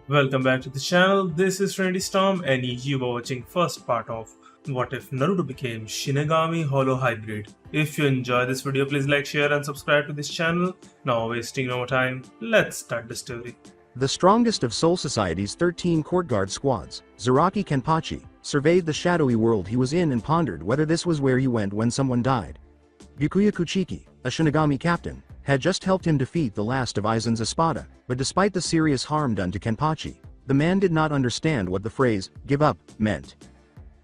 Welcome back to the channel. This is Trinity Storm and you are watching first part of What If Naruto Became Shinigami-Hollow Hybrid. If you enjoy this video, please like, share and subscribe to this channel. Now wasting no more time, let's start the story. The strongest of Soul Society's 13 courtguard squads, Zaraki Kenpachi, surveyed the shadowy world he was in and pondered whether this was where he went when someone died. Byakuya Kuchiki, a Shinigami captain, had just helped him defeat the last of Aizen's Espada, but despite the serious harm done to Kenpachi, the man did not understand what the phrase, "give up," meant.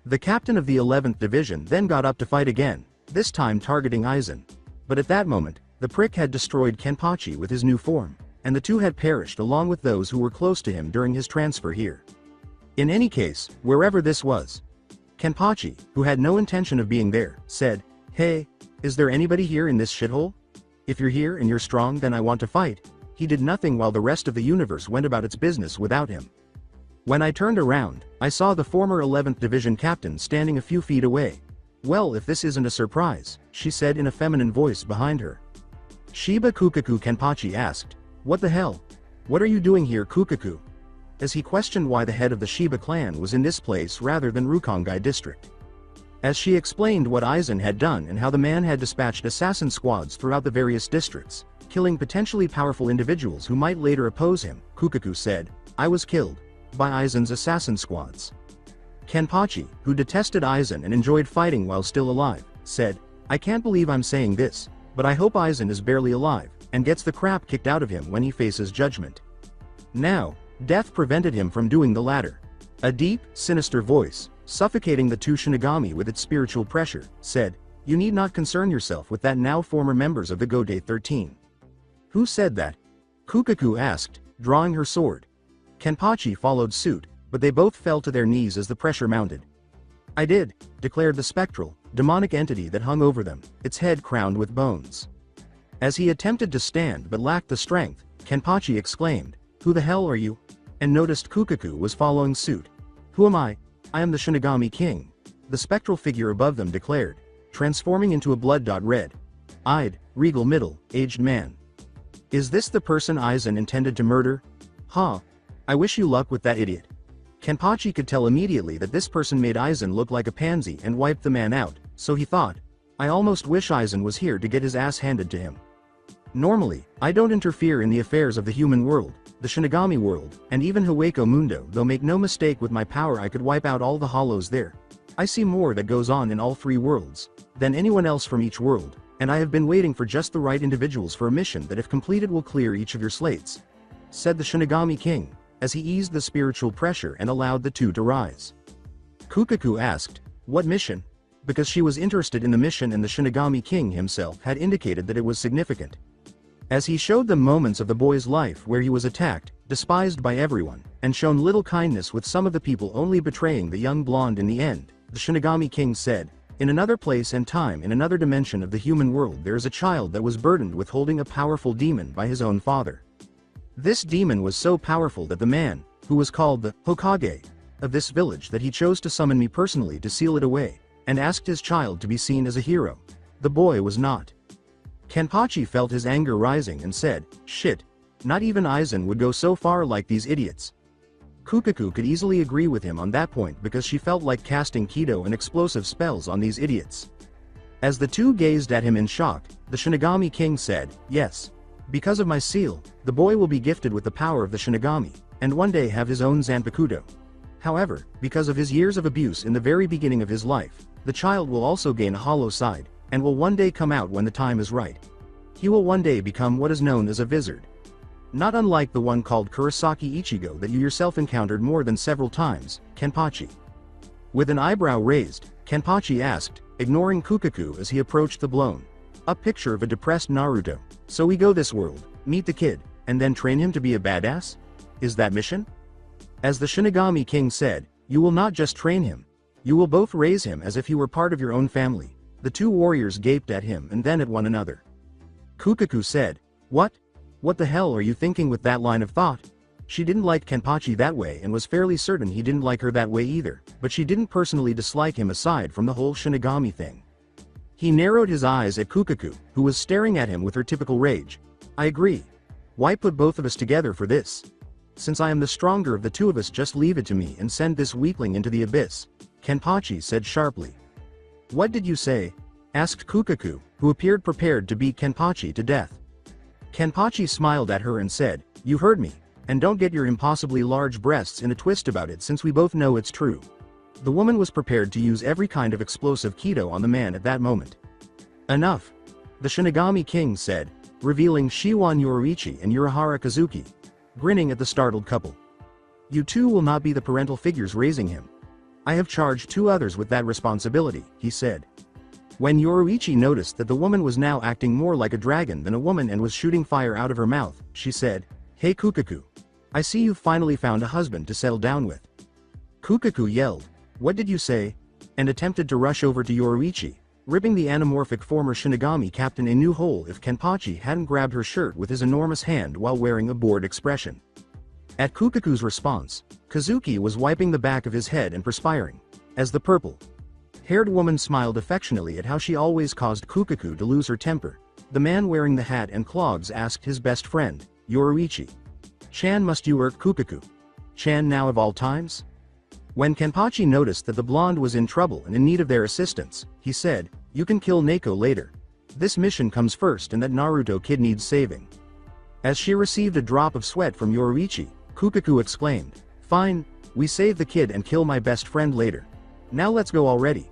The captain of the 11th Division then got up to fight again, this time targeting Aizen. But at that moment, the prick had destroyed Kenpachi with his new form, and the two had perished along with those who were close to him during his transfer here. In any case, wherever this was, Kenpachi, who had no intention of being there, said, "Hey, is there anybody here in this shithole? If you're here and you're strong, then I want to fight." He did nothing while the rest of the universe went about its business without him. When I turned around, I saw the former 11th Division captain standing a few feet away. "Well, if this isn't a surprise," she said in a feminine voice behind her. Shiba Kukaku Kenpachi asked, "What the hell? What are you doing here, Kukaku?" As he questioned why the head of the Shiba clan was in this place rather than Rukongai district. As she explained what Aizen had done and how the man had dispatched assassin squads throughout the various districts, killing potentially powerful individuals who might later oppose him, Kukaku said, "I was killed by Aizen's assassin squads." Kenpachi, who detested Aizen and enjoyed fighting while still alive, said, "I can't believe I'm saying this, but I hope Aizen is barely alive, and gets the crap kicked out of him when he faces judgment." Now, death prevented him from doing the latter. A deep, sinister voice, suffocating the two Shinigami with its spiritual pressure, said, "You need not concern yourself with that now former members of the Godai 13. "Who said that?" Kukaku asked, drawing her sword. Kenpachi followed suit, but they both fell to their knees as the pressure mounted. "I did," declared the spectral, demonic entity that hung over them, its head crowned with bones. As he attempted to stand but lacked the strength, Kenpachi exclaimed, "Who the hell are you?" and noticed Kukaku was following suit. "Who am I? I am the Shinigami King," the spectral figure above them declared, transforming into a blood-red-eyed, regal middle-aged man. "Is this the person Aizen intended to murder? Huh. I wish you luck with that idiot." Kenpachi could tell immediately that this person made Aizen look like a pansy and wiped the man out, so he thought, "I almost wish Aizen was here to get his ass handed to him. Normally, I don't interfere in the affairs of the human world, the Shinigami world, and even Hueco Mundo, though make no mistake with my power I could wipe out all the hollows there. I see more that goes on in all three worlds than anyone else from each world, and I have been waiting for just the right individuals for a mission that if completed will clear each of your slates," said the Shinigami King, as he eased the spiritual pressure and allowed the two to rise. Kukaku asked, "What mission?" because she was interested in the mission and the Shinigami King himself had indicated that it was significant. As he showed them moments of the boy's life where he was attacked, despised by everyone, and shown little kindness with some of the people only betraying the young blonde in the end, the Shinigami King said, "In another place and time in another dimension of the human world there is a child that was burdened with holding a powerful demon by his own father. This demon was so powerful that the man, who was called the Hokage of this village, that he chose to summon me personally to seal it away, and asked his child to be seen as a hero. The boy was not." Kenpachi felt his anger rising and said, "Shit. Not even Aizen would go so far like these idiots." Kukaku could easily agree with him on that point because she felt like casting Kido and explosive spells on these idiots. As the two gazed at him in shock, the Shinigami King said, "Yes. Because of my seal, the boy will be gifted with the power of the Shinigami, and one day have his own Zanpakuto. However, because of his years of abuse in the very beginning of his life, the child will also gain a hollow side, and will one day come out when the time is right. He will one day become what is known as a vizard. Not unlike the one called Kurosaki Ichigo that you yourself encountered more than several times, Kenpachi." With an eyebrow raised, Kenpachi asked, ignoring Kukaku as he approached the blown-up picture of a depressed Naruto, "So we go this world, meet the kid, and then train him to be a badass? Is that mission?" As the Shinigami King said, "You will not just train him. You will both raise him as if he were part of your own family." The two warriors gaped at him and then at one another. Kukaku said, "What? What the hell are you thinking with that line of thought?" She didn't like Kenpachi that way and was fairly certain he didn't like her that way either, but she didn't personally dislike him aside from the whole Shinigami thing. He narrowed his eyes at Kukaku, who was staring at him with her typical rage. "I agree. Why put both of us together for this?" Since I am the stronger of the two of us, just leave it to me and send this weakling into the abyss, Kenpachi said sharply. What did you say? Asked Kukaku, who appeared prepared to beat Kenpachi to death. Kenpachi smiled at her and said, you heard me, and don't get your impossibly large breasts in a twist about it since we both know it's true. The woman was prepared to use every kind of explosive keto on the man at that moment. Enough. The Shinigami King said, revealing Shiwan Yoruichi and Urahara Kazuki, grinning at the startled couple. You two will not be the parental figures raising him. I have charged 2 others with that responsibility, he said. When Yoruichi noticed that the woman was now acting more like a dragon than a woman and was shooting fire out of her mouth, she said, Hey Kukaku. I see you've finally found a husband to settle down with. Kukaku yelled, What did you say? And attempted to rush over to Yoruichi, ripping the anamorphic former Shinigami captain a new hole if Kenpachi hadn't grabbed her shirt with his enormous hand while wearing a bored expression. At Kukaku's response, Kazuki was wiping the back of his head and perspiring, as the purple-haired woman smiled affectionately at how she always caused Kukaku to lose her temper. The man wearing the hat and clogs asked his best friend, Yoruichi. Chan, must you irk Kukaku? Chan now of all times? When Kenpachi noticed that the blonde was in trouble and in need of their assistance, he said, You can kill Neko later. This mission comes first and that Naruto kid needs saving. As she received a drop of sweat from Yoruichi, Kukaku exclaimed, Fine, we save the kid and kill my best friend later. Now let's go already.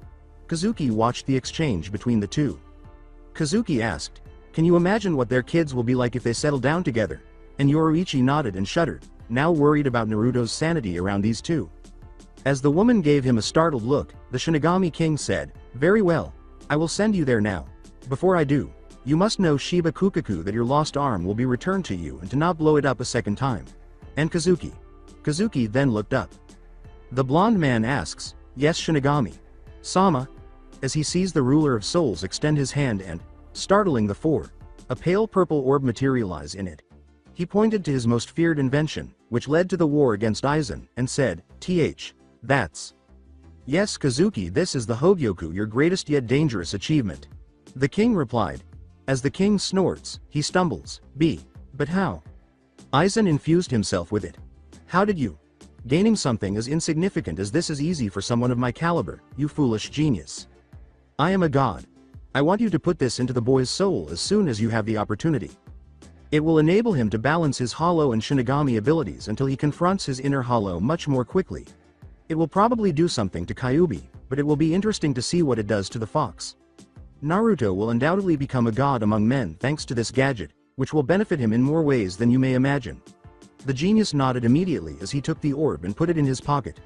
Kazuki watched the exchange between the two. Kazuki asked, Can you imagine what their kids will be like if they settle down together? And Yoruichi nodded and shuddered, now worried about Naruto's sanity around these two. As the woman gave him a startled look, the Shinigami King said, Very well, I will send you there now. Before I do, you must know Shiba Kukaku that your lost arm will be returned to you and to not blow it up a second time. And Kazuki. Kazuki then looked up. The blonde man asks, Yes Shinigami. Sama. As he sees the ruler of souls extend his hand and, startling the four, a pale purple orb materialize in it. He pointed to his most feared invention, which led to the war against Aizen, and said, That's. Yes Kazuki, this is the Hogyoku, your greatest yet dangerous achievement. The king replied. As the king snorts, he stumbles, But how? Aizen infused himself with it. How did you? Gaining something as insignificant as this is easy for someone of my caliber, you foolish genius. I am a god. I want you to put this into the boy's soul as soon as you have the opportunity. It will enable him to balance his Hollow and Shinigami abilities until he confronts his inner Hollow much more quickly. It will probably do something to Kyuubi, but it will be interesting to see what it does to the fox. Naruto will undoubtedly become a god among men thanks to this gadget, which will benefit him in more ways than you may imagine. The genius nodded immediately as he took the orb and put it in his pocket.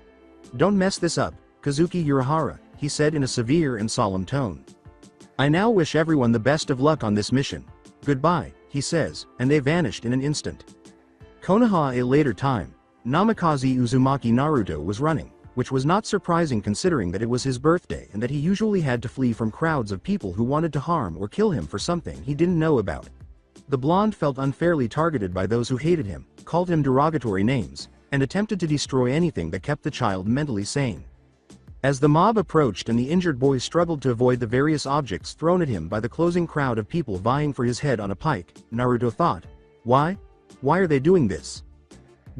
Don't mess this up, Kazuki Urahara, he said in a severe and solemn tone. I now wish everyone the best of luck on this mission. Goodbye, he says, and they vanished in an instant. Konoha a later time, Namikaze Uzumaki Naruto was running, which was not surprising considering that it was his birthday and that he usually had to flee from crowds of people who wanted to harm or kill him for something he didn't know about. The blonde felt unfairly targeted by those who hated him, called him derogatory names, and attempted to destroy anything that kept the child mentally sane. As the mob approached and the injured boy struggled to avoid the various objects thrown at him by the closing crowd of people vying for his head on a pike, Naruto thought, Why? Why are they doing this?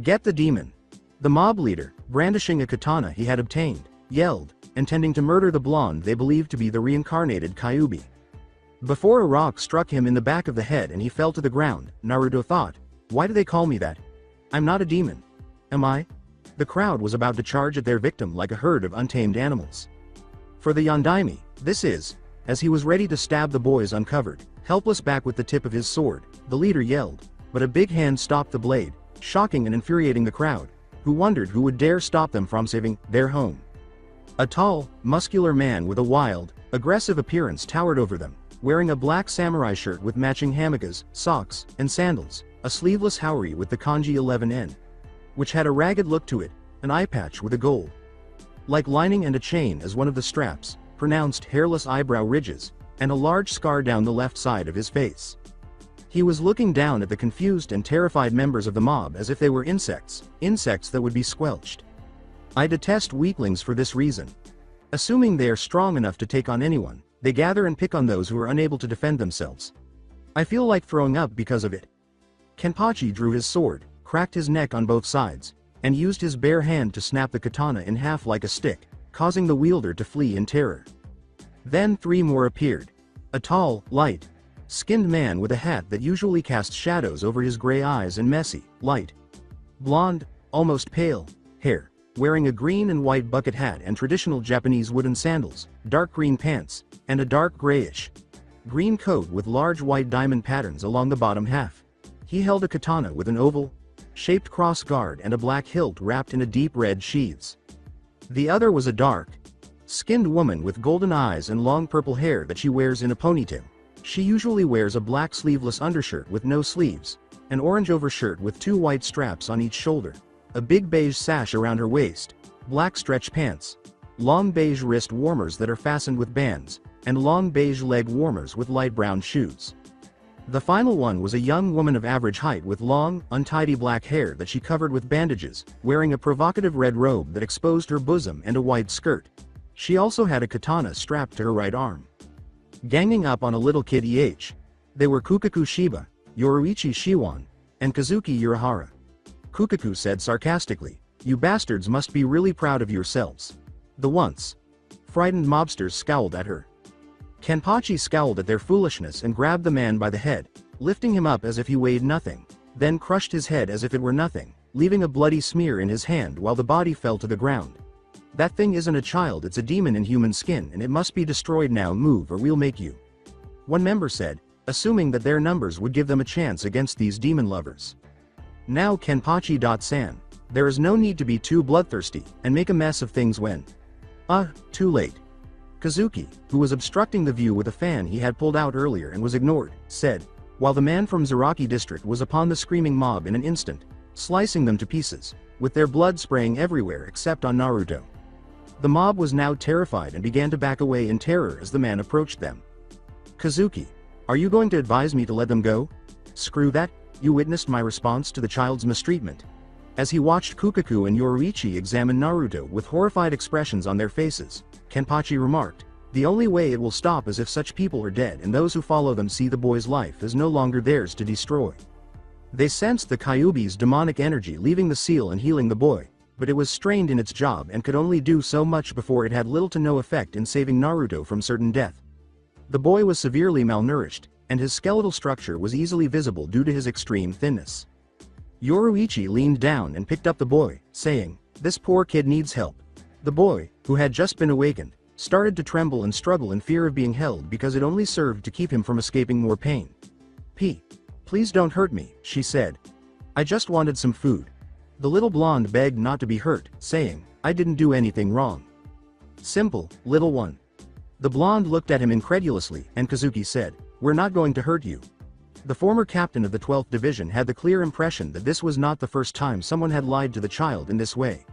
Get the demon. The mob leader, brandishing a katana he had obtained, yelled, intending to murder the blonde they believed to be the reincarnated Kyuubi. Before a rock struck him in the back of the head and he fell to the ground, Naruto thought, Why do they call me that? I'm not a demon. Am I? The crowd was about to charge at their victim like a herd of untamed animals. For the Yondaime, this is, as he was ready to stab the boy's uncovered, helpless back with the tip of his sword, the leader yelled, but a big hand stopped the blade, shocking and infuriating the crowd, who wondered who would dare stop them from saving their home. A tall, muscular man with a wild, aggressive appearance towered over them, wearing a black samurai shirt with matching hamakas, socks, and sandals, a sleeveless haori with the kanji 11N, which had a ragged look to it, an eye patch with a gold like lining and a chain as one of the straps, pronounced hairless eyebrow ridges, and a large scar down the left side of his face. He was looking down at the confused and terrified members of the mob as if they were insects that would be squelched. I detest weaklings for this reason. Assuming they are strong enough to take on anyone, they gather and pick on those who are unable to defend themselves. I feel like throwing up because of it. Kenpachi drew his sword, cracked his neck on both sides, and used his bare hand to snap the katana in half like a stick, causing the wielder to flee in terror. Then 3 more appeared. A tall, light-skinned man with a hat that usually cast shadows over his gray eyes and messy, light, blonde, almost pale, hair, wearing a green and white bucket hat and traditional Japanese wooden sandals, dark green pants, and a dark grayish green coat with large white diamond patterns along the bottom half. He held a katana with an oval-shaped cross guard and a black hilt wrapped in a deep red sheaths. The other was a dark-skinned woman with golden eyes and long purple hair that she wears in a ponytail. She usually wears a black sleeveless undershirt with no sleeves, an orange overshirt with 2 white straps on each shoulder, a big beige sash around her waist, black stretch pants, long beige wrist warmers that are fastened with bands, and long beige leg warmers with light brown shoes. The final one was a young woman of average height with long, untidy black hair that she covered with bandages, wearing a provocative red robe that exposed her bosom and a white skirt. She also had a katana strapped to her right arm. Ganging up on a little kid they were Kukaku Shiba, Yoruichi Shiwan, and Kazuki Urahara. Kukaku said sarcastically, "You bastards must be really proud of yourselves." The once frightened mobsters scowled at her. Kenpachi scowled at their foolishness and grabbed the man by the head, lifting him up as if he weighed nothing, then crushed his head as if it were nothing, leaving a bloody smear in his hand while the body fell to the ground. "That thing isn't a child, it's a demon in human skin and it must be destroyed now, move or we'll make you," one member said, assuming that their numbers would give them a chance against these demon lovers. Now Kenpachi-san, there is no need to be too bloodthirsty and make a mess of things when too late. Kazuki, who was obstructing the view with a fan he had pulled out earlier and was ignored, said, while the man from Zaraki district was upon the screaming mob in an instant, slicing them to pieces, with their blood spraying everywhere except on Naruto. The mob was now terrified and began to back away in terror as the man approached them. "Kazuki, are you going to advise me to let them go?" "Screw that, you witnessed my response to the child's mistreatment." As he watched Kukaku and Yoruichi examine Naruto with horrified expressions on their faces, Kenpachi remarked, "The only way it will stop is if such people are dead and those who follow them see the boy's life is no longer theirs to destroy." They sensed the Kyuubi's demonic energy leaving the seal and healing the boy, but it was strained in its job and could only do so much before it had little to no effect in saving Naruto from certain death. The boy was severely malnourished, and his skeletal structure was easily visible due to his extreme thinness. Yoruichi leaned down and picked up the boy, saying, "This poor kid needs help." The boy, who had just been awakened, started to tremble and struggle in fear of being held because it only served to keep him from escaping more pain. Please don't hurt me," she said. "I just wanted some food." The little blonde begged not to be hurt, saying, "I didn't do anything wrong." "Simple, little one." The blonde looked at him incredulously, and Kazuki said, "We're not going to hurt you." The former captain of the 12th Division had the clear impression that this was not the first time someone had lied to the child in this way.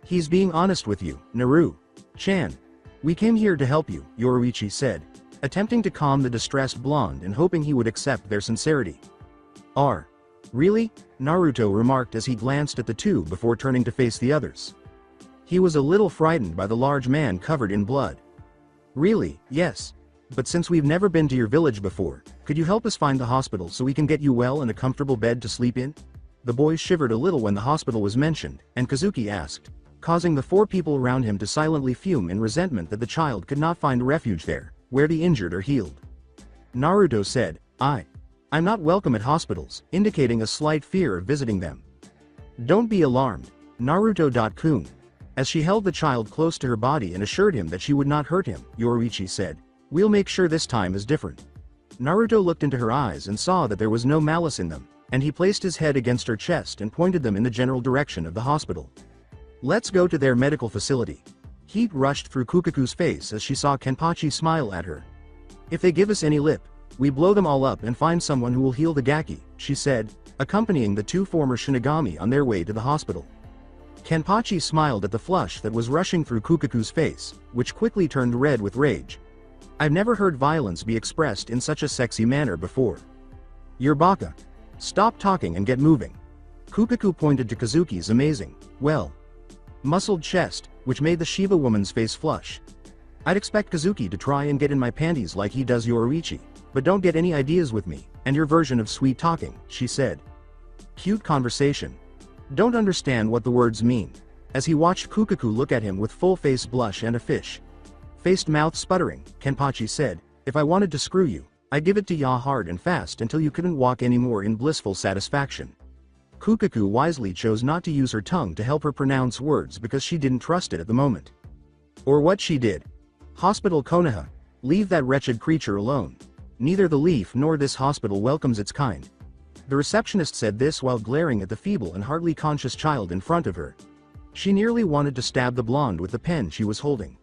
"He's being honest with you, Naru-chan. We came here to help you," Yoruichi said, attempting to calm the distressed blonde and hoping he would accept their sincerity. Really?" Naruto remarked as he glanced at the two before turning to face the others. He was a little frightened by the large man covered in blood. "Really, yes. But since we've never been to your village before, could you help us find the hospital so we can get you well and a comfortable bed to sleep in?" The boy shivered a little when the hospital was mentioned, and Kazuki asked, causing the 4 people around him to silently fume in resentment that the child could not find refuge there, where the injured are healed. Naruto said, I'm not welcome at hospitals, indicating a slight fear of visiting them. "Don't be alarmed, Naruto-kun." As she held the child close to her body and assured him that she would not hurt him, Yoruichi said, "We'll make sure this time is different." Naruto looked into her eyes and saw that there was no malice in them, and he placed his head against her chest and pointed them in the general direction of the hospital. "Let's go to their medical facility." Heat rushed through Kukaku's face as she saw Kenpachi smile at her. "If they give us any lip, we blow them all up and find someone who will heal the Gaki," she said, accompanying the 2 former Shinigami on their way to the hospital. Kenpachi smiled at the flush that was rushing through Kukaku's face, which quickly turned red with rage. "I've never heard violence be expressed in such a sexy manner before. You're baka. Stop talking and get moving." Kukaku pointed to Kazuki's amazing, muscled chest, which made the Shiba woman's face flush. "I'd expect Kazuki to try and get in my panties like he does Yoruichi, but don't get any ideas with me, and your version of sweet talking," she said. Cute conversation. Don't understand what the words mean. As he watched Kukaku look at him with full-face blush and a fish-faced mouth sputtering, Kenpachi said, if I wanted to screw you, I'd give it to ya hard and fast until you couldn't walk anymore in blissful satisfaction. Kukaku wisely chose not to use her tongue to help her pronounce words because she didn't trust it at the moment. Or what she did. Hospital Konoha. Leave that wretched creature alone. Neither the leaf nor this hospital welcomes its kind. The receptionist said this while glaring at the feeble and hardly conscious child in front of her. She nearly wanted to stab the blonde with the pen she was holding.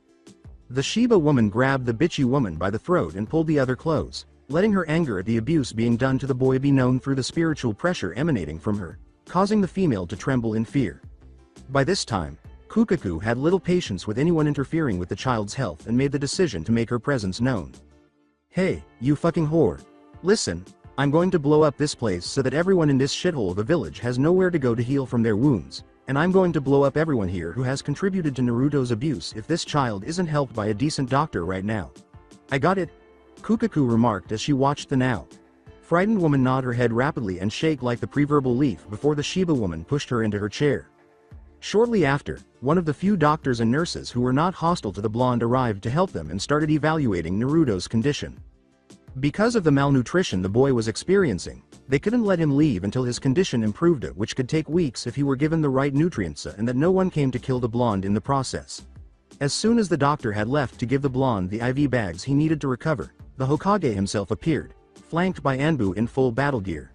The Shiba woman grabbed the bitchy woman by the throat and pulled the other close, letting her anger at the abuse being done to the boy be known through the spiritual pressure emanating from her, causing the female to tremble in fear. By this time, Kukaku had little patience with anyone interfering with the child's health and made the decision to make her presence known. Hey, you fucking whore. Listen, I'm going to blow up this place so that everyone in this shithole of a village has nowhere to go to heal from their wounds, and I'm going to blow up everyone here who has contributed to Naruto's abuse if this child isn't helped by a decent doctor right now. I got it, Kukaku remarked as she watched the now frightened woman nod her head rapidly and shake like the preverbal leaf before the Shiba woman pushed her into her chair. Shortly after, one of the few doctors and nurses who were not hostile to the blonde arrived to help them and started evaluating Naruto's condition. Because of the malnutrition the boy was experiencing, they couldn't let him leave until his condition improved, which could take weeks if he were given the right nutrients, and that no one came to kill the blonde in the process. As soon as the doctor had left to give the blonde the IV bags he needed to recover, the Hokage himself appeared, flanked by Anbu in full battle gear.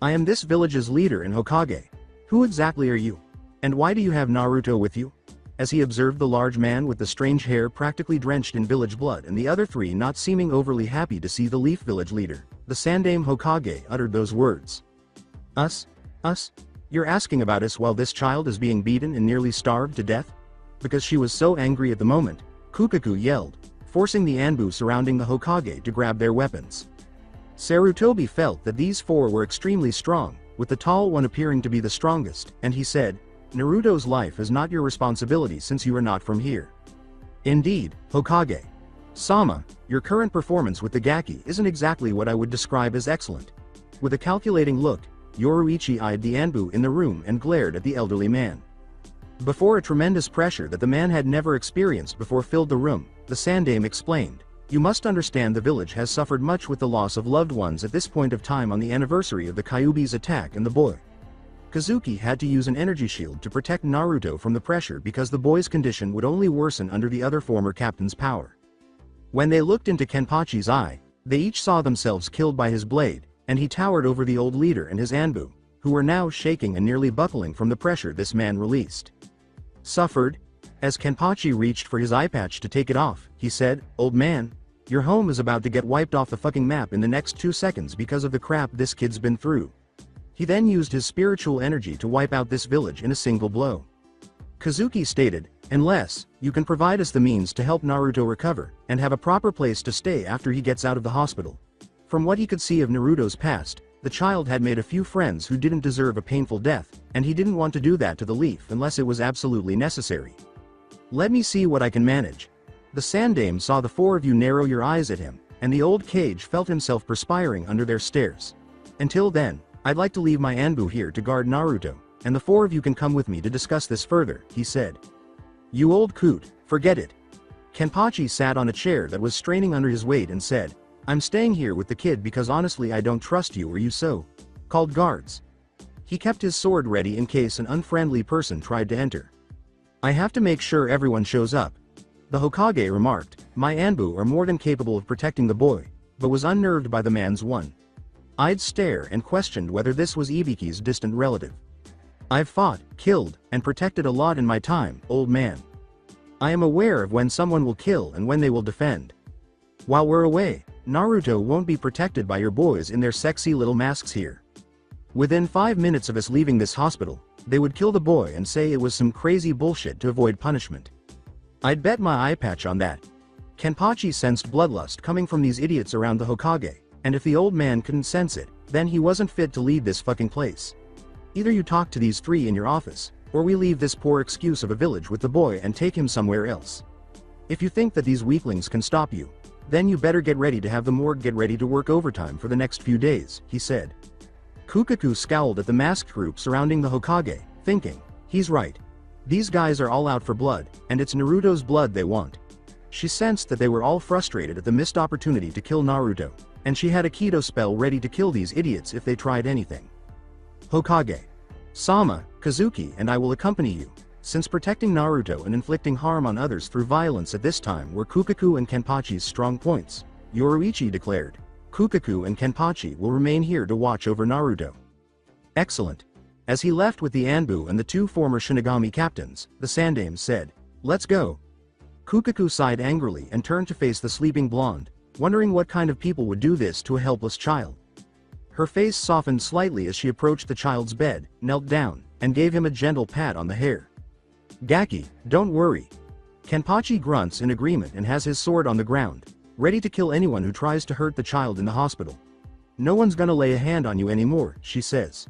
I am this village's leader and Hokage. Who exactly are you? And why do you have Naruto with you? As he observed the large man with the strange hair practically drenched in village blood and the other three not seeming overly happy to see the Leaf Village leader, the Sandaime Hokage uttered those words. Us? Us? You're asking about us while this child is being beaten and nearly starved to death? Because she was so angry at the moment, Kukaku yelled, forcing the Anbu surrounding the Hokage to grab their weapons. Sarutobi felt that these four were extremely strong, with the tall one appearing to be the strongest, and he said, Naruto's life is not your responsibility since you are not from here. Indeed, Hokage. Sama, your current performance with the Gaki isn't exactly what I would describe as excellent. With a calculating look, Yoruichi eyed the Anbu in the room and glared at the elderly man. Before a tremendous pressure that the man had never experienced before filled the room, the Sandaime explained, you must understand the village has suffered much with the loss of loved ones at this point of time on the anniversary of the Kyuubi's attack and the boy Kazuki had to use an energy shield to protect Naruto from the pressure because the boy's condition would only worsen under the other former captain's power. When they looked into Kenpachi's eye, they each saw themselves killed by his blade, and he towered over the old leader and his Anbu, who were now shaking and nearly buckling from the pressure this man released. Suffered? As Kenpachi reached for his eye patch to take it off, he said, Old man, your home is about to get wiped off the fucking map in the next 2 seconds because of the crap this kid's been through. He then used his spiritual energy to wipe out this village in a single blow. Kazuki stated, unless you can provide us the means to help Naruto recover, and have a proper place to stay after he gets out of the hospital. From what he could see of Naruto's past, the child had made a few friends who didn't deserve a painful death, and he didn't want to do that to the Leaf unless it was absolutely necessary. Let me see what I can manage. The Sandaime saw the four of you narrow your eyes at him, and the old Cage felt himself perspiring under their stares. Until then, I'd like to leave my Anbu here to guard Naruto, and the four of you can come with me to discuss this further, he said. You old coot, forget it. Kenpachi sat on a chair that was straining under his weight and said, I'm staying here with the kid because honestly I don't trust you or you so called guards. He kept his sword ready in case an unfriendly person tried to enter. I have to make sure everyone shows up. The Hokage remarked, my Anbu are more than capable of protecting the boy, but was unnerved by the man's one-eyed stare and questioned whether this was Ibiki's distant relative. I've fought, killed, and protected a lot in my time, old man. I am aware of when someone will kill and when they will defend. While we're away, Naruto won't be protected by your boys in their sexy little masks here. Within 5 minutes of us leaving this hospital, they would kill the boy and say it was some crazy bullshit to avoid punishment. I'd bet my eye patch on that. Kenpachi sensed bloodlust coming from these idiots around the Hokage, and if the old man couldn't sense it, then he wasn't fit to lead this fucking place. Either you talk to these three in your office, or we leave this poor excuse of a village with the boy and take him somewhere else. If you think that these weaklings can stop you, then you better get ready to have the morgue get ready to work overtime for the next few days, he said. Kukaku scowled at the masked group surrounding the Hokage, thinking, he's right. These guys are all out for blood, and it's Naruto's blood they want. She sensed that they were all frustrated at the missed opportunity to kill Naruto, and she had a Kido spell ready to kill these idiots if they tried anything. Hokage. Sama, Kazuki and I will accompany you, since protecting Naruto and inflicting harm on others through violence at this time were Kukaku and Kenpachi's strong points, Yoruichi declared. Kukaku and Kenpachi will remain here to watch over Naruto. Excellent. As he left with the Anbu and the two former Shinigami captains, the Sandaime said, let's go. Kukaku sighed angrily and turned to face the sleeping blonde, wondering what kind of people would do this to a helpless child. Her face softened slightly as she approached the child's bed, knelt down, and gave him a gentle pat on the hair. Gaki, don't worry. Kenpachi grunts in agreement and has his sword on the ground, ready to kill anyone who tries to hurt the child in the hospital. No one's gonna lay a hand on you anymore, she says.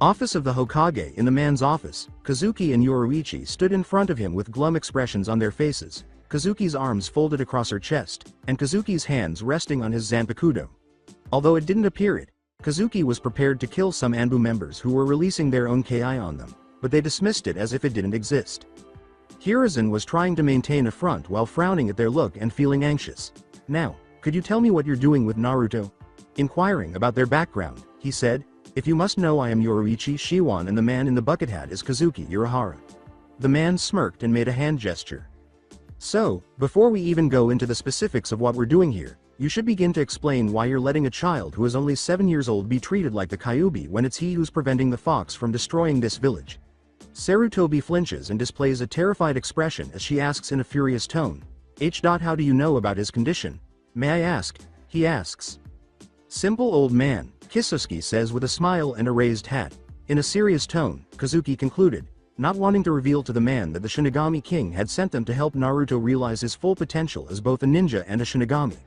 Office of the Hokage. In the man's office, Kazuki and Yoruichi stood in front of him with glum expressions on their faces, Kazuki's arms folded across her chest, and Kazuki's hands resting on his Zanpakuto. Although it didn't appear it, Kazuki was prepared to kill some Anbu members who were releasing their own Ki on them, but they dismissed it as if it didn't exist. Hiruzen was trying to maintain a front while frowning at their look and feeling anxious. Now, could you tell me what you're doing with Naruto? Inquiring about their background, he said, if you must know I am Yoruichi Shiwan and the man in the bucket hat is Kazuki Urahara. The man smirked and made a hand gesture. So, before we even go into the specifics of what we're doing here, you should begin to explain why you're letting a child who is only 7 years old be treated like the Kyuubi when it's he who's preventing the fox from destroying this village. Sarutobi flinches and displays a terrified expression as she asks in a furious tone, How do you know about his condition? May I ask? He asks. Simple old man, Kisusuke says with a smile and a raised hat. In a serious tone, Kazuki concluded, not wanting to reveal to the man that the Shinigami King had sent them to help Naruto realize his full potential as both a ninja and a Shinigami.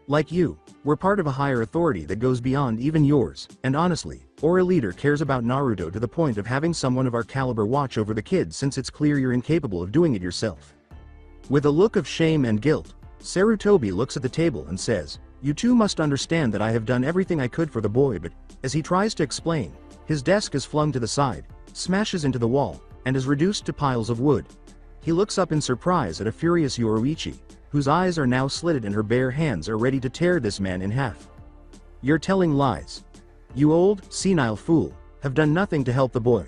Like you, we're part of a higher authority that goes beyond even yours, and honestly, or a leader cares about Naruto to the point of having someone of our caliber watch over the kid since it's clear you're incapable of doing it yourself. With a look of shame and guilt, Sarutobi looks at the table and says, you two must understand that I have done everything I could for the boy, but, as he tries to explain, his desk is flung to the side, smashes into the wall, and is reduced to piles of wood. He looks up in surprise at a furious Yoruichi, whose eyes are now slitted and her bare hands are ready to tear this man in half. You're telling lies. You old, senile fool, have done nothing to help the boy.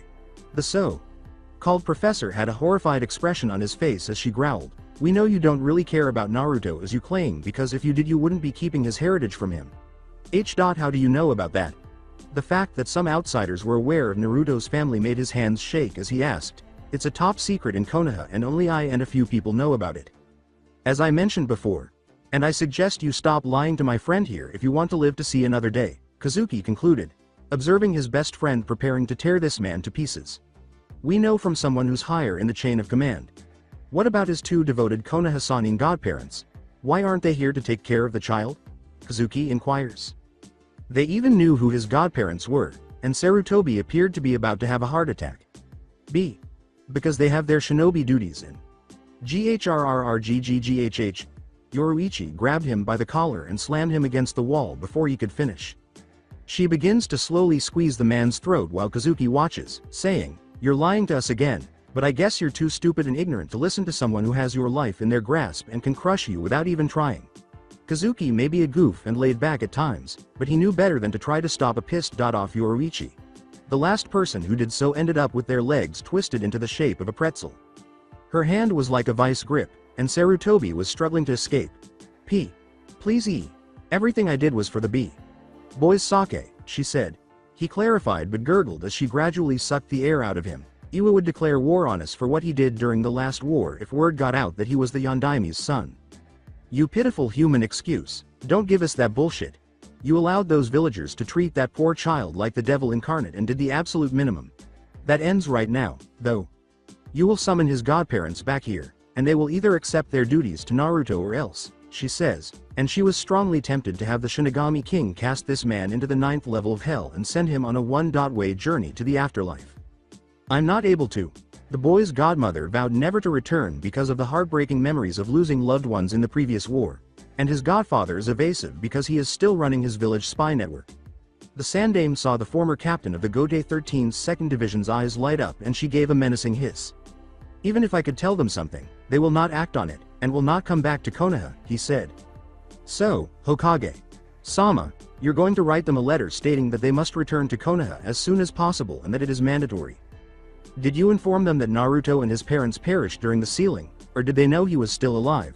The so-called professor had a horrified expression on his face as she growled, we know you don't really care about Naruto as you claim because if you did you wouldn't be keeping his heritage from him. How do you know about that? The fact that some outsiders were aware of Naruto's family made his hands shake as he asked, it's a top secret in Konoha and only I and a few people know about it. As I mentioned before, and I suggest you stop lying to my friend here if you want to live to see another day, Kazuki concluded, observing his best friend preparing to tear this man to pieces. We know from someone who's higher in the chain of command. What about his two devoted Konoha Sannin godparents? Why aren't they here to take care of the child? Kazuki inquires. They even knew who his godparents were, and Sarutobi appeared to be about to have a heart attack. Because they have their shinobi duties in. GHRRRGGGHH. Yoruichi grabbed him by the collar and slammed him against the wall before he could finish. She begins to slowly squeeze the man's throat while Kazuki watches, saying, you're lying to us again, but I guess you're too stupid and ignorant to listen to someone who has your life in their grasp and can crush you without even trying. Kazuki may be a goof and laid back at times, but he knew better than to try to stop a pissed off Yoruichi. The last person who did so ended up with their legs twisted into the shape of a pretzel. Her hand was like a vice grip, and Sarutobi was struggling to escape. Please everything I did was for the boy's sake, she said. He clarified but gurgled as she gradually sucked the air out of him. Iwa would declare war on us for what he did during the last war if word got out that he was the Yondaime's son. You pitiful human excuse, don't give us that bullshit. You allowed those villagers to treat that poor child like the devil incarnate and did the absolute minimum. That ends right now, though. You will summon his godparents back here, and they will either accept their duties to Naruto or else, she says, and she was strongly tempted to have the Shinigami King cast this man into the 9th level of hell and send him on a one-way journey to the afterlife. I'm not able to. The boy's godmother vowed never to return because of the heartbreaking memories of losing loved ones in the previous war, and his godfather is evasive because he is still running his village spy network. The Sandame saw the former captain of the Godai 13's 2nd Division's eyes light up and she gave a menacing hiss. Even if I could tell them something, they will not act on it, and will not come back to Konoha, he said. So, Hokage Sama, you're going to write them a letter stating that they must return to Konoha as soon as possible and that it is mandatory. Did you inform them that Naruto and his parents perished during the sealing, or did they know he was still alive?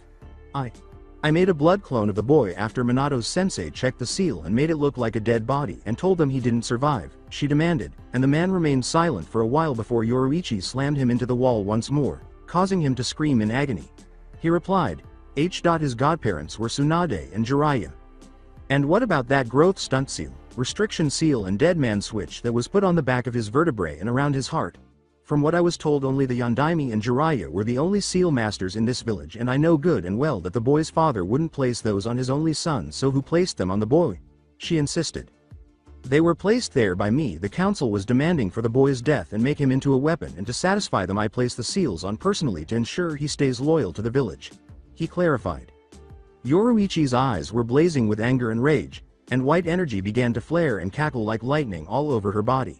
I made a blood clone of the boy after Minato's sensei checked the seal and made it look like a dead body and told them he didn't survive, she demanded, and the man remained silent for a while before Yoruichi slammed him into the wall once more, causing him to scream in agony. He replied, His godparents were Tsunade and Jiraiya. And what about that growth stunt seal, restriction seal and dead man switch that was put on the back of his vertebrae and around his heart? From what I was told, only the Yondaime and Jiraiya were the only seal masters in this village, and I know good and well that the boy's father wouldn't place those on his only son, so who placed them on the boy? She insisted. They were placed there by me. The council was demanding for the boy's death and make him into a weapon, and to satisfy them I placed the seals on personally to ensure he stays loyal to the village. He clarified. Yoruichi's eyes were blazing with anger and rage, and white energy began to flare and cackle like lightning all over her body.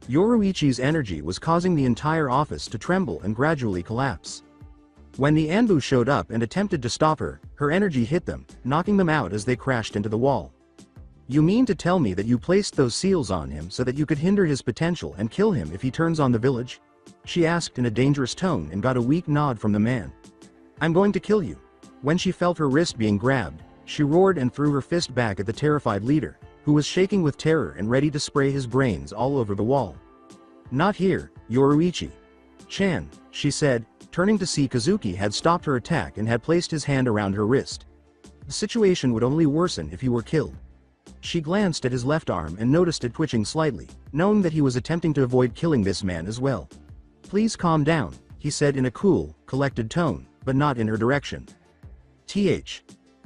Yoruichi's energy was causing the entire office to tremble and gradually collapse. When the Anbu showed up and attempted to stop her, her energy hit them, knocking them out as they crashed into the wall. You mean to tell me that you placed those seals on him so that you could hinder his potential and kill him if he turns on the village? She asked in a dangerous tone and got a weak nod from the man. I'm going to kill you. When she felt her wrist being grabbed, she roared and threw her fist back at the terrified leader, who was shaking with terror and ready to spray his brains all over the wall. Not here, Yoruichi. Chan, she said, turning to see Kazuki had stopped her attack and had placed his hand around her wrist. The situation would only worsen if he were killed. She glanced at his left arm and noticed it twitching slightly, knowing that he was attempting to avoid killing this man as well. Please calm down, he said in a cool, collected tone, but not in her direction.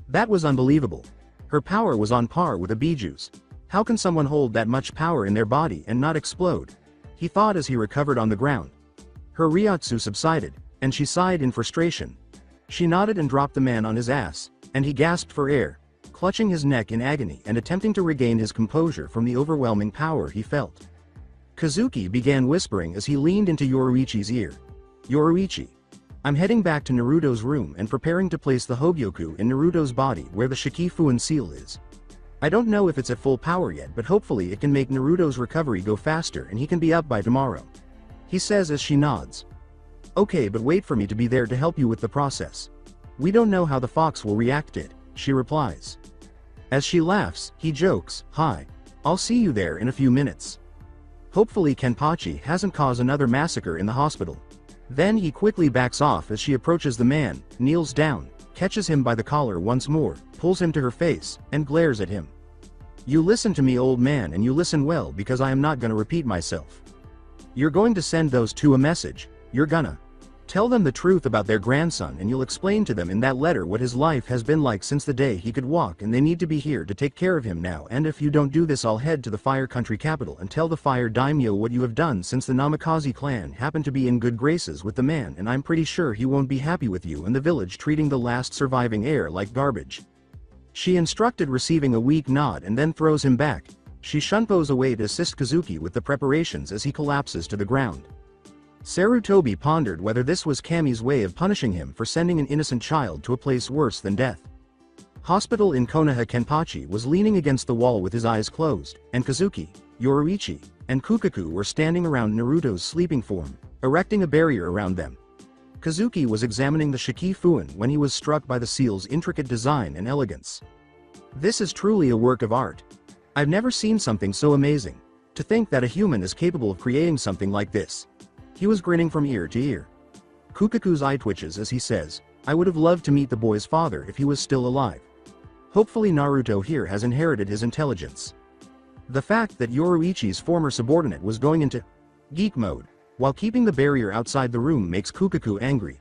That was unbelievable. Her power was on par with a Biju's. How can someone hold that much power in their body and not explode? He thought as he recovered on the ground. Her Ryotsu subsided, and she sighed in frustration. She nodded and dropped the man on his ass, and he gasped for air, clutching his neck in agony and attempting to regain his composure from the overwhelming power he felt. Kazuki began whispering as he leaned into Yoruichi's ear. Yoruichi. I'm heading back to Naruto's room and preparing to place the Hogyoku in Naruto's body where the Shikifuin seal is. I don't know if it's at full power yet, but hopefully it can make Naruto's recovery go faster and he can be up by tomorrow. He says as she nods. Okay, but wait for me to be there to help you with the process. We don't know how the fox will react to it, she replies. As she laughs, he jokes, hi. I'll see you there in a few minutes. Hopefully Kenpachi hasn't caused another massacre in the hospital. Then he quickly backs off as she approaches the man, kneels down, catches him by the collar once more, pulls him to her face, and glares at him. You listen to me, old man, and you listen well because I am not gonna repeat myself. You're going to send those two a message. You're gonna tell them the truth about their grandson, and you'll explain to them in that letter what his life has been like since the day he could walk, and they need to be here to take care of him now. And if you don't do this, I'll head to the Fire Country capital and tell the Fire Daimyo what you have done, since the Namikaze clan happened to be in good graces with the man, and I'm pretty sure he won't be happy with you and the village treating the last surviving heir like garbage. She instructed, receiving a weak nod, and then throws him back. She shunpos away to assist Kazuki with the preparations as he collapses to the ground. Sarutobi pondered whether this was Kami's way of punishing him for sending an innocent child to a place worse than death. Hospital in Konoha. Kenpachi was leaning against the wall with his eyes closed, and Kazuki, Yoruichi, and Kukaku were standing around Naruto's sleeping form, erecting a barrier around them. Kazuki was examining the Shikifuin when he was struck by the seal's intricate design and elegance. This is truly a work of art. I've never seen something so amazing. To think that a human is capable of creating something like this. He was grinning from ear to ear. Kukaku's eye twitches as he says, I would have loved to meet the boy's father if he was still alive. Hopefully Naruto here has inherited his intelligence. The fact that Yoruichi's former subordinate was going into geek mode while keeping the barrier outside the room makes Kukaku angry.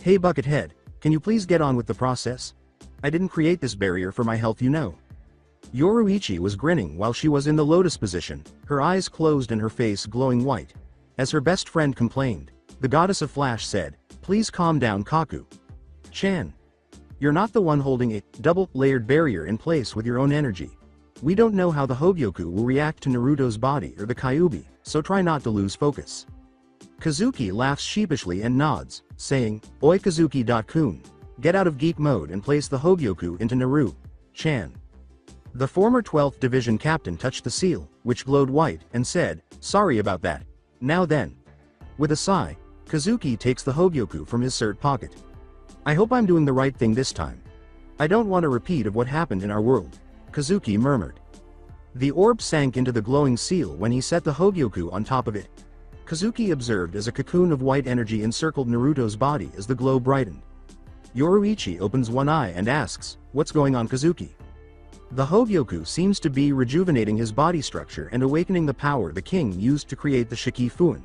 Hey Buckethead, can you please get on with the process? I didn't create this barrier for my health, you know. Yoruichi was grinning while she was in the lotus position, her eyes closed and her face glowing white. As her best friend complained, the goddess of Flash said, please calm down, Kaku. Chan. You're not the one holding a double-layered barrier in place with your own energy. We don't know how the Hogyoku will react to Naruto's body or the Kyuubi, so try not to lose focus. Kazuki laughs sheepishly and nods, saying, Oi Kazuki-kun. Get out of geek mode and place the Hogyoku into Naru-chan. The former 12th Division captain touched the seal, which glowed white, and said, sorry about that. Now then. With a sigh, Kazuki takes the Hogyoku from his shirt pocket. I hope I'm doing the right thing this time. I don't want a repeat of what happened in our world, Kazuki murmured. The orb sank into the glowing seal when he set the Hogyoku on top of it. Kazuki observed as a cocoon of white energy encircled Naruto's body as the glow brightened. Yoruichi opens one eye and asks, what's going on, Kazuki? The Hogyoku seems to be rejuvenating his body structure and awakening the power the king used to create the Shiki Fuin.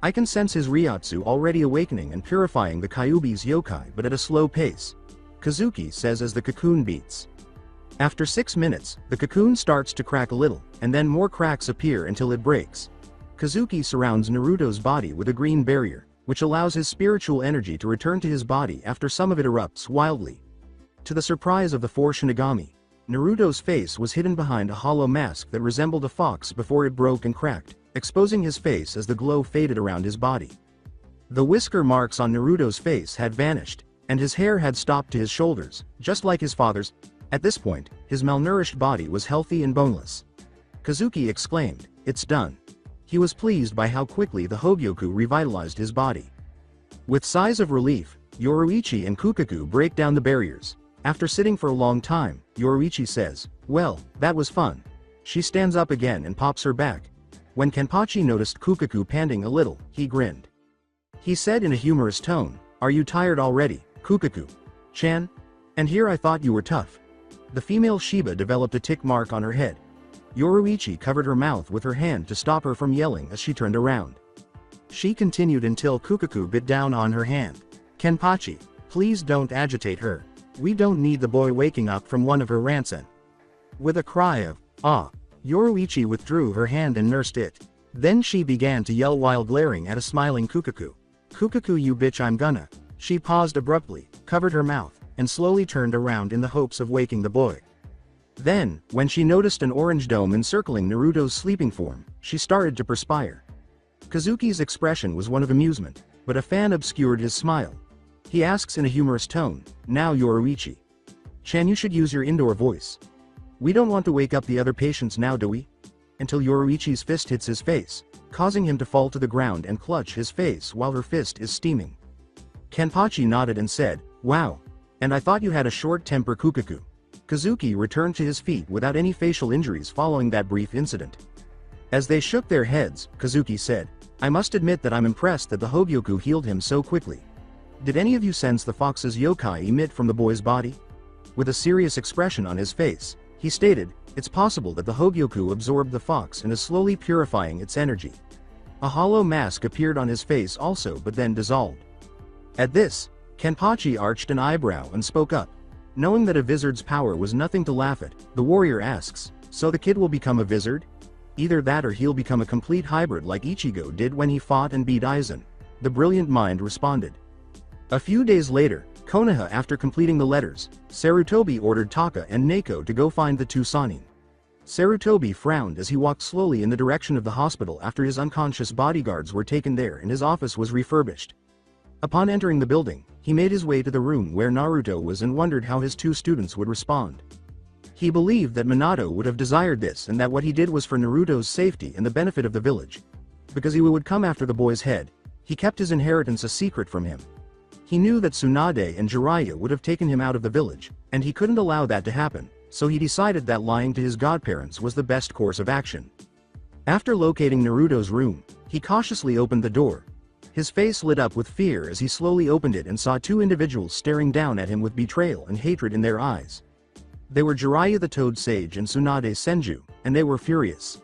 I can sense his Ryotsu already awakening and purifying the Kyuubi's yokai, but at a slow pace, Kazuki says as the cocoon beats. After 6 minutes, the cocoon starts to crack a little, and then more cracks appear until it breaks. Kazuki surrounds Naruto's body with a green barrier, which allows his spiritual energy to return to his body after some of it erupts wildly. To the surprise of the 4 Shinigami, Naruto's face was hidden behind a hollow mask that resembled a fox before it broke and cracked, exposing his face as the glow faded around his body. The whisker marks on Naruto's face had vanished, and his hair had stopped to his shoulders, just like his father's. At this point, his malnourished body was healthy and boneless. Kazuki exclaimed, it's done. He was pleased by how quickly the Hogyoku revitalized his body. With sighs of relief, Yoruichi and Kukaku break down the barriers. After sitting for a long time, Yoruichi says, well, that was fun. She stands up again and pops her back. When Kenpachi noticed Kukaku panting a little, he grinned. He said in a humorous tone, are you tired already, Kukaku-chan? And here I thought you were tough. The female Shiba developed a tick mark on her head. Yoruichi covered her mouth with her hand to stop her from yelling as she turned around. She continued until Kukaku bit down on her hand. Kenpachi, please don't agitate her. We don't need the boy waking up from one of her rants. With a cry of, ah, Yoruichi withdrew her hand and nursed it. Then she began to yell while glaring at a smiling Kukaku. Kukaku, you bitch, I'm gonna. She paused abruptly, covered her mouth, and slowly turned around in the hopes of waking the boy. Then, when she noticed an orange dome encircling Naruto's sleeping form, she started to perspire. Kazuki's expression was one of amusement, but a fan obscured his smile. He asks in a humorous tone, now Yoruichi-chan, you should use your indoor voice. We don't want to wake up the other patients now, do we? Until Yoruichi's fist hits his face, causing him to fall to the ground and clutch his face while her fist is steaming. Kenpachi nodded and said, wow. And I thought you had a short temper, Kukaku. Kazuki returned to his feet without any facial injuries following that brief incident. As they shook their heads, Kazuki said, I must admit that I'm impressed that the Hogyoku healed him so quickly. Did any of you sense the fox's yokai emit from the boy's body? With a serious expression on his face, he stated, it's possible that the Hogyoku absorbed the fox and is slowly purifying its energy. A hollow mask appeared on his face also, but then dissolved. At this, Kenpachi arched an eyebrow and spoke up. Knowing that a wizard's power was nothing to laugh at, the warrior asks, so the kid will become a wizard? Either that or he'll become a complete hybrid like Ichigo did when he fought and beat Aizen. The brilliant mind responded. A few days later, Konoha, after completing the letters, Sarutobi ordered Taka and Neko to go find the 2 Sannin. Sarutobi frowned as he walked slowly in the direction of the hospital after his unconscious bodyguards were taken there and his office was refurbished. Upon entering the building, he made his way to the room where Naruto was and wondered how his 2 students would respond. He believed that Minato would have desired this and that what he did was for Naruto's safety and the benefit of the village. Because he would come after the boy's head, he kept his inheritance a secret from him. He knew that Tsunade and Jiraiya would have taken him out of the village, and he couldn't allow that to happen, so he decided that lying to his godparents was the best course of action. After locating Naruto's room, he cautiously opened the door. His face lit up with fear as he slowly opened it and saw 2 individuals staring down at him with betrayal and hatred in their eyes. They were Jiraiya the Toad Sage and Tsunade Senju, and they were furious.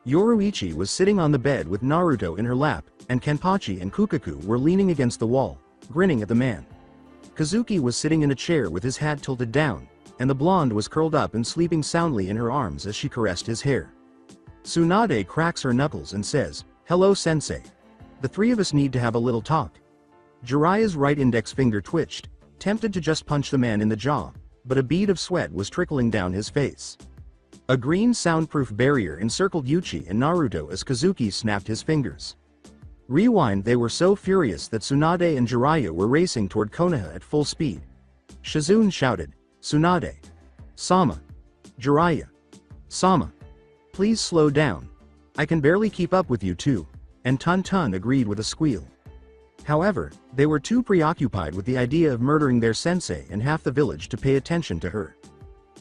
Yoruichi was sitting on the bed with Naruto in her lap, and Kenpachi and Kukaku were leaning against the wall, grinning at the man. Kazuki was sitting in a chair with his hat tilted down, and the blonde was curled up and sleeping soundly in her arms as she caressed his hair. Tsunade cracks her knuckles and says, hello sensei. The 3 of us need to have a little talk. Jiraiya's right index finger twitched, tempted to just punch the man in the jaw, but a bead of sweat was trickling down his face. A green soundproof barrier encircled Uchiha and Naruto as Kazuki snapped his fingers. Rewind. They were so furious that Tsunade and Jiraiya were racing toward Konoha at full speed. Shizune shouted, "Tsunade! Sama! Jiraiya! Sama! Please slow down. I can barely keep up with you two," and Tun agreed with a squeal. However, they were too preoccupied with the idea of murdering their sensei and half the village to pay attention to her.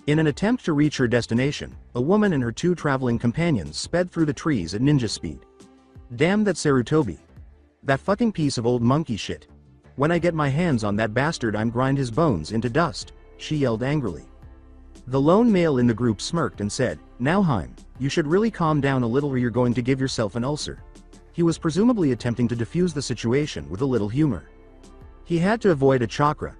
In an attempt to reach her destination, a woman and her two traveling companions sped through the trees at ninja speed. "Damn that Sarutobi. That fucking piece of old monkey shit. When I get my hands on that bastard, I'm grind his bones into dust," she yelled angrily. The lone male in the group smirked and said, "Now Heim, you should really calm down a little or you're going to give yourself an ulcer." He was presumably attempting to defuse the situation with a little humor. He had to avoid a chakra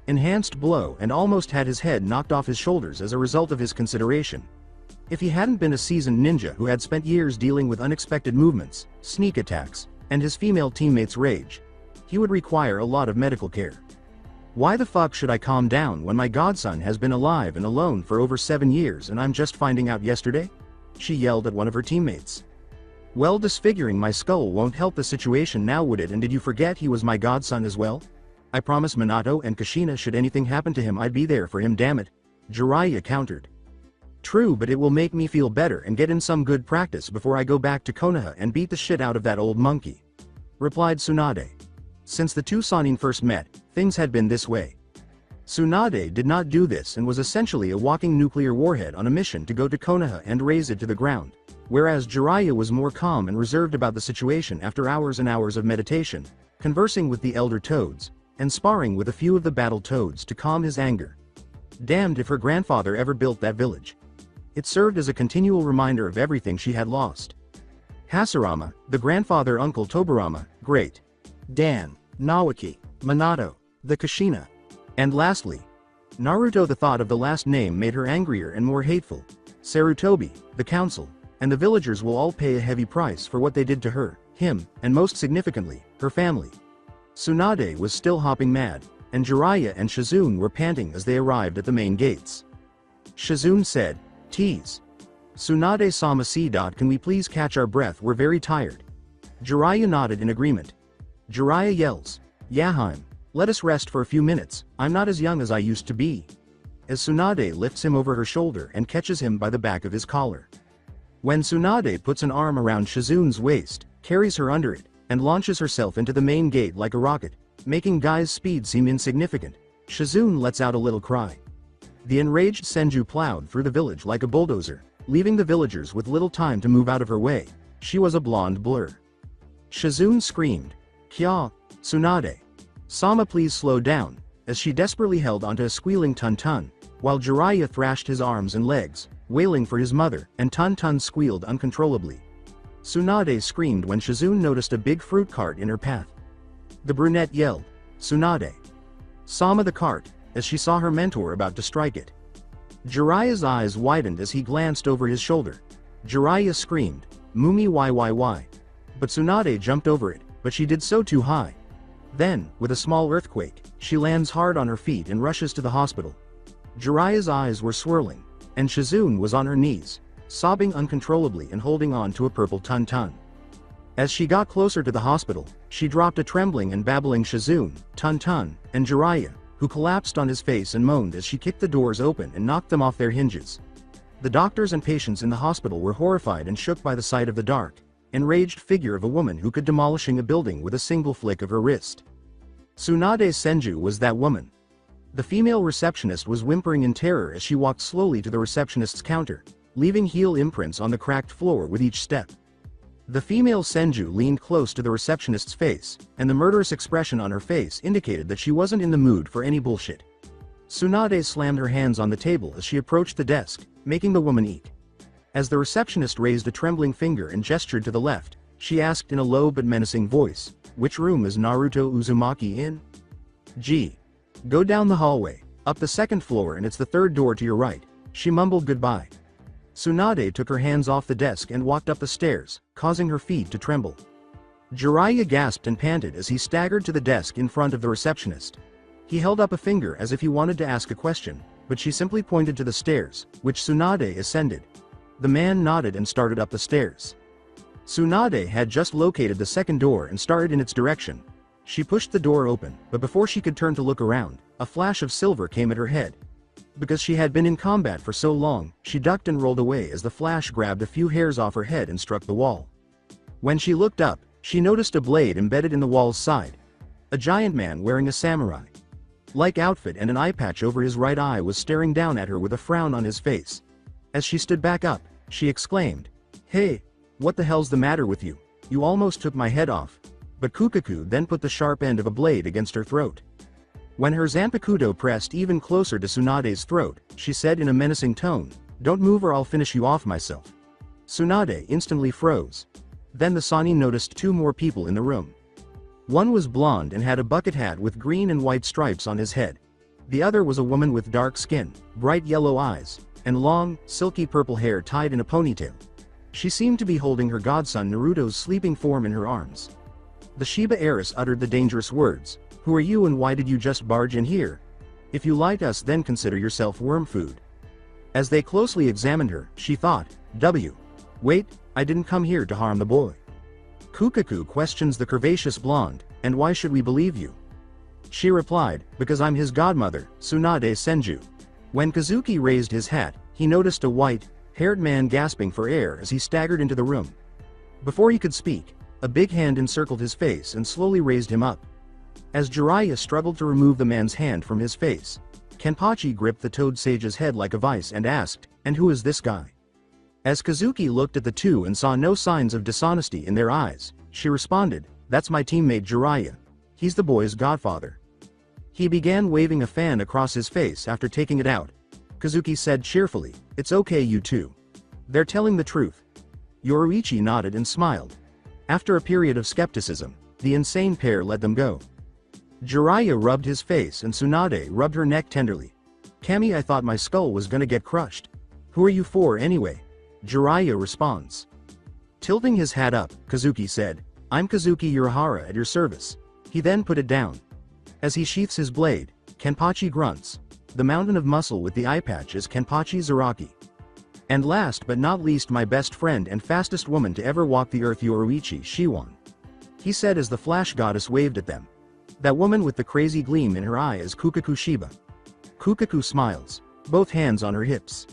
enhanced blow and almost had his head knocked off his shoulders as a result of his consideration. If he hadn't been a seasoned ninja who had spent years dealing with unexpected movements, sneak attacks, and his female teammates' rage, he would require a lot of medical care. "Why the fuck should I calm down when my godson has been alive and alone for over 7 years and I'm just finding out yesterday?" she yelled at one of her teammates. "Well, disfiguring my skull won't help the situation now, would it? And did you forget he was my godson as well? I promised Minato and Kushina should anything happen to him I'd be there for him, damn it," Jiraiya countered. "True, but it will make me feel better and get in some good practice before I go back to Konoha and beat the shit out of that old monkey," replied Tsunade. Since the two Sannin first met, things had been this way. Tsunade did not do this and was essentially a walking nuclear warhead on a mission to go to Konoha and raze it to the ground, whereas Jiraiya was more calm and reserved about the situation after hours and hours of meditation, conversing with the elder toads, and sparring with a few of the battle toads to calm his anger. Damned if her grandfather ever built that village. It served as a continual reminder of everything she had lost. Hashirama, the grandfather, Uncle Tobirama, great. Dan, Naoki, Minato, the Kushina. And lastly, Naruto. The thought of the last name made her angrier and more hateful. Sarutobi, the council, and the villagers will all pay a heavy price for what they did to her, him, and most significantly, her family. Tsunade was still hopping mad, and Jiraiya and Shizune were panting as they arrived at the main gates. Shizune said, "Tease. Tsunade-sama, can we please catch our breath? We're very tired." Jiraiya nodded in agreement. Jiraiya yells, "Yaheim, let us rest for a few minutes, I'm not as young as I used to be," as Tsunade lifts him over her shoulder and catches him by the back of his collar. When Tsunade puts an arm around Shizune's waist, carries her under it, and launches herself into the main gate like a rocket, making Guy's speed seem insignificant, Shizune lets out a little cry. The enraged Senju plowed through the village like a bulldozer, leaving the villagers with little time to move out of her way. She was a blonde blur. Shizune screamed, "Kya, Tsunade. Sama, please slow down," as she desperately held onto a squealing Tun, while Jiraiya thrashed his arms and legs, wailing for his mother, and Tun squealed uncontrollably. Tsunade screamed when Shizune noticed a big fruit cart in her path. The brunette yelled, "Tsunade. Sama, the cart," as she saw her mentor about to strike it. Jiraiya's eyes widened as he glanced over his shoulder. Jiraiya screamed, "Mumi why?" But Tsunade jumped over it, but she did so too high. Then, with a small earthquake, she lands hard on her feet and rushes to the hospital. Jiraiya's eyes were swirling, and Shizune was on her knees, sobbing uncontrollably and holding on to a purple Tun. As she got closer to the hospital, she dropped a trembling and babbling Shizune, Tun, and Jiraiya, who collapsed on his face and moaned as she kicked the doors open and knocked them off their hinges. The doctors and patients in the hospital were horrified and shook by the sight of the dark, enraged figure of a woman who could demolishing a building with a single flick of her wrist. Tsunade Senju was that woman. The female receptionist was whimpering in terror as she walked slowly to the receptionist's counter, leaving heel imprints on the cracked floor with each step. The female Senju leaned close to the receptionist's face, and the murderous expression on her face indicated that she wasn't in the mood for any bullshit. Tsunade slammed her hands on the table as she approached the desk, making the woman eek. As the receptionist raised a trembling finger and gestured to the left, she asked in a low but menacing voice, "Which room is Naruto Uzumaki in?" "Gee. Go down the hallway, up the second floor, and it's the third door to your right." She mumbled goodbye. Tsunade took her hands off the desk and walked up the stairs, causing her feet to tremble. Jiraiya gasped and panted as he staggered to the desk in front of the receptionist. He held up a finger as if he wanted to ask a question, but she simply pointed to the stairs, which Tsunade ascended. The man nodded and started up the stairs. Tsunade had just located the second door and started in its direction. She pushed the door open, but before she could turn to look around, a flash of silver came at her head. Because she had been in combat for so long, she ducked and rolled away as the flash grabbed a few hairs off her head and struck the wall. When she looked up, she noticed a blade embedded in the wall's side. A giant man wearing a samurai-like outfit and an eye patch over his right eye was staring down at her with a frown on his face. As she stood back up, she exclaimed, "Hey, what the hell's the matter with you? You almost took my head off." But Kukaku then put the sharp end of a blade against her throat. When her Zanpakuto pressed even closer to Tsunade's throat, she said in a menacing tone, "Don't move or I'll finish you off myself." Tsunade instantly froze. Then the Sani noticed two more people in the room. One was blonde and had a bucket hat with green and white stripes on his head. The other was a woman with dark skin, bright yellow eyes, and long, silky purple hair tied in a ponytail. She seemed to be holding her godson Naruto's sleeping form in her arms. The Shiba heiress uttered the dangerous words, "Who are you and why did you just barge in here? If you like us then consider yourself worm food." As they closely examined her, she thought, Wait, I didn't come here to harm the boy." Kukaku questions the curvaceous blonde, "And why should we believe you?" She replied, "Because I'm his godmother, Tsunade Senju." When Kazuki raised his hat, he noticed a white-haired man gasping for air as he staggered into the room. Before he could speak, a big hand encircled his face and slowly raised him up. As Jiraiya struggled to remove the man's hand from his face, Kenpachi gripped the Toad Sage's head like a vice and asked, "And who is this guy?" As Kazuki looked at the two and saw no signs of dishonesty in their eyes, she responded, "That's my teammate Jiraiya. He's the boy's godfather." He began waving a fan across his face after taking it out. Kazuki said cheerfully, "It's okay you two. They're telling the truth." Yoruichi nodded and smiled. After a period of skepticism, the insane pair let them go. Jiraiya rubbed his face and Tsunade rubbed her neck tenderly. "Kami, I thought my skull was gonna get crushed. Who are you for anyway?" Jiraiya responds. Tilting his hat up, Kazuki said, "I'm Kazuki Urahara at your service." He then put it down. As he sheaths his blade, Kenpachi grunts. The mountain of muscle with the eye patch is Kenpachi Zaraki. "And last but not least, my best friend and fastest woman to ever walk the earth, Yoruichi Shiwan," he said as the flash goddess waved at them. "That woman with the crazy gleam in her eye is Kukaku Shiba." Kukaku smiles, both hands on her hips.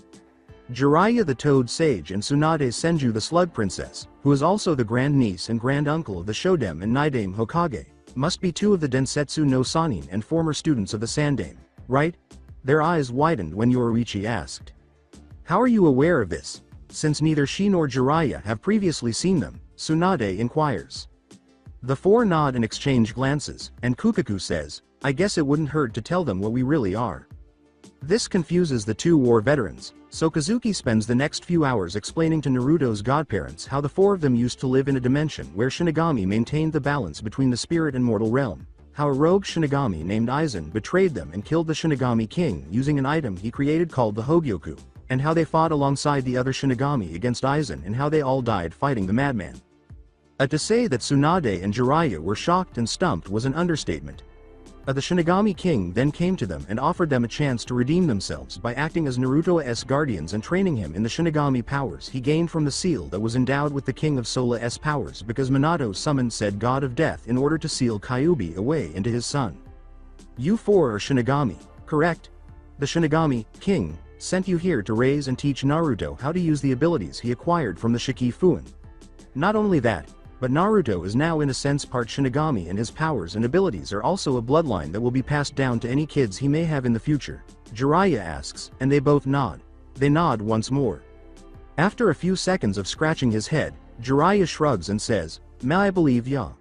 Jiraiya the Toad Sage and Tsunade Senju the Slug Princess, who is also the grandniece and granduncle of the Shodame and Nidame Hokage, must be two of the Densetsu no Sanin and former students of the Sandame, right? Their eyes widened when Yoruichi asked, "How are you aware of this? Since neither she nor Jiraiya have previously seen them," Tsunade inquires. The four nod and exchange glances, and Kukaku says, "I guess it wouldn't hurt to tell them what we really are." This confuses the two war veterans, so Kazuki spends the next few hours explaining to Naruto's godparents how the four of them used to live in a dimension where Shinigami maintained the balance between the spirit and mortal realm, how a rogue Shinigami named Aizen betrayed them and killed the Shinigami King using an item he created called the Hogyoku, and how they fought alongside the other Shinigami against Aizen and how they all died fighting the madman. To say that Tsunade and Jiraiya were shocked and stumped was an understatement. The Shinigami King then came to them and offered them a chance to redeem themselves by acting as Naruto's guardians and training him in the Shinigami powers he gained from the seal that was endowed with the King of Sola's powers because Minato summoned said god of death in order to seal Kyuubi away into his son. "You four are Shinigami, correct? The Shinigami King sent you here to raise and teach Naruto how to use the abilities he acquired from the Shikifuin. Not only that, but Naruto is now in a sense part Shinigami and his powers and abilities are also a bloodline that will be passed down to any kids he may have in the future," Jiraiya asks, and they both nod. They nod once more. After a few seconds of scratching his head, Jiraiya shrugs and says, "May I believe ya?"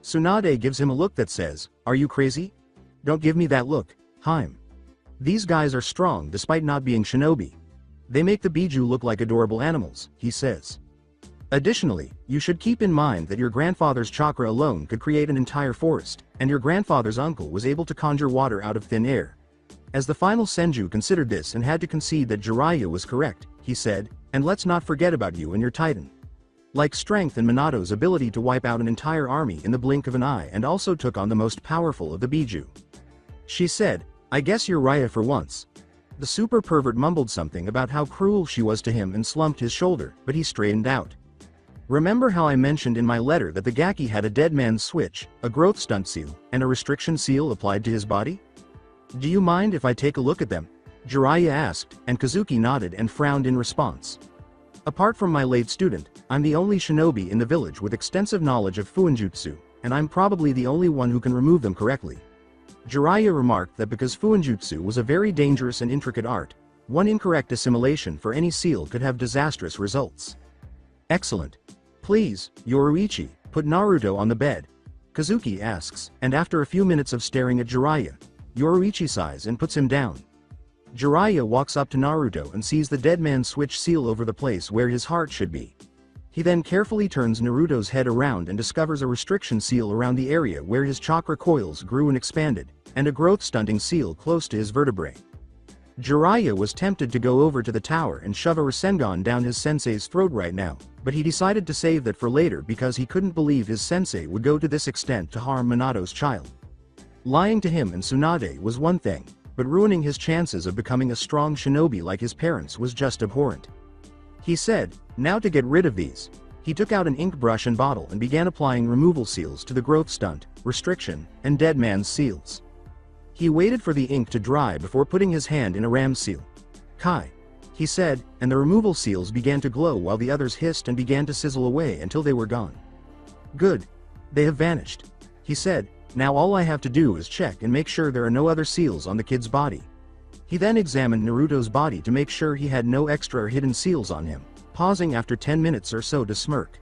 Tsunade gives him a look that says, "Are you crazy? Don't give me that look, Haim. These guys are strong despite not being shinobi. They make the Biju look like adorable animals," he says. Additionally, you should keep in mind that your grandfather's chakra alone could create an entire forest, and your grandfather's uncle was able to conjure water out of thin air. As the final Senju considered this and had to concede that Jiraiya was correct, he said, "And let's not forget about you and your Titan. Like strength and Minato's ability to wipe out an entire army in the blink of an eye and also took on the most powerful of the Biju." She said, "I guess you're Raya for once." The super pervert mumbled something about how cruel she was to him and slumped his shoulder, but he straightened out. Remember how I mentioned in my letter that the Gaki had a dead man's switch, a growth stunt seal, and a restriction seal applied to his body? Do you mind if I take a look at them? Jiraiya asked, and Kazuki nodded and frowned in response. Apart from my late student, I'm the only shinobi in the village with extensive knowledge of Fuinjutsu, and I'm probably the only one who can remove them correctly. Jiraiya remarked that because Fuinjutsu was a very dangerous and intricate art, one incorrect assimilation for any seal could have disastrous results. Excellent. Please, Yoruichi, put Naruto on the bed. Kazuki asks, and after a few minutes of staring at Jiraiya, Yoruichi sighs and puts him down. Jiraiya walks up to Naruto and sees the dead man's switch seal over the place where his heart should be. He then carefully turns Naruto's head around and discovers a restriction seal around the area where his chakra coils grew and expanded, and a growth-stunting seal close to his vertebrae. Jiraiya was tempted to go over to the tower and shove a Rasengan down his sensei's throat right now, but he decided to save that for later because he couldn't believe his sensei would go to this extent to harm Minato's child. Lying to him and Tsunade was one thing, but ruining his chances of becoming a strong shinobi like his parents was just abhorrent. He said, now to get rid of these. He took out an ink brush and bottle and began applying removal seals to the growth stunt, restriction, and dead man's seals. He waited for the ink to dry before putting his hand in a ram seal. Kai, he said, and the removal seals began to glow while the others hissed and began to sizzle away until they were gone. Good. They have vanished. He said, now all I have to do is check and make sure there are no other seals on the kid's body. He then examined Naruto's body to make sure he had no extra or hidden seals on him, pausing after 10 minutes or so to smirk.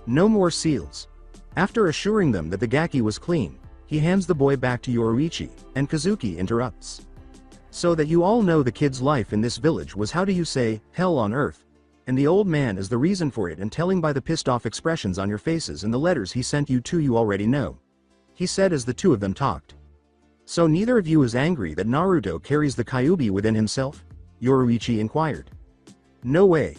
No more seals. After assuring them that the Gaki was clean, he hands the boy back to Yoruichi, and Kazuki interrupts. So that you all know the kid's life in this village was, how do you say, hell on earth, and the old man is the reason for it, and telling by the pissed off expressions on your faces and the letters he sent you already know. He said as the two of them talked. So neither of you is angry that Naruto carries the Kyuubi within himself? Yoruichi inquired. No way.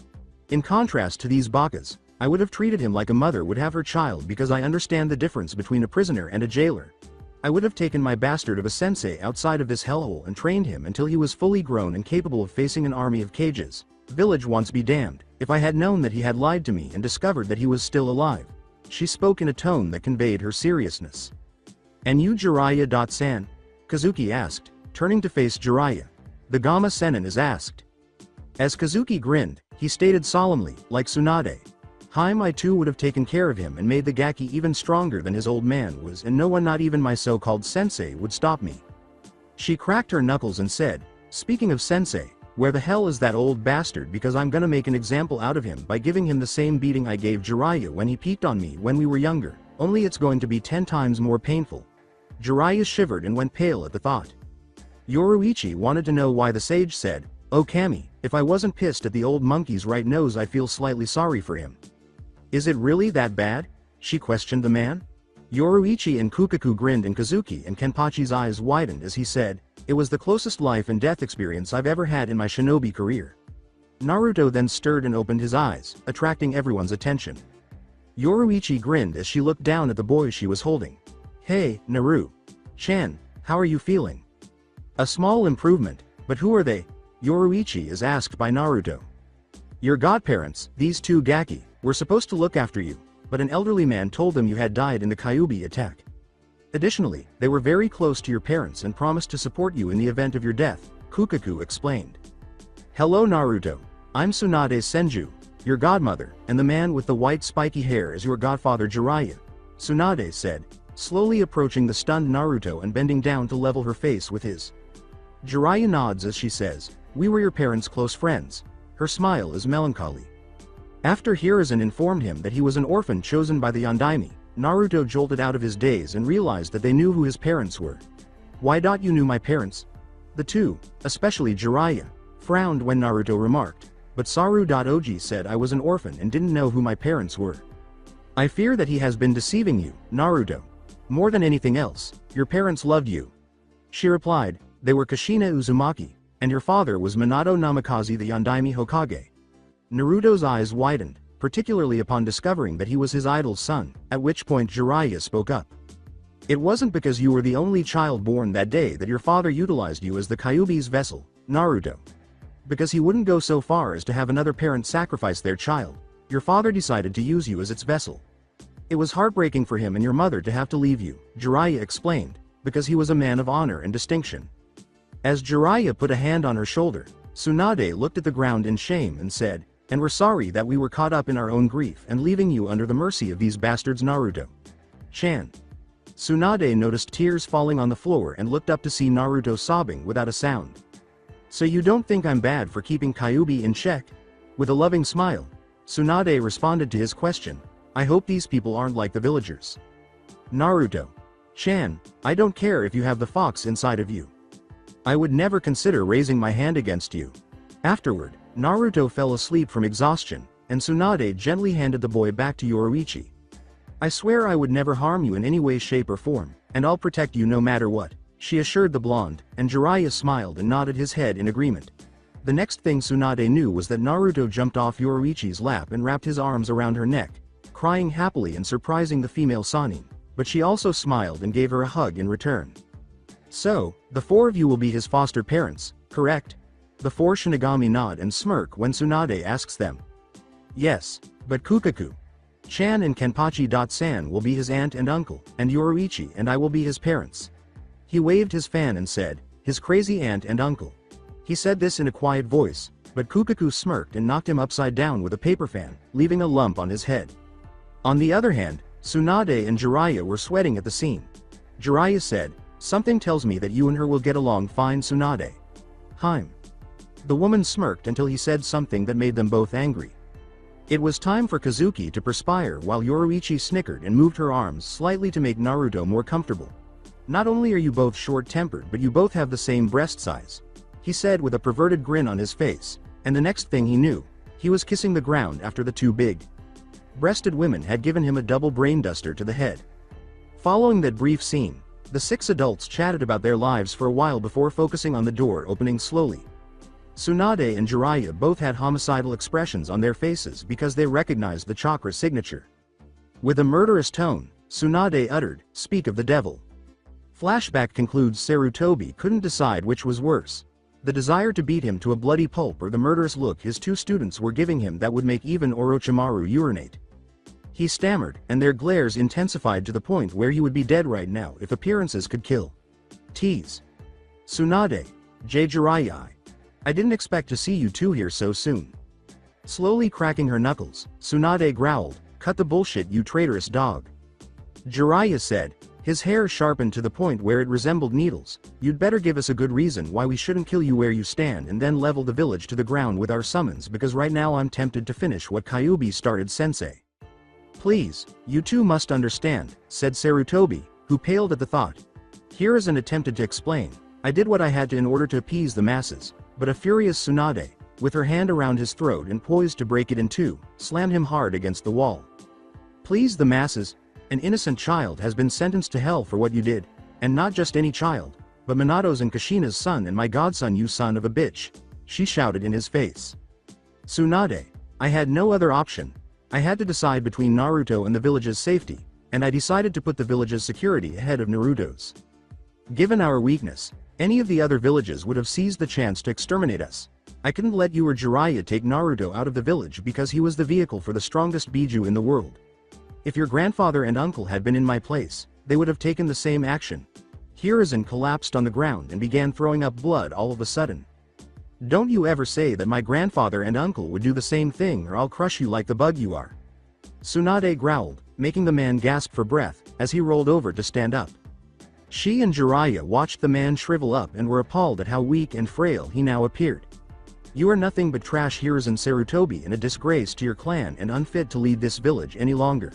In contrast to these bakas, I would have treated him like a mother would have her child because I understand the difference between a prisoner and a jailer. I would have taken my bastard of a sensei outside of this hellhole and trained him until he was fully grown and capable of facing an army of cages. Village once be damned, if I had known that he had lied to me and discovered that he was still alive. She spoke in a tone that conveyed her seriousness. And you Jiraiya-san? Kazuki asked, turning to face Jiraiya. The Gamma Sennin is asked. As Kazuki grinned, he stated solemnly, like Tsunade. I too would have taken care of him and made the Gaki even stronger than his old man was, and no one, not even my so-called sensei, would stop me. She cracked her knuckles and said, speaking of sensei, where the hell is that old bastard, because I'm gonna make an example out of him by giving him the same beating I gave Jiraiya when he peeked on me when we were younger, only it's going to be 10 times more painful. Jiraiya shivered and went pale at the thought. Yoruichi wanted to know why the sage said, oh Kami, if I wasn't pissed at the old monkey's right nose, I feel slightly sorry for him. Is it really that bad? She questioned the man. Yoruichi and Kukaku grinned, and Kazuki and Kenpachi's eyes widened as he said, it was the closest life and death experience I've ever had in my shinobi career. Naruto then stirred and opened his eyes, attracting everyone's attention. Yoruichi grinned as she looked down at the boy she was holding. Hey, Naru-chan, how are you feeling? A small improvement, but who are they? Yoruichi is asked by Naruto. Your godparents, these two Gaki, were supposed to look after you, but an elderly man told them you had died in the Kyuubi attack. Additionally, they were very close to your parents and promised to support you in the event of your death, Kukaku explained. Hello Naruto, I'm Tsunade Senju, your godmother, and the man with the white spiky hair is your godfather Jiraiya, Tsunade said, slowly approaching the stunned Naruto and bending down to level her face with his. Jiraiya nods as she says, we were your parents' close friends. Her smile is melancholy. After Hiruzen informed him that he was an orphan chosen by the Yondaime, Naruto jolted out of his daze and realized that they knew who his parents were. Why you knew my parents? The two, especially Jiraiya, frowned when Naruto remarked, but Saru.Oji said I was an orphan and didn't know who my parents were. I fear that he has been deceiving you, Naruto. More than anything else, your parents loved you. She replied, they were Kushina Uzumaki, and your father was Minato Namikaze the Yondaime Hokage. Naruto's eyes widened, particularly upon discovering that he was his idol's son, at which point Jiraiya spoke up. It wasn't because you were the only child born that day that your father utilized you as the Kyuubi's vessel, Naruto. Because he wouldn't go so far as to have another parent sacrifice their child, your father decided to use you as its vessel. It was heartbreaking for him and your mother to have to leave you, Jiraiya explained, because he was a man of honor and distinction. As Jiraiya put a hand on her shoulder, Tsunade looked at the ground in shame and said, "And we're sorry that we were caught up in our own grief and leaving you under the mercy of these bastards Naruto." Chan. Tsunade noticed tears falling on the floor and looked up to see Naruto sobbing without a sound. "So you don't think I'm bad for keeping Kyuubi in check?" With a loving smile, Tsunade responded to his question, "I hope these people aren't like the villagers." Naruto. Chan, I don't care if you have the fox inside of you. I would never consider raising my hand against you. Afterward, Naruto fell asleep from exhaustion, and Tsunade gently handed the boy back to Yoruichi. "I swear I would never harm you in any way, shape or form, and I'll protect you no matter what," she assured the blonde, and Jiraiya smiled and nodded his head in agreement. The next thing Tsunade knew was that Naruto jumped off Yoruichi's lap and wrapped his arms around her neck, crying happily and surprising the female Sannin, but she also smiled and gave her a hug in return. "So, the four of you will be his foster parents, correct?" The four Shinigami nod and smirk when Tsunade asks them. "Yes, but Kukaku, Chan and Kenpachi-san will be his aunt and uncle, and Yoruichi and I will be his parents." He waved his fan and said, "His crazy aunt and uncle." He said this in a quiet voice, but Kukaku smirked and knocked him upside down with a paper fan, leaving a lump on his head. On the other hand, Tsunade and Jiraiya were sweating at the scene. Jiraiya said, "Something tells me that you and her will get along fine, Tsunade." "Hime." The woman smirked until he said something that made them both angry. It was time for Kazuki to perspire while Yoruichi snickered and moved her arms slightly to make Naruto more comfortable. "Not only are you both short-tempered but you both have the same breast size," he said with a perverted grin on his face, and the next thing he knew, he was kissing the ground after the two big-breasted women had given him a double brain duster to the head. Following that brief scene, the six adults chatted about their lives for a while before focusing on the door opening slowly. Tsunade and Jiraiya both had homicidal expressions on their faces because they recognized the chakra signature. With a murderous tone, Tsunade uttered, "Speak of the devil." Flashback concludes Sarutobi couldn't decide which was worse: the desire to beat him to a bloody pulp or the murderous look his two students were giving him that would make even Orochimaru urinate. He stammered, and their glares intensified to the point where he would be dead right now if appearances could kill. Tease. Tsunade. J. Jiraiya. I didn't expect to see you two here so soon. Slowly cracking her knuckles, Tsunade growled, "Cut the bullshit, you traitorous dog." Jiraiya said, his hair sharpened to the point where it resembled needles, "You'd better give us a good reason why we shouldn't kill you where you stand and then level the village to the ground with our summons, because right now I'm tempted to finish what Kyuubi started, sensei." "Please, you two must understand," said Sarutobi, who paled at the thought. Hiruzen attempted to explain, "I did what I had to in order to appease the masses," but a furious Tsunade, with her hand around his throat and poised to break it in two, slammed him hard against the wall. "Please the masses? An innocent child has been sentenced to hell for what you did, and not just any child, but Minato's and Kushina's son and my godson, you son of a bitch," she shouted in his face. "Tsunade, I had no other option. I had to decide between Naruto and the village's safety, and I decided to put the village's security ahead of Naruto's. Given our weakness, any of the other villages would have seized the chance to exterminate us. I couldn't let you or Jiraiya take Naruto out of the village because he was the vehicle for the strongest Biju in the world. If your grandfather and uncle had been in my place, they would have taken the same action." Hiruzen collapsed on the ground and began throwing up blood all of a sudden. "Don't you ever say that my grandfather and uncle would do the same thing or I'll crush you like the bug you are." Tsunade growled, making the man gasp for breath, as he rolled over to stand up. She and Jiraiya watched the man shrivel up and were appalled at how weak and frail he now appeared. "You are nothing but trash, Hiruzen Sarutobi, and a disgrace to your clan and unfit to lead this village any longer."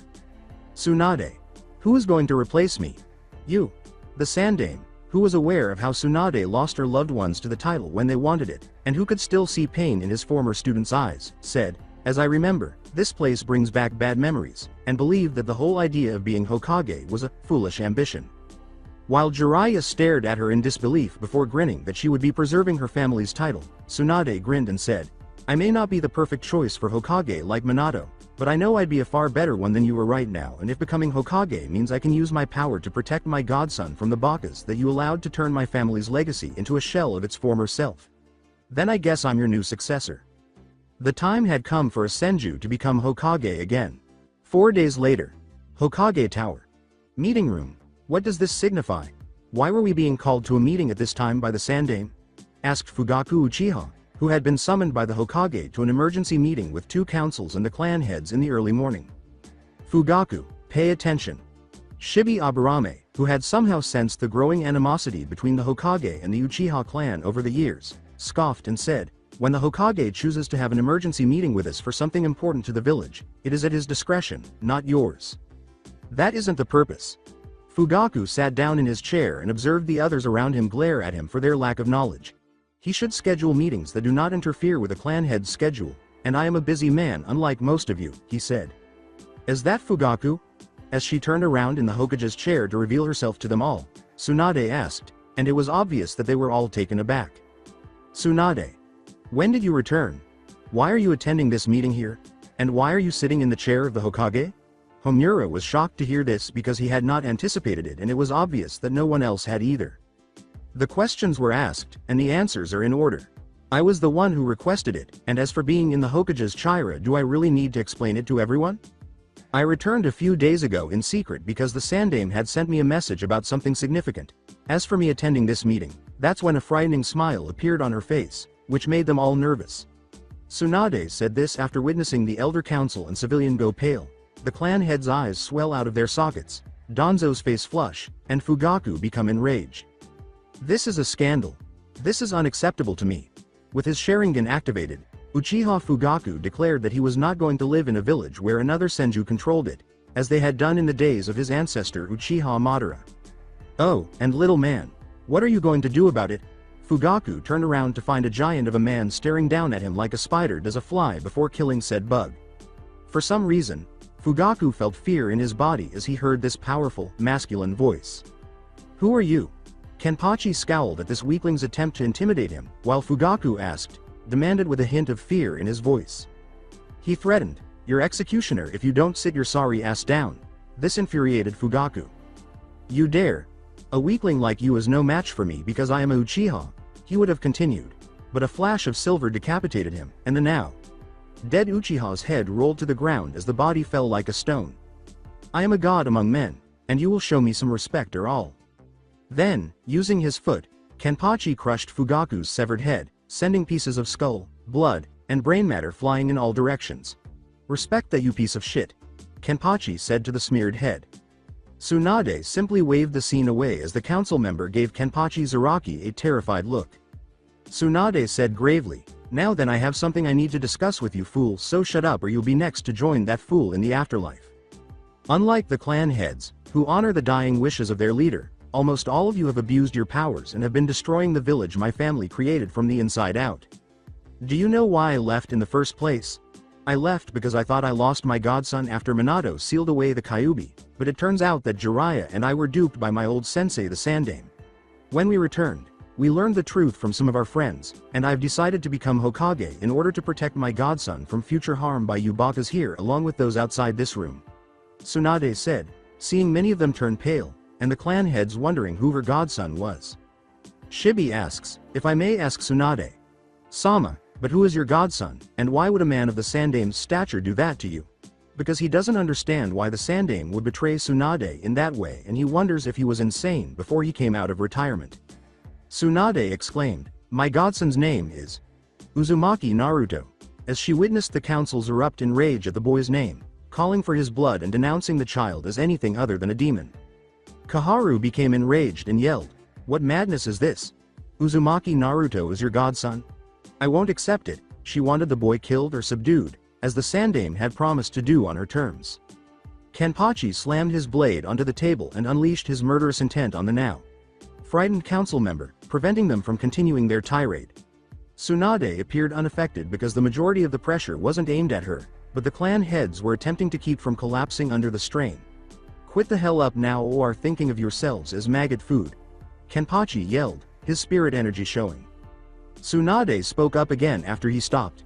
Tsunade. "Who is going to replace me?" "You." The Sandame, who was aware of how Tsunade lost her loved ones to the title when they wanted it, and who could still see pain in his former students' eyes, said, "As I remember, this place brings back bad memories, and believed that the whole idea of being Hokage was a foolish ambition." While Jiraiya stared at her in disbelief before grinning that she would be preserving her family's title, Tsunade grinned and said, "I may not be the perfect choice for Hokage like Minato, but I know I'd be a far better one than you are right now, and if becoming Hokage means I can use my power to protect my godson from the Bakas that you allowed to turn my family's legacy into a shell of its former self." Then I guess I'm your new successor. The time had come for a Senju to become Hokage again. 4 days later. Hokage Tower. Meeting room. What does this signify? Why were we being called to a meeting at this time by the Sandaime? Asked Fugaku Uchiha, who had been summoned by the Hokage to an emergency meeting with 2 councils and the clan heads in the early morning. Fugaku, pay attention. Shibi Aburame, who had somehow sensed the growing animosity between the Hokage and the Uchiha clan over the years, scoffed and said, "When the Hokage chooses to have an emergency meeting with us for something important to the village, it is at his discretion, not yours. That isn't the purpose." Fugaku sat down in his chair and observed the others around him glare at him for their lack of knowledge. He should schedule meetings that do not interfere with a clan head's schedule, and I am a busy man unlike most of you, he said. Is that Fugaku? As she turned around in the Hokage's chair to reveal herself to them all, Tsunade asked, and it was obvious that they were all taken aback. Tsunade. When did you return? Why are you attending this meeting here? And why are you sitting in the chair of the Hokage? Homura was shocked to hear this because he had not anticipated it, and it was obvious that no one else had either. The questions were asked, and the answers are in order. I was the one who requested it, and as for being in the Hokage's chaira, do I really need to explain it to everyone? I returned a few days ago in secret because the Sandaime had sent me a message about something significant. As for me attending this meeting, that's when a frightening smile appeared on her face, which made them all nervous. Tsunade said this after witnessing the Elder Council and civilian go pale, the clan heads' eyes swell out of their sockets, Danzo's face flush, and Fugaku become enraged. This is a scandal. This is unacceptable to me. With his Sharingan activated, Uchiha Fugaku declared that he was not going to live in a village where another Senju controlled it, as they had done in the days of his ancestor Uchiha Madara. Oh, and little man, what are you going to do about it? Fugaku turned around to find a giant of a man staring down at him like a spider does a fly before killing said bug. For some reason, Fugaku felt fear in his body as he heard this powerful, masculine voice. Who are you? Kenpachi scowled at this weakling's attempt to intimidate him, while Fugaku demanded with a hint of fear in his voice. He threatened, your executioner if you don't sit your sorry ass down. This infuriated Fugaku. You dare? A weakling like you is no match for me because I am a Uchiha, he would have continued, but a flash of silver decapitated him, and the now dead Uchiha's head rolled to the ground as the body fell like a stone. I am a god among men, and you will show me some respect or all. Then, using his foot, Kenpachi crushed Fugaku's severed head, sending pieces of skull, blood, and brain matter flying in all directions. Respect that, you piece of shit, Kenpachi said to the smeared head. Tsunade simply waved the scene away as the council member gave Kenpachi Zaraki a terrified look. Tsunade said gravely, now then I have something I need to discuss with you, fool, so shut up or you'll be next to join that fool in the afterlife. Unlike the clan heads, who honor the dying wishes of their leader, almost all of you have abused your powers and have been destroying the village my family created from the inside out. Do you know why I left in the first place? I left because I thought I lost my godson after Minato sealed away the Kyuubi, but it turns out that Jiraiya and I were duped by my old sensei the Sandaime. When we returned, we learned the truth from some of our friends, and I've decided to become Hokage in order to protect my godson from future harm by you Bakas here along with those outside this room. Tsunade said, seeing many of them turn pale, and the clan heads wondering who her godson was. Shibi asks, if I may ask Tsunade. Sama, but who is your godson, and why would a man of the Sandaime's stature do that to you? Because he doesn't understand why the Sandaime would betray Tsunade in that way, and he wonders if he was insane before he came out of retirement. Tsunade exclaimed, my godson's name is Uzumaki Naruto, as she witnessed the councils erupt in rage at the boy's name, calling for his blood and denouncing the child as anything other than a demon. Kaharu became enraged and yelled, what madness is this? Uzumaki Naruto is your godson? I won't accept it. She wanted the boy killed or subdued, as the Sandaime had promised to do on her terms. Kenpachi slammed his blade onto the table and unleashed his murderous intent on the now frightened council member, preventing them from continuing their tirade. Tsunade appeared unaffected because the majority of the pressure wasn't aimed at her, but the clan heads were attempting to keep from collapsing under the strain. Quit the hell up now or are thinking of yourselves as maggot food. Kenpachi yelled, his spirit energy showing. Tsunade spoke up again after he stopped.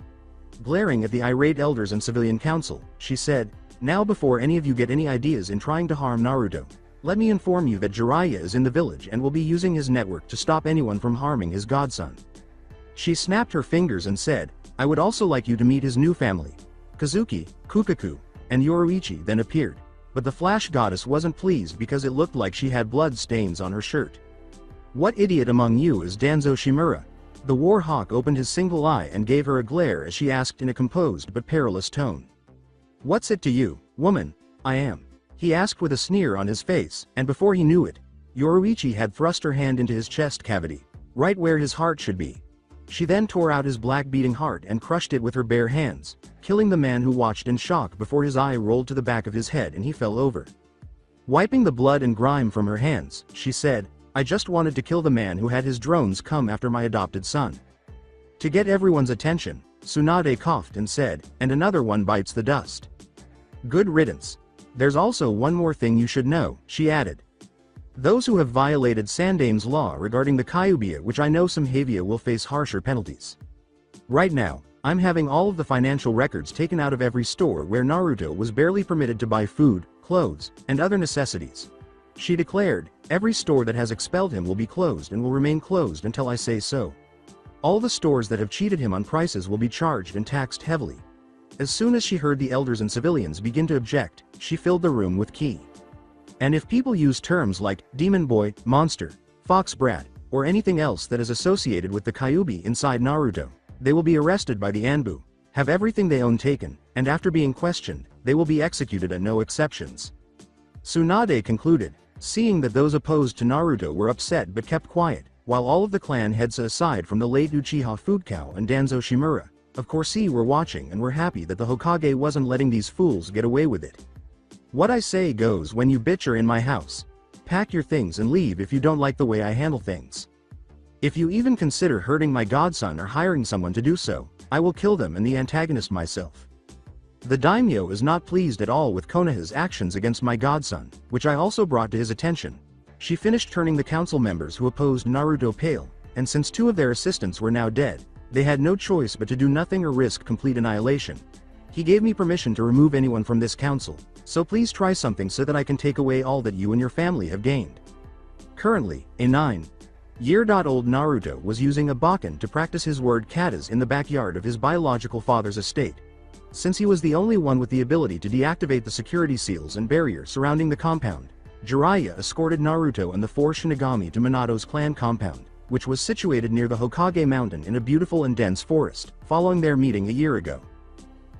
Glaring at the irate elders and civilian council, she said, now before any of you get any ideas in trying to harm Naruto, let me inform you that Jiraiya is in the village and will be using his network to stop anyone from harming his godson. She snapped her fingers and said, "I would also like you to meet his new family." Kazuki, Kukaku, and Yoruichi then appeared, but the Flash Goddess wasn't pleased because it looked like she had blood stains on her shirt. "What idiot among you is Danzo Shimura?" The War Hawk opened his single eye and gave her a glare as she asked in a composed but perilous tone. "What's it to you, woman?" "I am," he asked with a sneer on his face, and before he knew it, Yoruichi had thrust her hand into his chest cavity, right where his heart should be. She then tore out his black beating heart and crushed it with her bare hands, killing the man who watched in shock before his eye rolled to the back of his head and he fell over. Wiping the blood and grime from her hands, she said, "I just wanted to kill the man who had his drones come after my adopted son." To get everyone's attention, Tsunade coughed and said, "And another one bites the dust." "Good riddance. There's also one more thing you should know," she added. "Those who have violated Sandame's law regarding the Kyuubi, which I know some Havia will face harsher penalties. Right now, I'm having all of the financial records taken out of every store where Naruto was barely permitted to buy food, clothes, and other necessities." She declared, "Every store that has expelled him will be closed and will remain closed until I say so. All the stores that have cheated him on prices will be charged and taxed heavily." As soon as she heard the elders and civilians begin to object, she filled the room with ki. And if people use terms like demon boy, monster, fox brat, or anything else that is associated with the Kyuubi inside Naruto, they will be arrested by the Anbu, have everything they own taken, and after being questioned, they will be executed at no exceptions. Tsunade concluded, seeing that those opposed to Naruto were upset but kept quiet, while all of the clan heads aside from the late Uchiha Food Cow and Danzo Shimura, of course were watching and were happy that the Hokage wasn't letting these fools get away with it. "What I say goes when you bitch are in my house. Pack your things and leave if you don't like the way I handle things. If you even consider hurting my godson or hiring someone to do so, I will kill them and the antagonist myself." The daimyo is not pleased at all with Konoha's actions against my godson, which I also brought to his attention. She finished turning the council members who opposed Naruto pale, and since two of their assistants were now dead, they had no choice but to do nothing or risk complete annihilation. "He gave me permission to remove anyone from this council, so please try something so that I can take away all that you and your family have gained." Currently, a 9-year-old Naruto was using a bakken to practice his word katas in the backyard of his biological father's estate. Since he was the only one with the ability to deactivate the security seals and barrier surrounding the compound, Jiraiya escorted Naruto and the four Shinigami to Minato's clan compound, which was situated near the Hokage mountain in a beautiful and dense forest, following their meeting a year ago.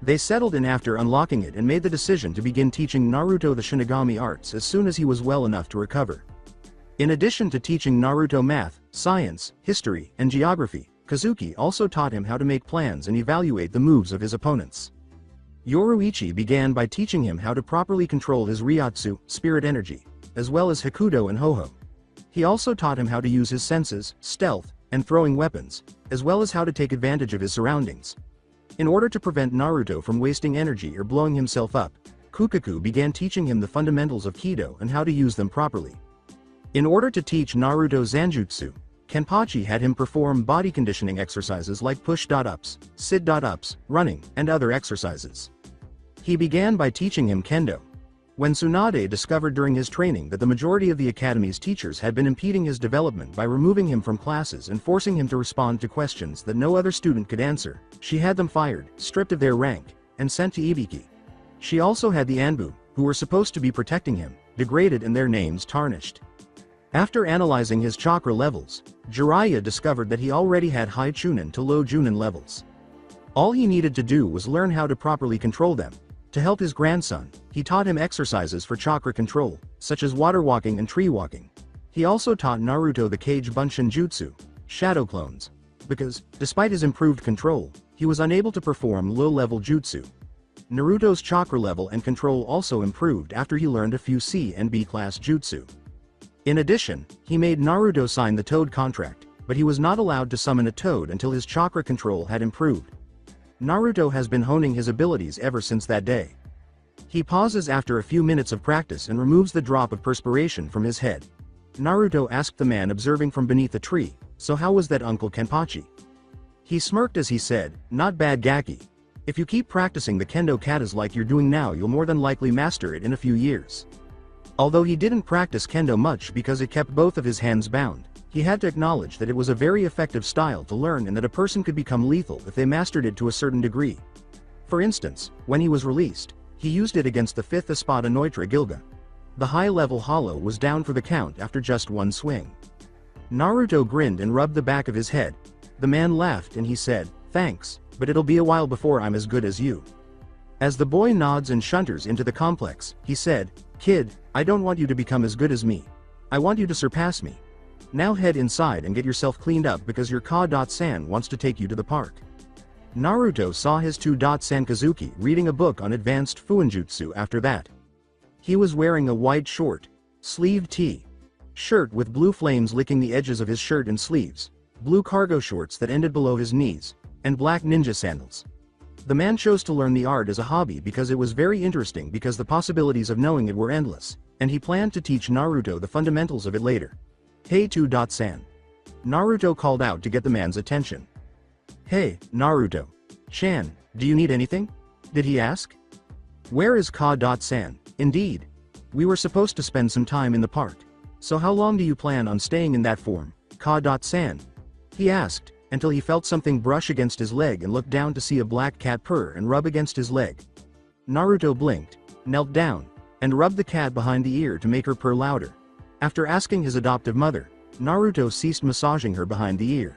They settled in after unlocking it and made the decision to begin teaching Naruto the Shinigami arts as soon as he was well enough to recover. In addition to teaching Naruto math, science, history, and geography, Kazuki also taught him how to make plans and evaluate the moves of his opponents. Yoruichi began by teaching him how to properly control his Ryotsu, spirit energy, as well as Hakudo and Hoho. He also taught him how to use his senses, stealth, and throwing weapons, as well as how to take advantage of his surroundings. In order to prevent Naruto from wasting energy or blowing himself up, Kukaku began teaching him the fundamentals of Kido and how to use them properly. In order to teach Naruto Zanjutsu, Kenpachi had him perform body conditioning exercises like push-ups, sit-ups, running, and other exercises. He began by teaching him kendo. When Tsunade discovered during his training that the majority of the academy's teachers had been impeding his development by removing him from classes and forcing him to respond to questions that no other student could answer, she had them fired, stripped of their rank, and sent to Ibiki. She also had the Anbu, who were supposed to be protecting him, degraded and their names tarnished. After analyzing his chakra levels, Jiraiya discovered that he already had high Chunin to low Junin levels. All he needed to do was learn how to properly control them. To help his grandson, he taught him exercises for chakra control, such as water walking and tree walking. He also taught Naruto the Kage Bunshin Jutsu, shadow clones, because, despite his improved control, he was unable to perform low-level jutsu. Naruto's chakra level and control also improved after he learned a few C and B class jutsu. In addition, he made Naruto sign the Toad contract, but he was not allowed to summon a toad until his chakra control had improved. Naruto has been honing his abilities ever since that day. He pauses after a few minutes of practice and removes the drop of perspiration from his head. Naruto asked the man observing from beneath a tree, "So how was that, Uncle Kenpachi?" He smirked as he said, "Not bad, Gaki. If you keep practicing the kendo katas like you're doing now, you'll more than likely master it in a few years." Although he didn't practice kendo much because it kept both of his hands bound, he had to acknowledge that it was a very effective style to learn and that a person could become lethal if they mastered it to a certain degree. For instance, when he was released, he used it against the 5th Espada Neutra Gilga. The high-level Hollow was down for the count after just one swing. Naruto grinned and rubbed the back of his head. The man laughed and he said, "Thanks, but it'll be a while before I'm as good as you." As the boy nods and shunters into the complex, he said, "Kid, I don't want you to become as good as me. I want you to surpass me. Now head inside and get yourself cleaned up because your Ka-san wants to take you to the park." Naruto saw his 2-san Kazuki reading a book on advanced Fuinjutsu after that. He was wearing a white short-sleeved shirt with blue flames licking the edges of his shirt and sleeves, blue cargo shorts that ended below his knees, and black ninja sandals. The man chose to learn the art as a hobby because it was very interesting because the possibilities of knowing it were endless, and he planned to teach Naruto the fundamentals of it later. "Hey 2-san." Naruto called out to get the man's attention. "Hey, Naruto-chan, do you need anything?" did he ask. "Where is Ka-san? Indeed. We were supposed to spend some time in the park. So how long do you plan on staying in that form, Ka-san?" he asked, until he felt something brush against his leg and looked down to see a black cat purr and rub against his leg. Naruto blinked, knelt down, and rubbed the cat behind the ear to make her purr louder. After asking his adoptive mother, Naruto ceased massaging her behind the ear.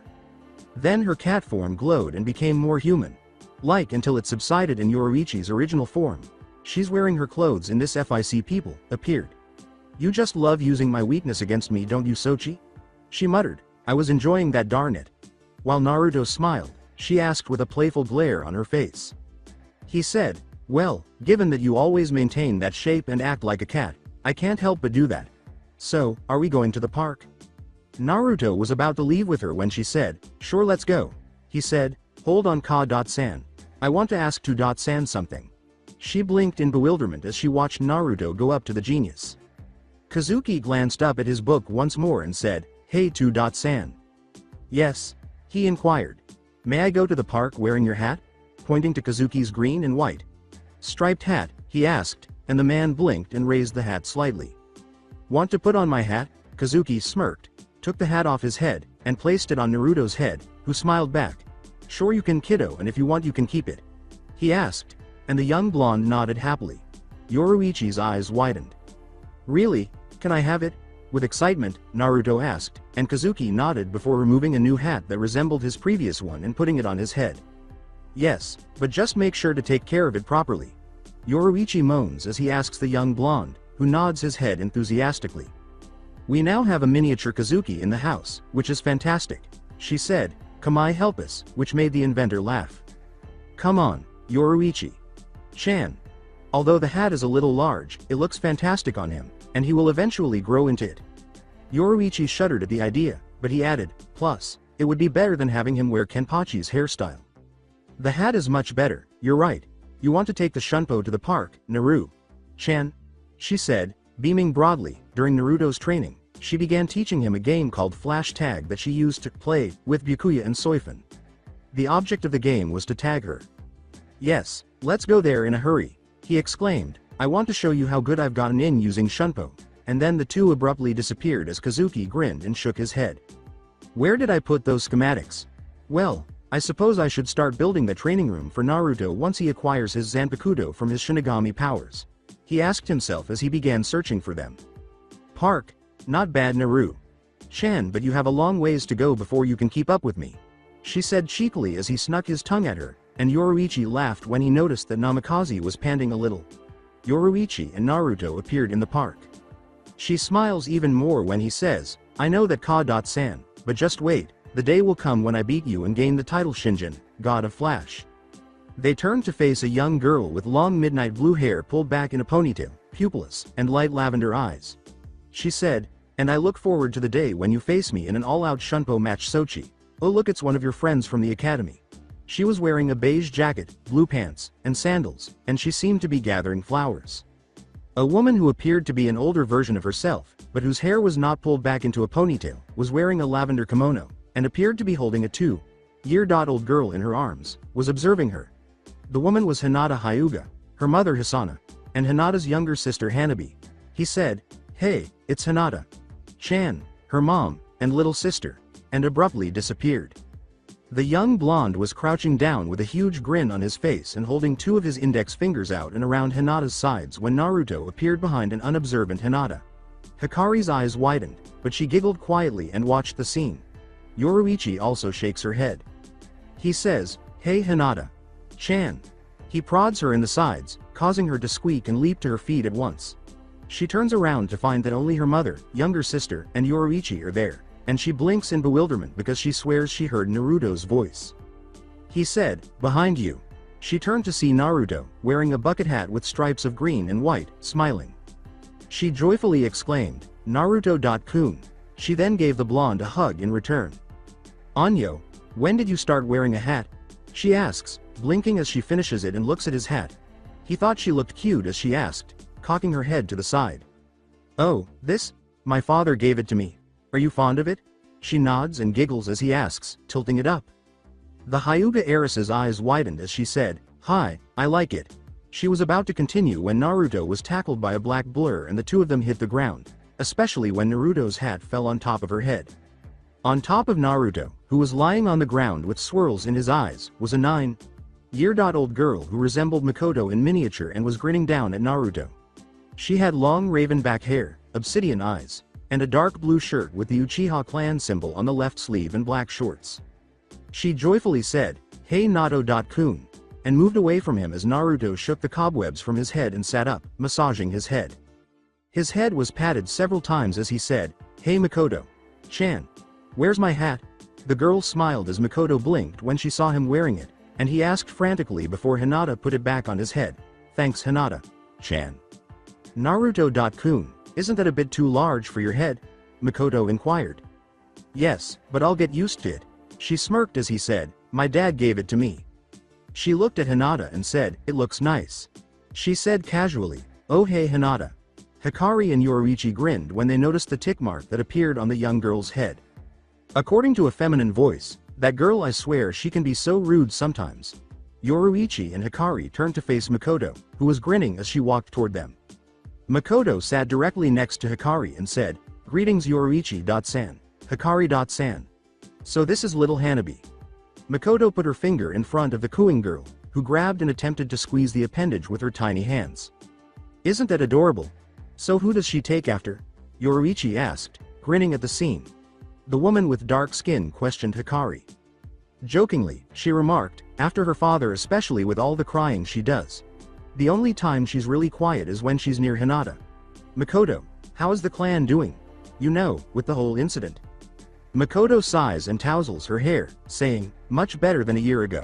Then her cat form glowed and became more human-like until it subsided in Yoruichi's original form. "She's wearing her clothes in this FIC people," appeared. "You just love using my weakness against me, don't you, Sochi?" she muttered. "I was enjoying that, darn it." While Naruto smiled, she asked with a playful glare on her face. He said, "Well, given that you always maintain that shape and act like a cat, I can't help but do that. So, are we going to the park?" Naruto was about to leave with her when she said, "Sure, let's go." He said, "Hold on Ka-san. I want to ask 2-san something." She blinked in bewilderment as she watched Naruto go up to the genius. Kazuki glanced up at his book once more and said, "Hey 2-san. "Yes?" he inquired. "May I go to the park wearing your hat?" pointing to Kazuki's green and white striped hat, he asked, and the man blinked and raised the hat slightly. "Want to put on my hat?" Kazuki smirked, took the hat off his head, and placed it on Naruto's head, who smiled back. "Sure you can, kiddo, and if you want you can keep it," he asked, and the young blonde nodded happily. Yoruichi's eyes widened. "Really? Can I have it?" With excitement, Naruto asked, and Kazuki nodded before removing a new hat that resembled his previous one and putting it on his head. "Yes, but just make sure to take care of it properly." Yoruichi moans as he asks the young blonde, who nods his head enthusiastically. "We now have a miniature Kazuki in the house, which is fantastic," she said. "Kamai help us," which made the inventor laugh. "Come on, Yoruichi-chan. Although the hat is a little large, it looks fantastic on him, and he will eventually grow into it." Yoruichi shuddered at the idea, but he added, "Plus, it would be better than having him wear Kenpachi's hairstyle." "The hat is much better, you're right. You want to take the Shunpo to the park, Naru-chan?" she said, beaming broadly. During Naruto's training, she began teaching him a game called Flash Tag that she used to play with Byakuya and Soifun. The object of the game was to tag her. "Yes, let's go there in a hurry," he exclaimed. "I want to show you how good I've gotten in using Shunpo," and then the two abruptly disappeared as Kazuki grinned and shook his head. "Where did I put those schematics? Well, I suppose I should start building the training room for Naruto once he acquires his Zanpakuto from his Shinigami powers," he asked himself as he began searching for them. "Park? Not bad, Naru-chan, but you have a long ways to go before you can keep up with me," she said cheekily as he snuck his tongue at her, and Yoruichi laughed when he noticed that Namikaze was panting a little. Yoruichi and Naruto appeared in the park. She smiles even more when he says, "I know that Ka-san, but just wait, the day will come when I beat you and gain the title Shinjin, God of Flash." They turned to face a young girl with long midnight blue hair pulled back in a ponytail, pupilless, and light lavender eyes. She said, "And I look forward to the day when you face me in an all-out Shunpo match, Sochi. Oh look, it's one of your friends from the academy." She was wearing a beige jacket, blue pants, and sandals, and she seemed to be gathering flowers. A woman who appeared to be an older version of herself, but whose hair was not pulled back into a ponytail, was wearing a lavender kimono, and appeared to be holding a 2-year-old girl in her arms, was observing her. The woman was Hinata Hyuga, her mother Hisana, and Hinata's younger sister Hanabi. He said, "Hey, it's Hinata-chan, her mom, and little sister," and abruptly disappeared. The young blonde was crouching down with a huge grin on his face and holding two of his index fingers out and around Hinata's sides when Naruto appeared behind an unobservant Hinata. Hikari's eyes widened, but she giggled quietly and watched the scene. Yoruichi also shakes her head. He says, "Hey Hinata-chan." He prods her in the sides, causing her to squeak and leap to her feet at once. She turns around to find that only her mother, younger sister, and Yoruichi are there, and she blinks in bewilderment because she swears she heard Naruto's voice. He said, "Behind you." She turned to see Naruto, wearing a bucket hat with stripes of green and white, smiling. She joyfully exclaimed, "Naruto-kun." She then gave the blonde a hug in return. "Anyo, when did you start wearing a hat?" she asks, blinking as she finishes it and looks at his hat. He thought she looked cute as she asked, cocking her head to the side. "Oh, this? My father gave it to me. Are you fond of it?" She nods and giggles as he asks, tilting it up. The Hyuga heiress's eyes widened as she said, "Hi, I like it." She was about to continue when Naruto was tackled by a black blur and the two of them hit the ground, especially when Naruto's hat fell on top of her head. On top of Naruto, who was lying on the ground with swirls in his eyes, was a 9-year-old girl who resembled Makoto in miniature and was grinning down at Naruto. She had long raven back hair, obsidian eyes, and a dark blue shirt with the Uchiha clan symbol on the left sleeve and black shorts. She joyfully said, "Hey Naruto-kun," and moved away from him as Naruto shook the cobwebs from his head and sat up, massaging his head. His head was patted several times as he said, "Hey Makoto-chan, where's my hat?" The girl smiled as Makoto blinked when she saw him wearing it, and he asked frantically before Hinata put it back on his head, "Thanks Hinata-chan." "Naruto-kun, isn't that a bit too large for your head?" Makoto inquired. "Yes, but I'll get used to it." She smirked as he said, "My dad gave it to me." She looked at Hinata and said, "It looks nice." She said casually, "Oh hey Hinata." Hikari and Yoruichi grinned when they noticed the tick mark that appeared on the young girl's head. According to a feminine voice, "That girl, I swear she can be so rude sometimes." Yoruichi and Hikari turned to face Makoto, who was grinning as she walked toward them. Makoto sat directly next to Hikari and said, "Greetings Yoruichi-san, Hikari-san. So this is little Hanabi." Makoto put her finger in front of the cooing girl, who grabbed and attempted to squeeze the appendage with her tiny hands. "Isn't that adorable? So who does she take after?" Yoruichi asked, grinning at the scene. The woman with dark skin questioned Hikari. Jokingly, she remarked, "After her father, especially with all the crying she does. The only time she's really quiet is when she's near Hinata." "Makoto, how is the clan doing? You know, with the whole incident." Makoto sighs and tousles her hair, saying, "Much better than a year ago.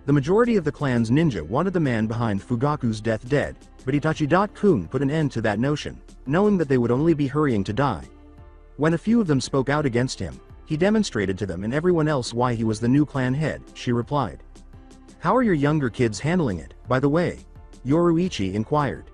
The majority of the clan's ninja wanted the man behind Fugaku's death dead, but Itachi-kun put an end to that notion, knowing that they would only be hurrying to die. When a few of them spoke out against him, he demonstrated to them and everyone else why he was the new clan head," she replied. "How are your younger kids handling it, by the way?" Yoruichi inquired.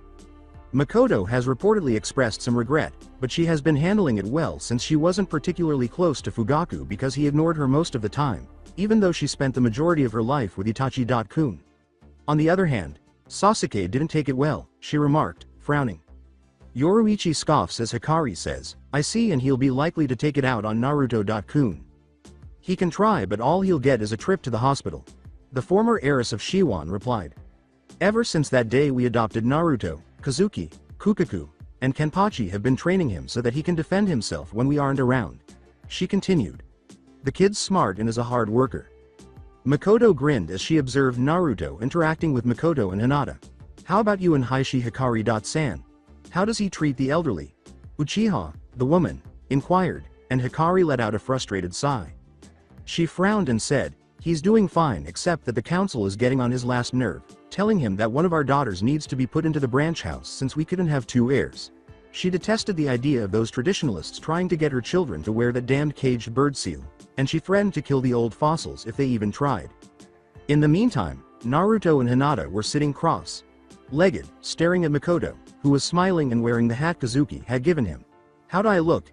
Makoto has reportedly expressed some regret, but she has been handling it well since she wasn't particularly close to Fugaku because he ignored her most of the time, even though she spent the majority of her life with Itachi-kun. On the other hand, Sasuke didn't take it well, she remarked, frowning. Yoruichi scoffs as Hikari says, "I see, and he'll be likely to take it out on Naruto-kun. He can try, but all he'll get is a trip to the hospital." The former heiress of Shiwan replied. "Ever since that day we adopted Naruto, Kazuki, Kukaku, and Kenpachi have been training him so that he can defend himself when we aren't around," she continued. "The kid's smart and is a hard worker." Makoto grinned as she observed Naruto interacting with Makoto and Hinata. "How about you and Heishi Hikari-san? How does he treat the elderly?" Uchiha, the woman, inquired, and Hikari let out a frustrated sigh. She frowned and said, "He's doing fine except that the council is getting on his last nerve, telling him that one of our daughters needs to be put into the branch house since we couldn't have two heirs." She detested the idea of those traditionalists trying to get her children to wear that damned caged bird seal, and she threatened to kill the old fossils if they even tried. In the meantime, Naruto and Hinata were sitting cross-legged, staring at Makoto, who was smiling and wearing the hat Kazuki had given him. "How do I look?"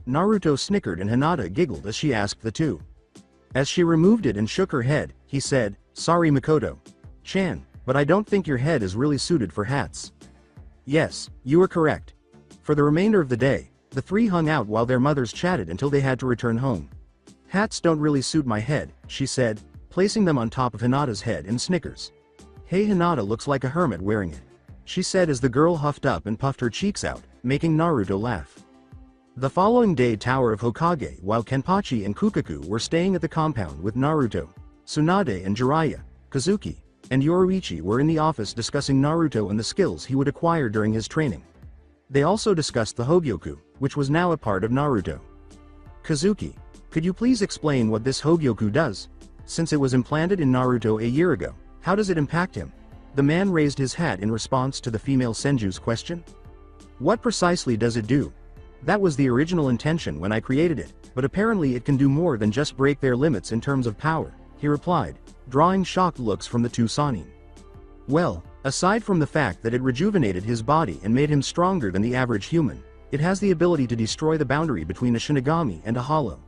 Naruto snickered and Hinata giggled as she asked the two. As she removed it and shook her head, he said, "Sorry Makoto-chan, but I don't think your head is really suited for hats." "Yes, you are correct." For the remainder of the day, the three hung out while their mothers chatted until they had to return home. Hats don't really suit my head, she said, placing them on top of Hinata's head and snickers. Hey, Hinata looks like a hermit wearing it, she said as the girl huffed up and puffed her cheeks out, making Naruto laugh. The following day, Tower of Hokage, while Kenpachi and Kukaku were staying at the compound with Naruto, Tsunade and Jiraiya, Kazuki, and Yoruichi were in the office discussing Naruto and the skills he would acquire during his training. They also discussed the Hogyoku, which was now a part of Naruto. Kazuki, could you please explain what this Hogyoku does? Since it was implanted in Naruto a year ago, how does it impact him? The man raised his hat in response to the female Senju's question. What precisely does it do? That was the original intention when I created it, but apparently it can do more than just break their limits in terms of power, he replied, drawing shocked looks from the two Sannin. Well, aside from the fact that it rejuvenated his body and made him stronger than the average human, it has the ability to destroy the boundary between a Shinigami and a Hollow.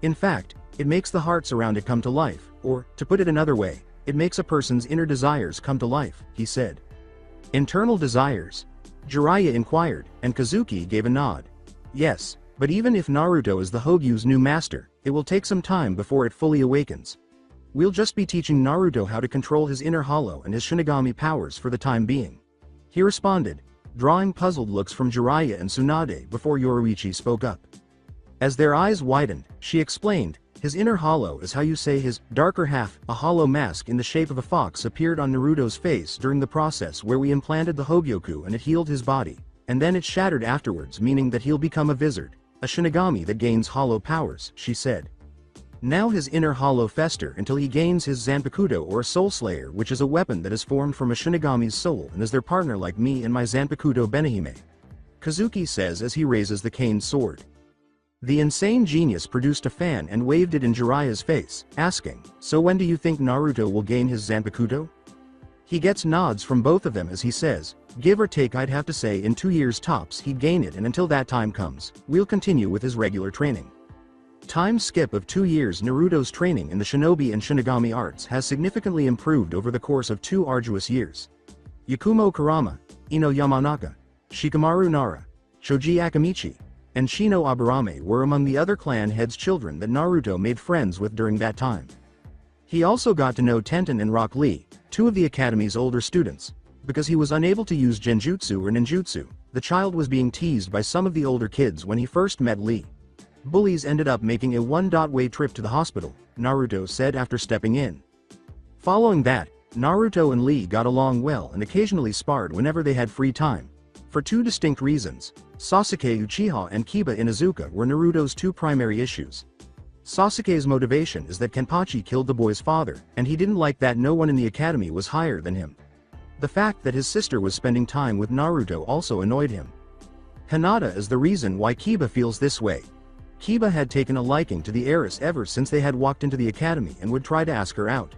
In fact, it makes the hearts around it come to life, or, to put it another way, it makes a person's inner desires come to life, he said. Internal desires? Jiraiya inquired, and Kazuki gave a nod. Yes, but even if Naruto is the Hogyu's new master, it will take some time before it fully awakens. We'll just be teaching Naruto how to control his inner Hollow and his Shinigami powers for the time being, he responded, drawing puzzled looks from Jiraiya and Tsunade before Yoruichi spoke up. As their eyes widened, she explained, his inner Hollow is how you say his darker half. A hollow mask in the shape of a fox appeared on Naruto's face during the process where we implanted the Hogyoku and it healed his body, and then it shattered afterwards, meaning that he'll become a Vizard, a Shinigami that gains Hollow powers, she said. Now his inner Hollow fester until he gains his Zanpakuto or Soul Slayer, which is a weapon that is formed from a Shinigami's soul and is their partner like me and my Zanpakuto Benihime, Kazuki says as he raises the cane sword. The insane genius produced a fan and waved it in Jiraiya's face, asking, so when do you think Naruto will gain his Zanpakuto? He gets nods from both of them as he says, give or take I'd have to say in 2 years tops he'd gain it, and until that time comes, we'll continue with his regular training. Time skip of 2 years. Naruto's training in the shinobi and Shinigami arts has significantly improved over the course of 2 arduous years. Yakumo Kurama, Ino Yamanaka, Shikamaru Nara, Shoji Akamichi, and Shino Aburame were among the other clan heads' children that Naruto made friends with during that time. He also got to know Tenten and Rock Lee, 2 of the academy's older students. Because he was unable to use genjutsu or ninjutsu, the child was being teased by some of the older kids when he first met Lee. Bullies ended up making a one-way trip to the hospital, Naruto said after stepping in. Following that, Naruto and Lee got along well and occasionally sparred whenever they had free time. For 2 distinct reasons, Sasuke Uchiha and Kiba Inuzuka were Naruto's 2 primary issues. Sasuke's motivation is that Kenpachi killed the boy's father, and he didn't like that no one in the academy was higher than him. The fact that his sister was spending time with Naruto also annoyed him. Hinata is the reason why Kiba feels this way. Kiba had taken a liking to the heiress ever since they had walked into the academy and would try to ask her out.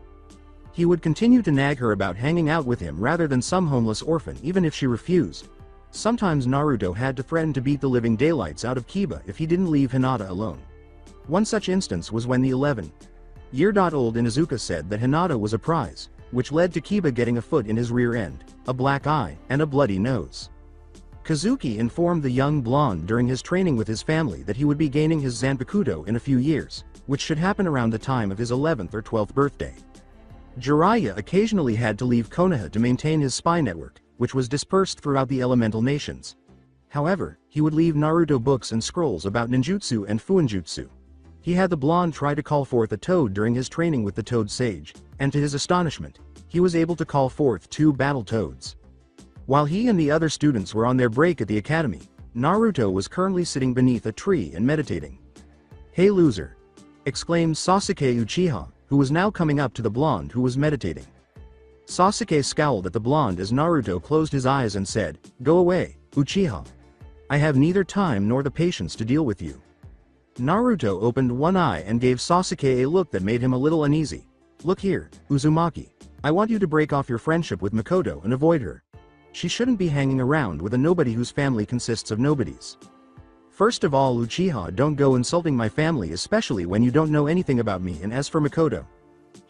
He would continue to nag her about hanging out with him rather than some homeless orphan even if she refused. Sometimes Naruto had to threaten to beat the living daylights out of Kiba if he didn't leave Hinata alone. One such instance was when the 11-year-old Inuzuka said that Hinata was a prize, which led to Kiba getting a foot in his rear end, a black eye, and a bloody nose. Kazuki informed the young blonde during his training with his family that he would be gaining his Zanpakuto in a few years, which should happen around the time of his 11th or 12th birthday. Jiraiya occasionally had to leave Konoha to maintain his spy network, which was dispersed throughout the elemental nations. However, he would leave Naruto books and scrolls about ninjutsu and fuinjutsu. He had the blonde try to call forth a toad during his training with the Toad Sage, and to his astonishment, he was able to call forth 2 battle toads. While he and the other students were on their break at the academy, Naruto was currently sitting beneath a tree and meditating. Hey loser! Exclaimed Sasuke Uchiha, who was now coming up to the blonde who was meditating. Sasuke scowled at the blonde as Naruto closed his eyes and said, go away, Uchiha. I have neither time nor the patience to deal with you. Naruto opened one eye and gave Sasuke a look that made him a little uneasy. Look here, Uzumaki. I want you to break off your friendship with Makoto and avoid her. She shouldn't be hanging around with a nobody whose family consists of nobodies. First of all, Uchiha, don't go insulting my family, especially when you don't know anything about me, and as for Makoto,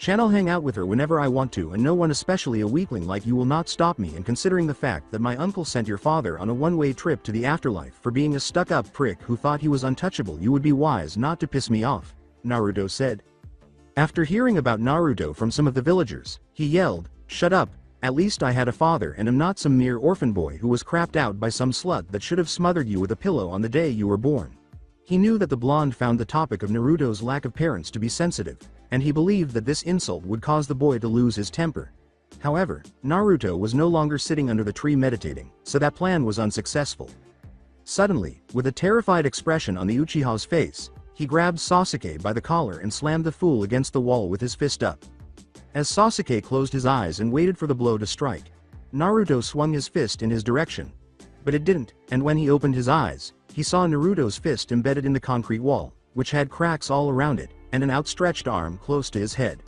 I'll hang out with her whenever I want to, and no one, especially a weakling like you, will not stop me, and considering the fact that my uncle sent your father on a one-way trip to the afterlife for being a stuck-up prick who thought he was untouchable, you would be wise not to piss me off," Naruto said. After hearing about Naruto from some of the villagers, he yelled, "Shut up, at least I had a father and am not some mere orphan boy who was crapped out by some slut that should have smothered you with a pillow on the day you were born." He knew that the blonde found the topic of Naruto's lack of parents to be sensitive, and he believed that this insult would cause the boy to lose his temper. However, Naruto was no longer sitting under the tree meditating, so that plan was unsuccessful. Suddenly, with a terrified expression on the Uchiha's face, he grabbed Sasuke by the collar and slammed the fool against the wall with his fist up. As Sasuke closed his eyes and waited for the blow to strike, Naruto swung his fist in his direction. But it didn't, and when he opened his eyes, he saw Naruto's fist embedded in the concrete wall, which had cracks all around it, and an outstretched arm close to his head.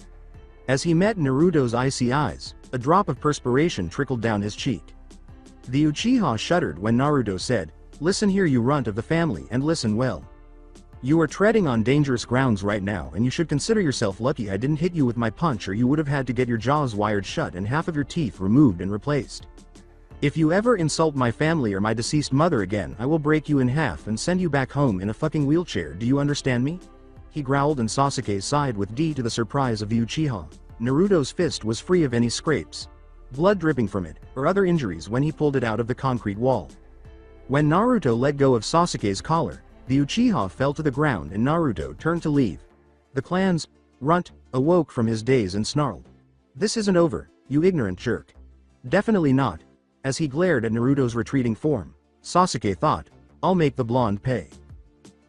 As he met Naruto's icy eyes, a drop of perspiration trickled down his cheek. The Uchiha shuddered when Naruto said, "Listen here, you runt of the family, and listen well. You are treading on dangerous grounds right now, and you should consider yourself lucky I didn't hit you with my punch, or you would have had to get your jaws wired shut and half of your teeth removed and replaced. If you ever insult my family or my deceased mother again, I will break you in half and send you back home in a fucking wheelchair, do you understand me?" He growled, and Sasuke sighed with D to the surprise of the Uchiha. Naruto's fist was free of any scrapes, blood dripping from it, or other injuries when he pulled it out of the concrete wall. When Naruto let go of Sasuke's collar, the Uchiha fell to the ground and Naruto turned to leave. The clan's runt awoke from his daze and snarled, "This isn't over, you ignorant jerk." "Definitely not." As he glared at Naruto's retreating form, Sasuke thought, "I'll make the blonde pay."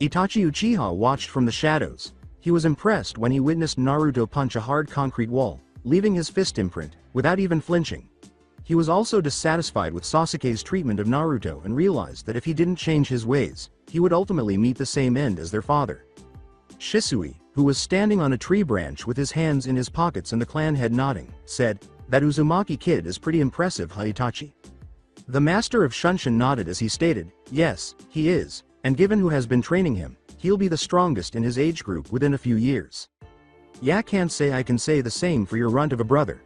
Itachi Uchiha watched from the shadows. He was impressed when he witnessed Naruto punch a hard concrete wall, leaving his fist imprint, without even flinching. He was also dissatisfied with Sasuke's treatment of Naruto and realized that if he didn't change his ways, he would ultimately meet the same end as their father. Shisui, who was standing on a tree branch with his hands in his pockets and the clan head nodding, said, "That Uzumaki kid is pretty impressive, huh, Itachi?" The master of Shunshin nodded as he stated, "Yes, he is, and given who has been training him, he'll be the strongest in his age group within a few years." "Yeah, can't say I can say the same for your runt of a brother.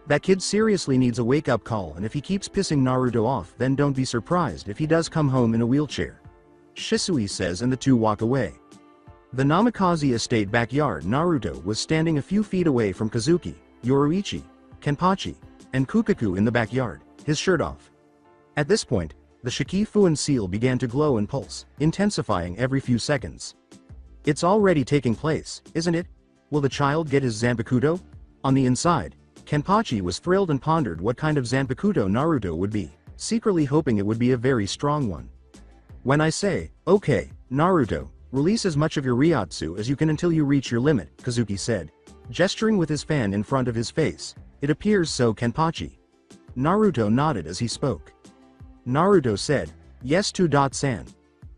That kid seriously needs a wake-up call, and if he keeps pissing Naruto off, then don't be surprised if he does come home in a wheelchair," Shisui says, and the two walk away. The Namikaze estate backyard. Naruto was standing a few feet away from Kazuki, Yoruichi, Kenpachi, and Kukaku in the backyard, his shirt off. At this point, the Shikifuan seal began to glow and pulse, intensifying every few seconds. "It's already taking place, isn't it? Will the child get his Zanpakuto?" On the inside, Kenpachi was thrilled and pondered what kind of Zanpakuto Naruto would be, secretly hoping it would be a very strong one. "When I say, okay, Naruto, release as much of your Ryatsu as you can until you reach your limit," Kazuki said, gesturing with his fan in front of his face. "It appears so, Kenpachi." Naruto nodded as he spoke. Naruto said, "Yes, 2.san."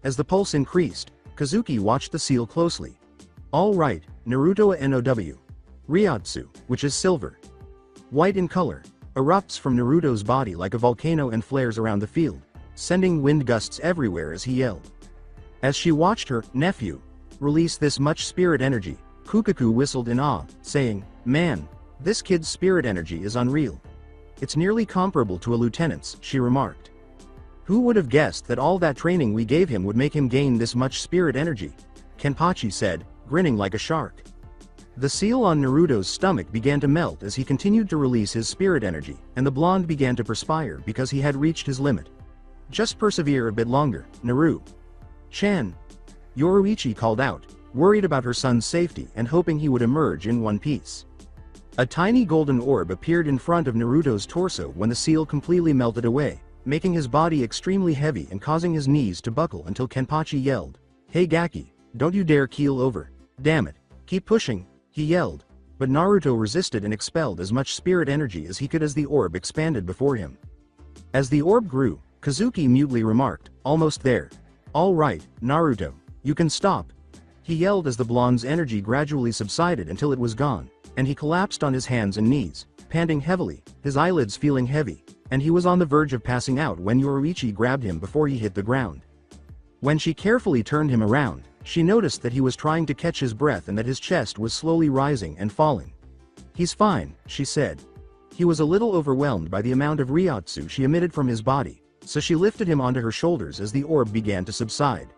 As the pulse increased, Kazuki watched the seal closely. "All right, Naruto NOW. Ryatsu, which is silver, white in color, erupts from Naruto's body like a volcano and flares around the field, sending wind gusts everywhere as he yelled. As she watched her nephew release this much spirit energy, Kukaku whistled in awe, saying, "Man, this kid's spirit energy is unreal. It's nearly comparable to a lieutenant's," she remarked. "Who would have guessed that all that training we gave him would make him gain this much spirit energy?" Kenpachi said, grinning like a shark. The seal on Naruto's stomach began to melt as he continued to release his spirit energy, and the blonde began to perspire because he had reached his limit. "Just persevere a bit longer, Naru-chan," Yoruichi called out, worried about her son's safety and hoping he would emerge in one piece. A tiny golden orb appeared in front of Naruto's torso when the seal completely melted away, making his body extremely heavy and causing his knees to buckle until Kenpachi yelled, "Hey Gaki, don't you dare keel over. Damn it, keep pushing," he yelled, but Naruto resisted and expelled as much spirit energy as he could as the orb expanded before him. As the orb grew, Kazuki mutely remarked, "Almost there. All right, Naruto, you can stop," he yelled as the blonde's energy gradually subsided until it was gone, and he collapsed on his hands and knees, panting heavily, his eyelids feeling heavy, and he was on the verge of passing out when Yoruichi grabbed him before he hit the ground. When she carefully turned him around, she noticed that he was trying to catch his breath and that his chest was slowly rising and falling. "He's fine," she said. He was a little overwhelmed by the amount of Ryotsu she emitted from his body, so she lifted him onto her shoulders as the orb began to subside.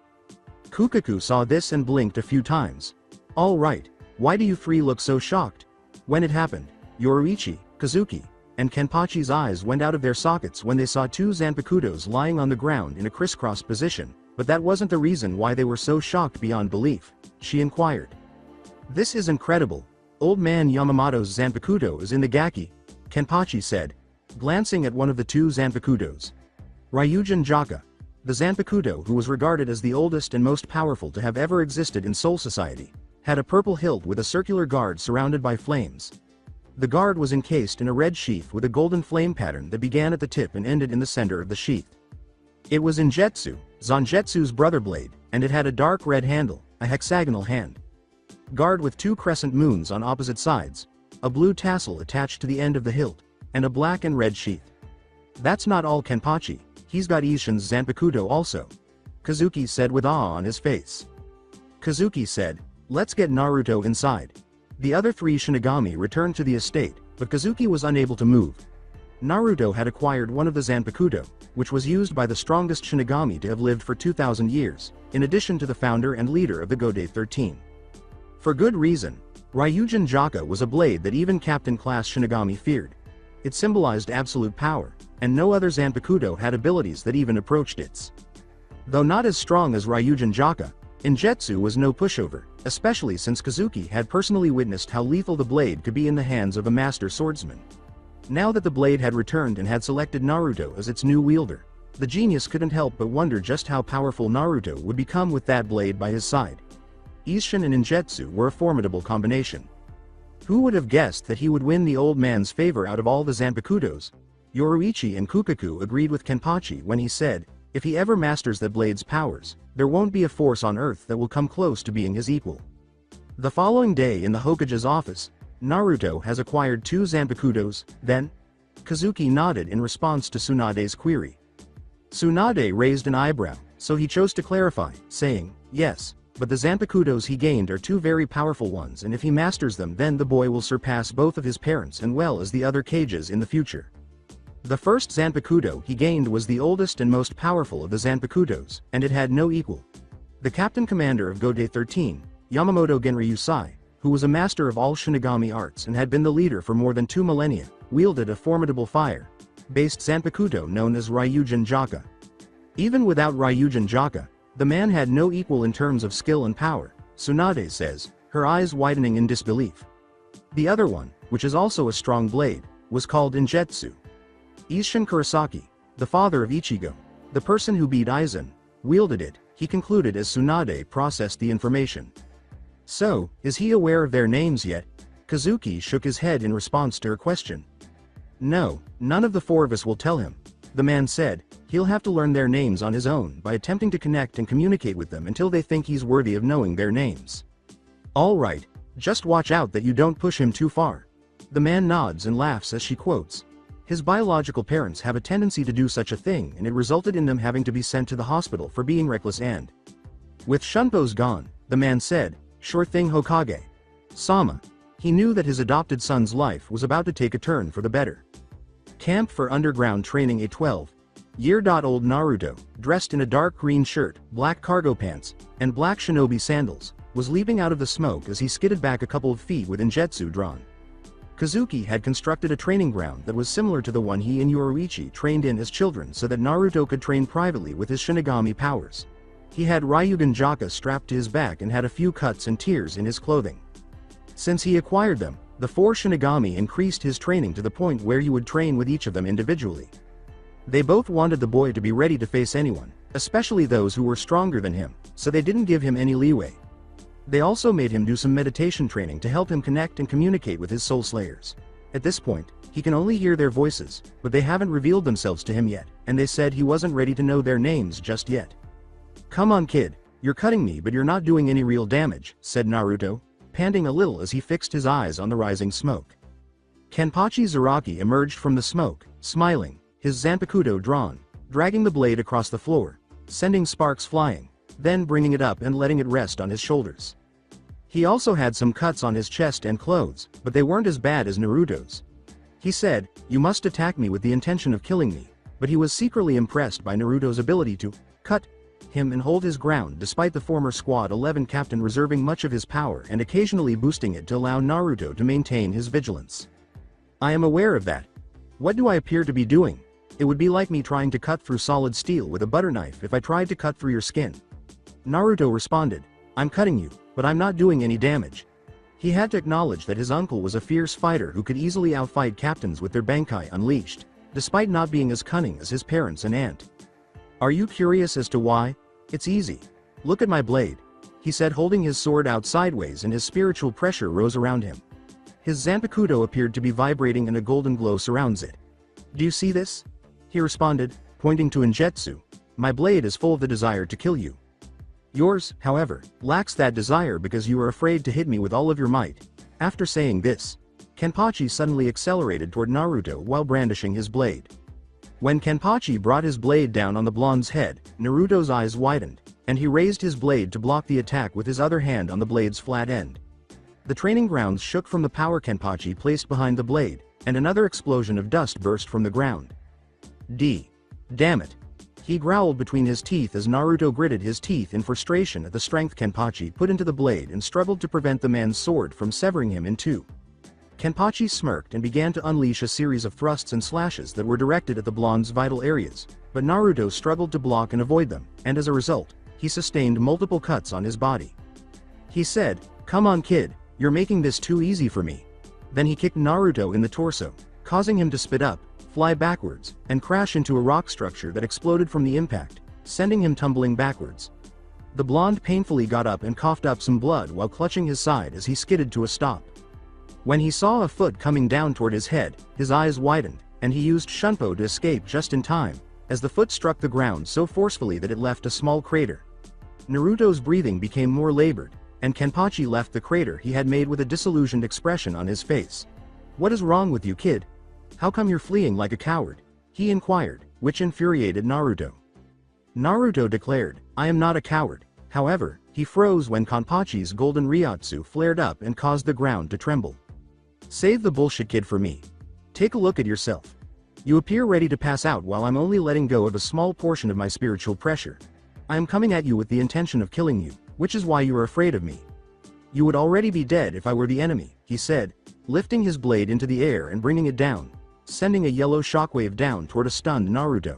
Kukaku saw this and blinked a few times. "All right, why do you three look so shocked?" When it happened, Yoruichi, Kazuki, and Kenpachi's eyes went out of their sockets when they saw two Zanpakutos lying on the ground in a crisscross position, but that wasn't the reason why they were so shocked beyond belief, she inquired. "This is incredible. Old man Yamamoto's Zanpakuto is in the Gaki," Kenpachi said, glancing at one of the two Zanpakutos. Ryujin Jaka, the Zanpakuto who was regarded as the oldest and most powerful to have ever existed in Soul Society, had a purple hilt with a circular guard surrounded by flames. The guard was encased in a red sheath with a golden flame pattern that began at the tip and ended in the center of the sheath. It was Injetsu, Zanjetsu's brother blade, and it had a dark red handle, a hexagonal hand guard with two crescent moons on opposite sides, a blue tassel attached to the end of the hilt, and a black and red sheath. "That's not all, Kenpachi, he's got Isshin's Zanpakuto also," Kazuki said with awe on his face. Kazuki said, "Let's get Naruto inside." The other three Shinigami returned to the estate, but Kazuki was unable to move. Naruto had acquired one of the Zanpakuto, which was used by the strongest Shinigami to have lived for 2,000 years, in addition to the founder and leader of the Godai 13. For good reason. Ryujin Jaka was a blade that even Captain-class Shinigami feared. It symbolized absolute power, and no other Zanpakuto had abilities that even approached its. Though not as strong as Ryujin Jaka, Injetsu was no pushover, especially since Kazuki had personally witnessed how lethal the blade could be in the hands of a master swordsman. Now that the blade had returned and had selected Naruto as its new wielder, the genius couldn't help but wonder just how powerful Naruto would become with that blade by his side. Isshin and Injetsu were a formidable combination. Who would have guessed that he would win the old man's favor out of all the Zanpakutos? Yoruichi and Kukaku agreed with Kenpachi when he said, if he ever masters that blade's powers, there won't be a force on Earth that will come close to being his equal. The following day in the Hokage's office, Naruto has acquired two Zanpakutos, then? Kazuki nodded in response to Tsunade's query. Tsunade raised an eyebrow, so he chose to clarify, saying, yes, but the Zanpakutos he gained are two very powerful ones, and if he masters them then the boy will surpass both of his parents and well as the other Kages in the future. The first Zanpakuto he gained was the oldest and most powerful of the Zanpakutos, and it had no equal. The captain commander of Godai 13, Yamamoto Genryusai, who was a master of all Shinigami arts and had been the leader for more than 2 millennia, wielded a formidable fire-based Zanpakuto known as Ryujin Jaka. Even without Ryujin Jaka, the man had no equal in terms of skill and power, Tsunade says, her eyes widening in disbelief. The other one, which is also a strong blade, was called Injetsu. Isshin Kurosaki, the father of Ichigo, the person who beat Aizen, wielded it, he concluded as Tsunade processed the information. So, is he aware of their names yet? Kazuki shook his head in response to her question. No, none of the four of us will tell him, the man said. He'll have to learn their names on his own by attempting to connect and communicate with them until they think he's worthy of knowing their names. All right, just watch out that you don't push him too far. The man nods and laughs as she quotes. His biological parents have a tendency to do such a thing, and it resulted in them having to be sent to the hospital for being reckless and. With Shunpo's gone, the man said, sure thing Hokage. Sama. He knew that his adopted son's life was about to take a turn for the better. Camp for underground training. A 12-year-old Naruto, dressed in a dark green shirt, black cargo pants, and black shinobi sandals, was leaping out of the smoke as he skidded back a couple of feet with Injetsu drawn. Kazuki had constructed a training ground that was similar to the one he and Yoruichi trained in as children so that Naruto could train privately with his Shinigami powers. He had Ryujin Jaka strapped to his back and had a few cuts and tears in his clothing. Since he acquired them, the 4 Shinigami increased his training to the point where he would train with each of them individually. They both wanted the boy to be ready to face anyone, especially those who were stronger than him, so they didn't give him any leeway. They also made him do some meditation training to help him connect and communicate with his soul slayers. At this point, he can only hear their voices, but they haven't revealed themselves to him yet, and they said he wasn't ready to know their names just yet. Come on kid, you're cutting me but you're not doing any real damage, said Naruto, panting a little as he fixed his eyes on the rising smoke. Kenpachi Zaraki emerged from the smoke, smiling, his Zanpakuto drawn, dragging the blade across the floor, sending sparks flying, then bringing it up and letting it rest on his shoulders. He also had some cuts on his chest and clothes, but they weren't as bad as Naruto's. He said, "You must attack me with the intention of killing me," but he was secretly impressed by Naruto's ability to cut him and hold his ground despite the former Squad 11 captain reserving much of his power and occasionally boosting it to allow Naruto to maintain his vigilance. "I am aware of that. What do I appear to be doing? It would be like me trying to cut through solid steel with a butter knife if I tried to cut through your skin." Naruto responded, "I'm cutting you, but I'm not doing any damage." He had to acknowledge that his uncle was a fierce fighter who could easily outfight captains with their Bankai unleashed, despite not being as cunning as his parents and aunt. "Are you curious as to why? It's easy. Look at my blade," he said, holding his sword out sideways, and his spiritual pressure rose around him. His Zanpakuto appeared to be vibrating and a golden glow surrounds it. "Do you see this?" he responded, pointing to Injetsu. "My blade is full of the desire to kill you. Yours, however, lacks that desire because you are afraid to hit me with all of your might." After saying this, Kenpachi suddenly accelerated toward Naruto while brandishing his blade. When Kenpachi brought his blade down on the blonde's head, Naruto's eyes widened, and he raised his blade to block the attack with his other hand on the blade's flat end. The training grounds shook from the power Kenpachi placed behind the blade, and another explosion of dust burst from the ground. Damn it. He growled between his teeth as Naruto gritted his teeth in frustration at the strength Kenpachi put into the blade and struggled to prevent the man's sword from severing him in two. Kenpachi smirked and began to unleash a series of thrusts and slashes that were directed at the blonde's vital areas, but Naruto struggled to block and avoid them, and as a result, he sustained multiple cuts on his body. He said, "Come on kid, you're making this too easy for me." Then he kicked Naruto in the torso, causing him to spit up, fly backwards, and crash into a rock structure that exploded from the impact, sending him tumbling backwards. The blonde painfully got up and coughed up some blood while clutching his side as he skidded to a stop. When he saw a foot coming down toward his head, his eyes widened, and he used Shunpo to escape just in time, as the foot struck the ground so forcefully that it left a small crater. Naruto's breathing became more labored, and Kenpachi left the crater he had made with a disillusioned expression on his face. "What is wrong with you, kid? How come you're fleeing like a coward?" he inquired, which infuriated Naruto. Naruto declared, "I am not a coward." However, he froze when Kenpachi's golden Ryotsu flared up and caused the ground to tremble. "Save the bullshit, kid, for me. Take a look at yourself. You appear ready to pass out while I'm only letting go of a small portion of my spiritual pressure. I am coming at you with the intention of killing you, which is why you are afraid of me. You would already be dead if I were the enemy," he said, lifting his blade into the air and bringing it down, sending a yellow shockwave down toward a stunned Naruto.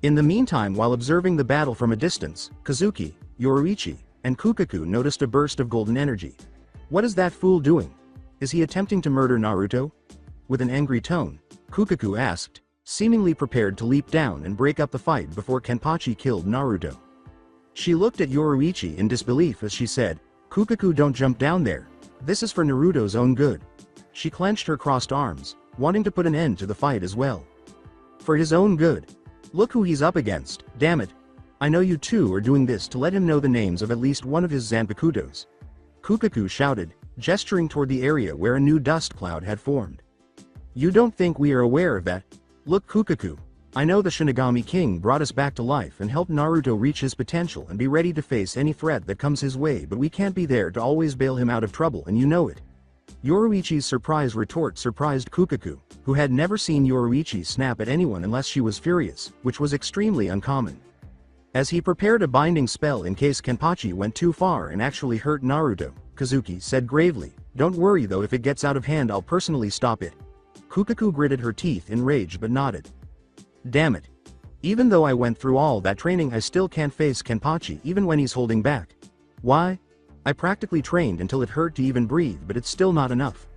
In the meantime, while observing the battle from a distance, Kazuki, Yoruichi, and Kukaku noticed a burst of golden energy. "What is that fool doing? Is he attempting to murder Naruto?" With an angry tone, Kukaku asked, seemingly prepared to leap down and break up the fight before Kenpachi killed Naruto. She looked at Yoruichi in disbelief as she said, "Kukaku, don't jump down there. This is for Naruto's own good." She clenched her crossed arms, wanting to put an end to the fight as well. "For his own good? Look who he's up against, damn it. I know you two are doing this to let him know the names of at least one of his Zanpakutos," Kukaku shouted, gesturing toward the area where a new dust cloud had formed. "You don't think we are aware of that? Look, Kukaku, I know the Shinigami King brought us back to life and helped Naruto reach his potential and be ready to face any threat that comes his way, but we can't be there to always bail him out of trouble, and you know it." Yoruichi's surprise retort surprised Kukaku, who had never seen Yoruichi snap at anyone unless she was furious, which was extremely uncommon. As he prepared a binding spell in case Kenpachi went too far and actually hurt Naruto, Kazuki said gravely, "Don't worry though, if it gets out of hand I'll personally stop it." Kukaku gritted her teeth in rage but nodded. "Damn it. Even though I went through all that training I still can't face Kenpachi even when he's holding back. Why? I practically trained until it hurt to even breathe, but it's still not enough.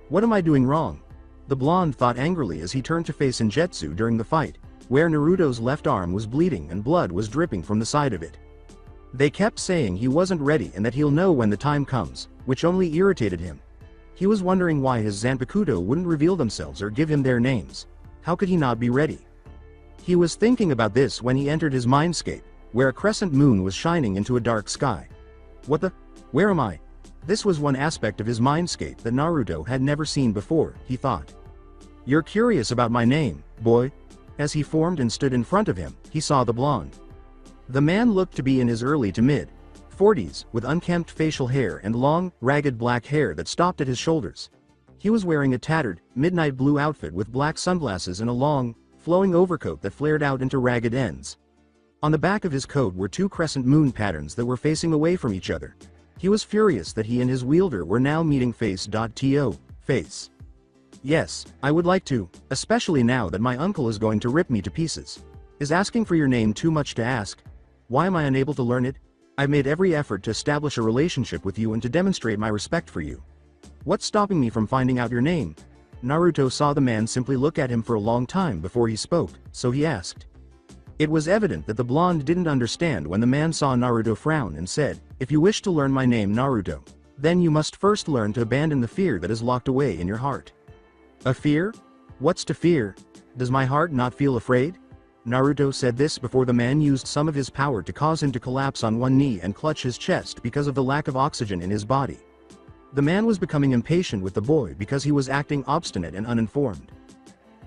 What am I doing wrong?" The blonde thought angrily as he turned to face Injetsu during the fight, where Naruto's left arm was bleeding and blood was dripping from the side of it. They kept saying he wasn't ready and that he'll know when the time comes, which only irritated him. He was wondering why his Zanpakuto wouldn't reveal themselves or give him their names. How could he not be ready? He was thinking about this when he entered his mindscape, where a crescent moon was shining into a dark sky. What the? Where am I? This was one aspect of his mindscape that Naruto had never seen before, he thought. "You're curious about my name, boy?" As he formed and stood in front of him, he saw the blonde. The man looked to be in his early to mid 40s, with unkempt facial hair and long, ragged black hair that stopped at his shoulders. He was wearing a tattered, midnight blue outfit with black sunglasses and a long, flowing overcoat that flared out into ragged ends. On the back of his coat were two crescent moon patterns that were facing away from each other. He was furious that he and his wielder were now meeting face-to face. Yes, I would like to, especially now that my uncle is going to rip me to pieces. Is asking for your name too much to ask? Why am I unable to learn it? I've made every effort to establish a relationship with you and to demonstrate my respect for you. What's stopping me from finding out your name? Naruto saw the man simply look at him for a long time before he spoke, so he asked. It was evident that the blonde didn't understand when the man saw Naruto frown and said, "If you wish to learn my name, Naruto, then you must first learn to abandon the fear that is locked away in your heart." A fear? What's to fear? Does my heart not feel afraid? Naruto said this before the man used some of his power to cause him to collapse on one knee and clutch his chest because of the lack of oxygen in his body. The man was becoming impatient with the boy because he was acting obstinate and uninformed.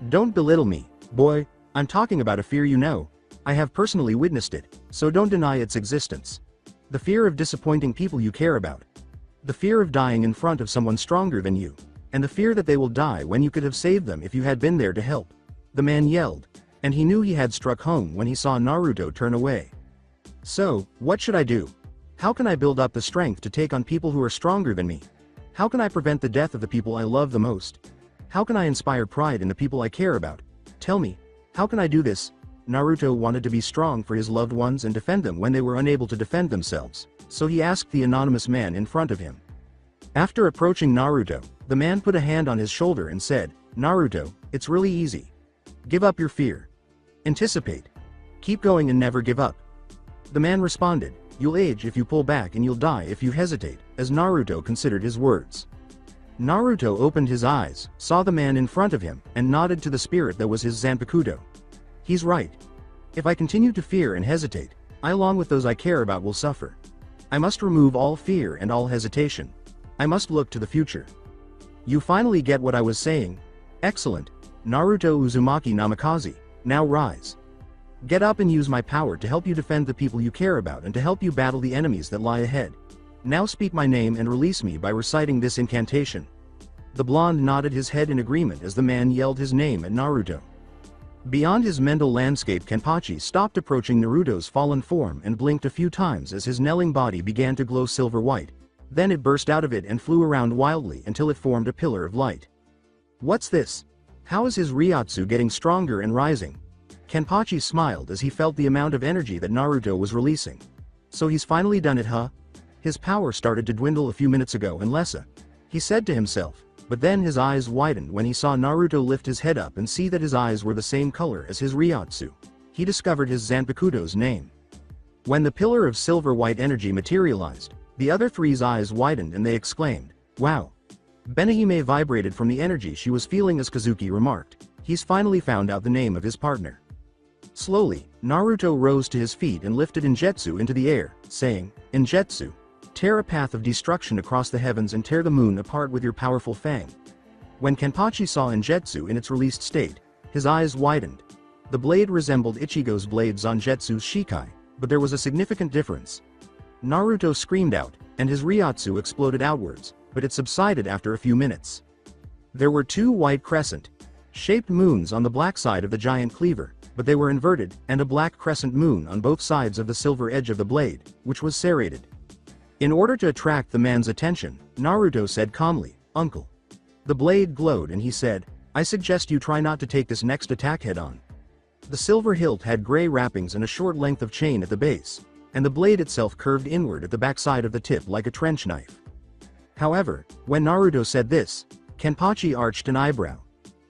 Don't belittle me, boy, I'm talking about a fear you know. I have personally witnessed it, so don't deny its existence. The fear of disappointing people you care about. The fear of dying in front of someone stronger than you. And the fear that they will die when you could have saved them if you had been there to help. The man yelled. And he knew he had struck home when he saw Naruto turn away. So, what should I do? How can I build up the strength to take on people who are stronger than me? How can I prevent the death of the people I love the most? How can I inspire pride in the people I care about? Tell me, how can I do this? Naruto wanted to be strong for his loved ones and defend them when they were unable to defend themselves, so he asked the anonymous man in front of him. After approaching Naruto, the man put a hand on his shoulder and said, "Naruto, it's really easy. Give up your fear. Anticipate. Keep going and never give up." The man responded, "You'll age if you pull back and you'll die if you hesitate," as Naruto considered his words. Naruto opened his eyes, saw the man in front of him, and nodded to the spirit that was his Zanpakuto. He's right. If I continue to fear and hesitate, I along with those I care about will suffer. I must remove all fear and all hesitation. I must look to the future. You finally get what I was saying? Excellent. Naruto Uzumaki Namikaze, now rise. Get up and use my power to help you defend the people you care about and to help you battle the enemies that lie ahead. Now speak my name and release me by reciting this incantation. The blonde nodded his head in agreement as the man yelled his name at Naruto. Beyond his mental landscape, Kenpachi stopped approaching Naruto's fallen form and blinked a few times as his knelling body began to glow silver white. Then it burst out of it and flew around wildly until it formed a pillar of light. What's this? How is his Ryotsu getting stronger and rising? Kenpachi smiled as he felt the amount of energy that Naruto was releasing. So he's finally done it, huh? His power started to dwindle a few minutes ago unless he said to himself, but then his eyes widened when he saw Naruto lift his head up and see that his eyes were the same color as his Ryotsu. He discovered his Zanpakuto's name. When the pillar of silver white energy materialized, the other three's eyes widened and they exclaimed, "Wow!" Benihime vibrated from the energy she was feeling as Kazuki remarked, "He's finally found out the name of his partner." Slowly, Naruto rose to his feet and lifted Injetsu into the air, saying, "Injetsu, tear a path of destruction across the heavens and tear the moon apart with your powerful fang." When Kenpachi saw Injetsu in its released state, his eyes widened. The blade resembled Ichigo's blade Zanjetsu's Shikai, but there was a significant difference. Naruto screamed out, and his Ryotsu exploded outwards, but it subsided after a few minutes. There were two white crescent-shaped moons on the black side of the giant cleaver, but they were inverted, and a black crescent moon on both sides of the silver edge of the blade, which was serrated. In order to attract the man's attention, Naruto said calmly, "Uncle." The blade glowed and he said, "I suggest you try not to take this next attack head-on." The silver hilt had gray wrappings and a short length of chain at the base, and the blade itself curved inward at the backside of the tip like a trench knife. However, when Naruto said this, Kenpachi arched an eyebrow.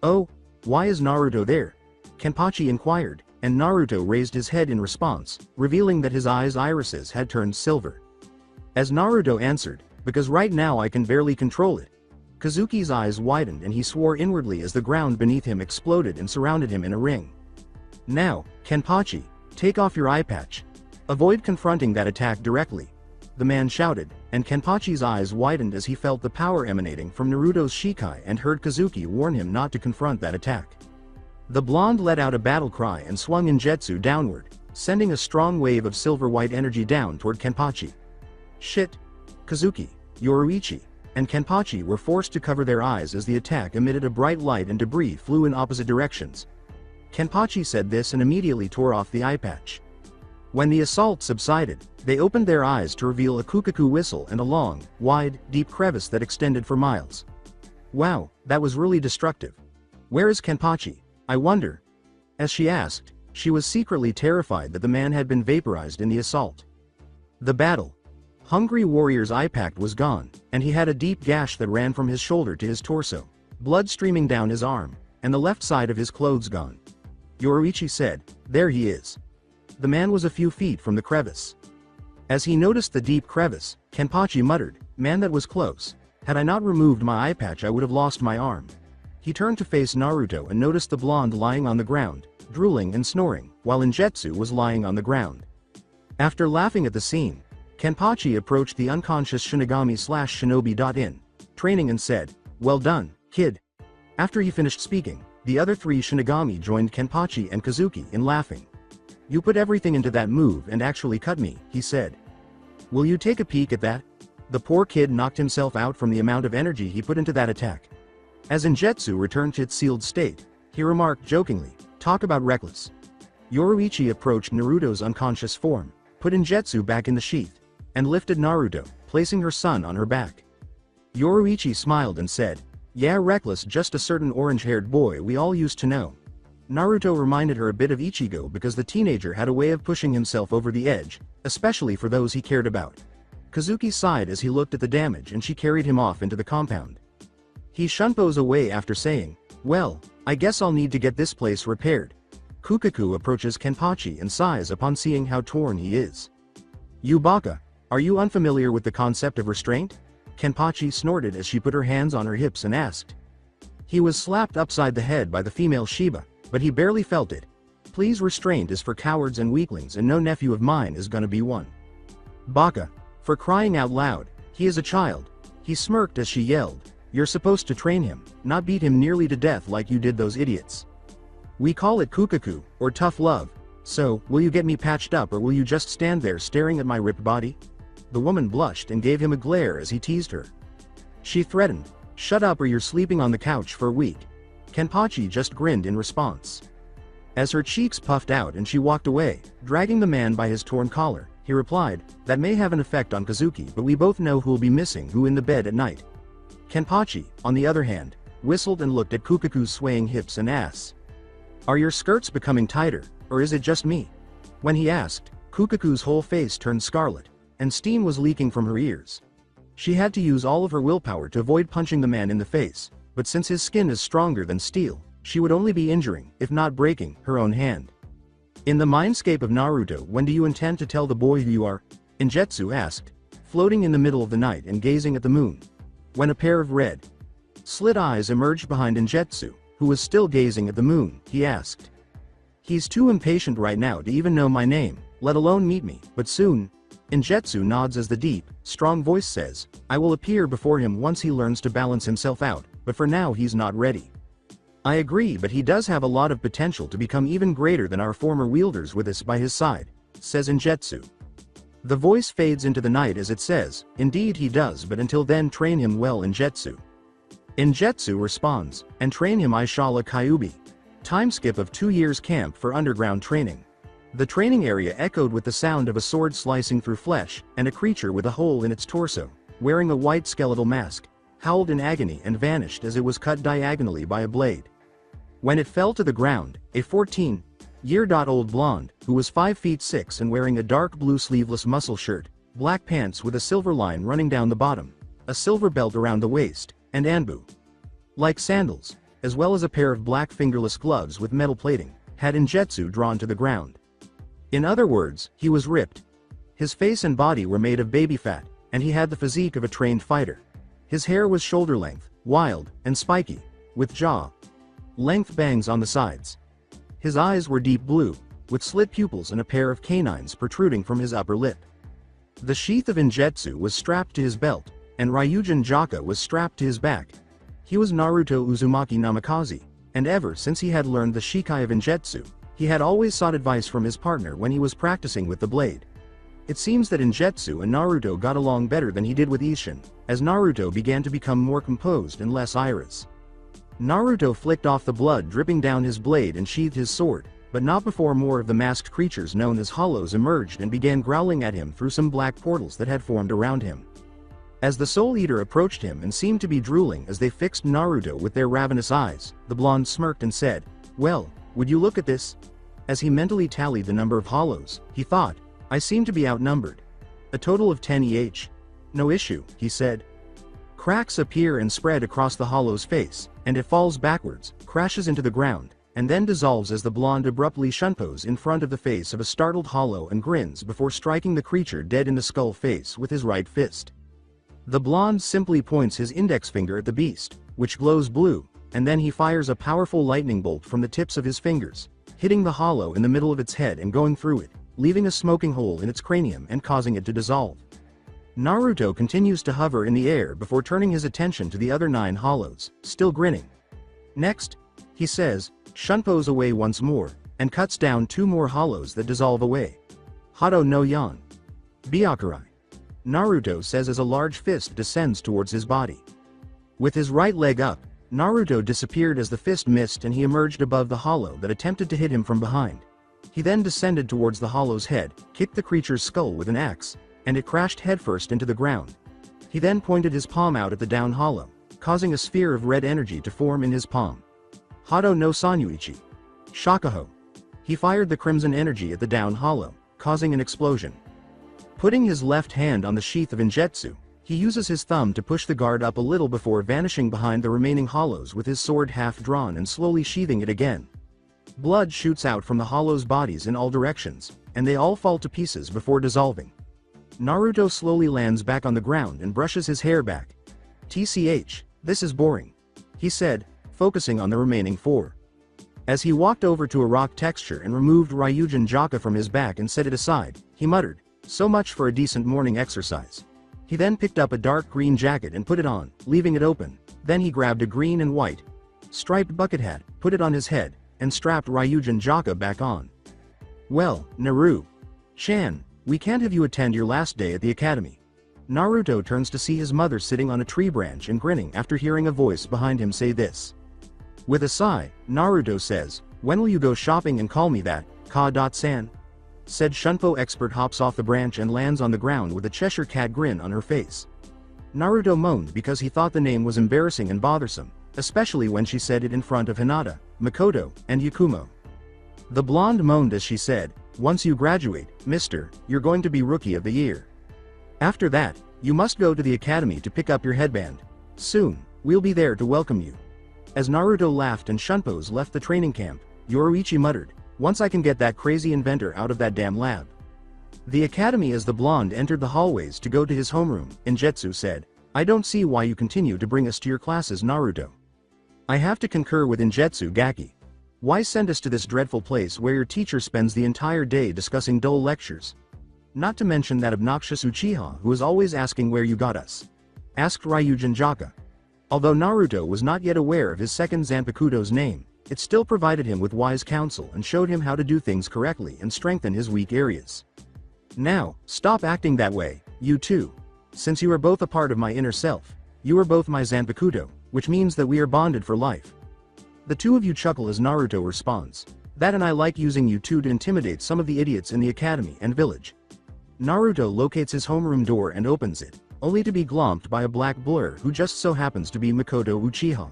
"Oh, why is Naruto there?" Kenpachi inquired, and Naruto raised his head in response, revealing that his irises had turned silver. As Naruto answered, "Because right now I can barely control it." Kazuki's eyes widened and he swore inwardly as the ground beneath him exploded and surrounded him in a ring. "Now, Kenpachi, take off your eye patch. Avoid confronting that attack directly," the man shouted, and Kenpachi's eyes widened as he felt the power emanating from Naruto's Shikai and heard Kazuki warn him not to confront that attack. The blonde let out a battle cry and swung Injetsu downward, sending a strong wave of silver-white energy down toward Kenpachi. Shit. Kazuki, Yoruichi, and Kenpachi were forced to cover their eyes as the attack emitted a bright light and debris flew in opposite directions. Kenpachi said this and immediately tore off the eye patch. When the assault subsided, they opened their eyes to reveal a kukaku whistle and a long, wide, deep crevice that extended for miles. Wow, that was really destructive. Where is Kenpachi, I wonder? As she asked, she was secretly terrified that the man had been vaporized in the assault. The battle. Hungry Warrior's eye pact was gone, and he had a deep gash that ran from his shoulder to his torso, blood streaming down his arm, and the left side of his clothes gone. Yoruichi said, "There he is." The man was a few feet from the crevice. As he noticed the deep crevice, Kenpachi muttered, "Man, that was close. Had I not removed my eye patch I would have lost my arm." He turned to face Naruto and noticed the blonde lying on the ground, drooling and snoring, while Injetsu was lying on the ground. After laughing at the scene, Kenpachi approached the unconscious Shinigami/Shinobi. Training and said, "Well done, kid." After he finished speaking, the other three Shinigami joined Kenpachi and Kazuki in laughing. "You put everything into that move and actually cut me," he said. "Will you take a peek at that?" The poor kid knocked himself out from the amount of energy he put into that attack. As Injetsu returned to its sealed state, he remarked jokingly, "Talk about reckless." Yoruichi approached Naruto's unconscious form, put Injetsu back in the sheath, and lifted Naruto, placing her son on her back. Yoruichi smiled and said, "Yeah, reckless, just a certain orange-haired boy we all used to know." Naruto reminded her a bit of Ichigo because the teenager had a way of pushing himself over the edge, especially for those he cared about. Kazuki sighed as he looked at the damage and she carried him off into the compound. He shunpos away after saying, "Well, I guess I'll need to get this place repaired." Kukaku approaches Kenpachi and sighs upon seeing how torn he is. "You baka, are you unfamiliar with the concept of restraint?" Kenpachi snorted as she put her hands on her hips and asked. He was slapped upside the head by the female Shiba, but he barely felt it. "Please, restraint is for cowards and weaklings and no nephew of mine is gonna be one." "Baka, for crying out loud, he is a child." He smirked as she yelled, "You're supposed to train him, not beat him nearly to death like you did those idiots. We call it kukaku, or tough love. So, will you get me patched up or will you just stand there staring at my ripped body?" The woman blushed and gave him a glare as he teased her. She threatened, "Shut up or you're sleeping on the couch for a week." Kenpachi just grinned in response. As her cheeks puffed out and she walked away, dragging the man by his torn collar, he replied, "That may have an effect on Kazuki, but we both know who'll be missing who in the bed at night." Kenpachi, on the other hand, whistled and looked at Kukaku's swaying hips and ass. "Are your skirts becoming tighter, or is it just me?" When he asked, Kukaku's whole face turned scarlet, and steam was leaking from her ears. She had to use all of her willpower to avoid punching the man in the face, but since his skin is stronger than steel, she would only be injuring, if not breaking, her own hand. "In the mindscape of Naruto, when do you intend to tell the boy who you are?" Injetsu asked, floating in the middle of the night and gazing at the moon. When a pair of red, slit eyes emerged behind Injetsu, who was still gazing at the moon, he asked. "He's too impatient right now to even know my name, let alone meet me, but soon." Injetsu nods as the deep, strong voice says, "I will appear before him once he learns to balance himself out, but for now he's not ready." "I agree, but he does have a lot of potential to become even greater than our former wielders with us by his side," says Injetsu. The voice fades into the night as it says, "Indeed he does, but until then train him well, Injetsu." Injetsu responds, "And train him Aishala Kyubi." Time skip of 2 years camp for underground training. The training area echoed with the sound of a sword slicing through flesh, and a creature with a hole in its torso, wearing a white skeletal mask, howled in agony and vanished as it was cut diagonally by a blade. When it fell to the ground, a 14-year-old blonde, who was 5 feet 6 and wearing a dark blue sleeveless muscle shirt, black pants with a silver line running down the bottom, a silver belt around the waist, and anbu-like sandals, as well as a pair of black fingerless gloves with metal plating, had Injetsu drawn to the ground. In other words, he was ripped. His face and body were made of baby fat, and he had the physique of a trained fighter. His hair was shoulder length, wild, and spiky, with jaw-length bangs on the sides. His eyes were deep blue, with slit pupils and a pair of canines protruding from his upper lip. The sheath of Injetsu was strapped to his belt, and Ryujin Jaka was strapped to his back. He was Naruto Uzumaki Namikaze, and ever since he had learned the Shikai of Injetsu, he had always sought advice from his partner when he was practicing with the blade. It seems that Injetsu and Naruto got along better than he did with Isshin, as Naruto began to become more composed and less iris. Naruto flicked off the blood dripping down his blade and sheathed his sword, but not before more of the masked creatures known as Hollows emerged and began growling at him through some black portals that had formed around him. As the Soul Eater approached him and seemed to be drooling as they fixed Naruto with their ravenous eyes, the blonde smirked and said, "Well, would you look at this?" As he mentally tallied the number of Hollows, he thought, "I seem to be outnumbered. A total of 10 each. No issue," he said. Cracks appear and spread across the Hollow's face, and it falls backwards, crashes into the ground, and then dissolves as the blonde abruptly shunpos in front of the face of a startled Hollow and grins before striking the creature dead in the skull face with his right fist. The blonde simply points his index finger at the beast, which glows blue, and then he fires a powerful lightning bolt from the tips of his fingers, hitting the Hollow in the middle of its head and going through it, leaving a smoking hole in its cranium and causing it to dissolve. Naruto continues to hover in the air before turning his attention to the other 9 Hollows, still grinning. Next, he says, shunpos away once more, and cuts down 2 more Hollows that dissolve away. Hado no Yan. Byakurai. Naruto says as a large fist descends towards his body. With his right leg up, Naruto disappeared as the fist missed and he emerged above the Hollow that attempted to hit him from behind. He then descended towards the Hollow's head, kicked the creature's skull with an axe, and it crashed headfirst into the ground. He then pointed his palm out at the down Hollow, causing a sphere of red energy to form in his palm. Hado no Sanyuichi. Shakaho. He fired the crimson energy at the down Hollow, causing an explosion. Putting his left hand on the sheath of Injetsu, he uses his thumb to push the guard up a little before vanishing behind the remaining Hollows with his sword half drawn and slowly sheathing it again. Blood shoots out from the Hollows' bodies in all directions, and they all fall to pieces before dissolving. Naruto slowly lands back on the ground and brushes his hair back. "TCH, this is boring," he said, focusing on the remaining 4. As he walked over to a rock texture and removed Ryujin Jaka from his back and set it aside, he muttered, "So much for a decent morning exercise." He then picked up a dark green jacket and put it on, leaving it open. Then he grabbed a green and white striped bucket hat, put it on his head, and strapped Ryujin Jaka back on. "Well, Naru-chan, we can't have you attend your last day at the academy." Naruto turns to see his mother sitting on a tree branch and grinning after hearing a voice behind him say this. With a sigh, Naruto says, "When will you go shopping and call me that, Ka-san?" Said Shunpo expert hops off the branch and lands on the ground with a Cheshire cat grin on her face. Naruto moaned because he thought the name was embarrassing and bothersome, especially when she said it in front of Hinata, Makoto, and Yakumo. The blonde moaned as she said, "Once you graduate, mister, you're going to be Rookie of the Year. After that, you must go to the academy to pick up your headband. Soon, we'll be there to welcome you." As Naruto laughed and Shunpos left the training camp, Yoruichi muttered, "Once I can get that crazy inventor out of that damn lab." The academy. As the blonde entered the hallways to go to his homeroom, Injetsu said, "I don't see why you continue to bring us to your classes, Naruto." "I have to concur with Injetsu Gaki. Why send us to this dreadful place where your teacher spends the entire day discussing dull lectures? Not to mention that obnoxious Uchiha who is always asking where you got us," asked Ryujin Jaka. Although Naruto was not yet aware of his second Zanpakuto's name, it still provided him with wise counsel and showed him how to do things correctly and strengthen his weak areas. "Now, stop acting that way, you two. Since you are both a part of my inner self, you are both my Zanpakuto, which means that we are bonded for life." The two of you chuckle as Naruto responds, "That and I like using you two to intimidate some of the idiots in the academy and village." Naruto locates his homeroom door and opens it, only to be glomped by a black blur who just so happens to be Makoto Uchiha.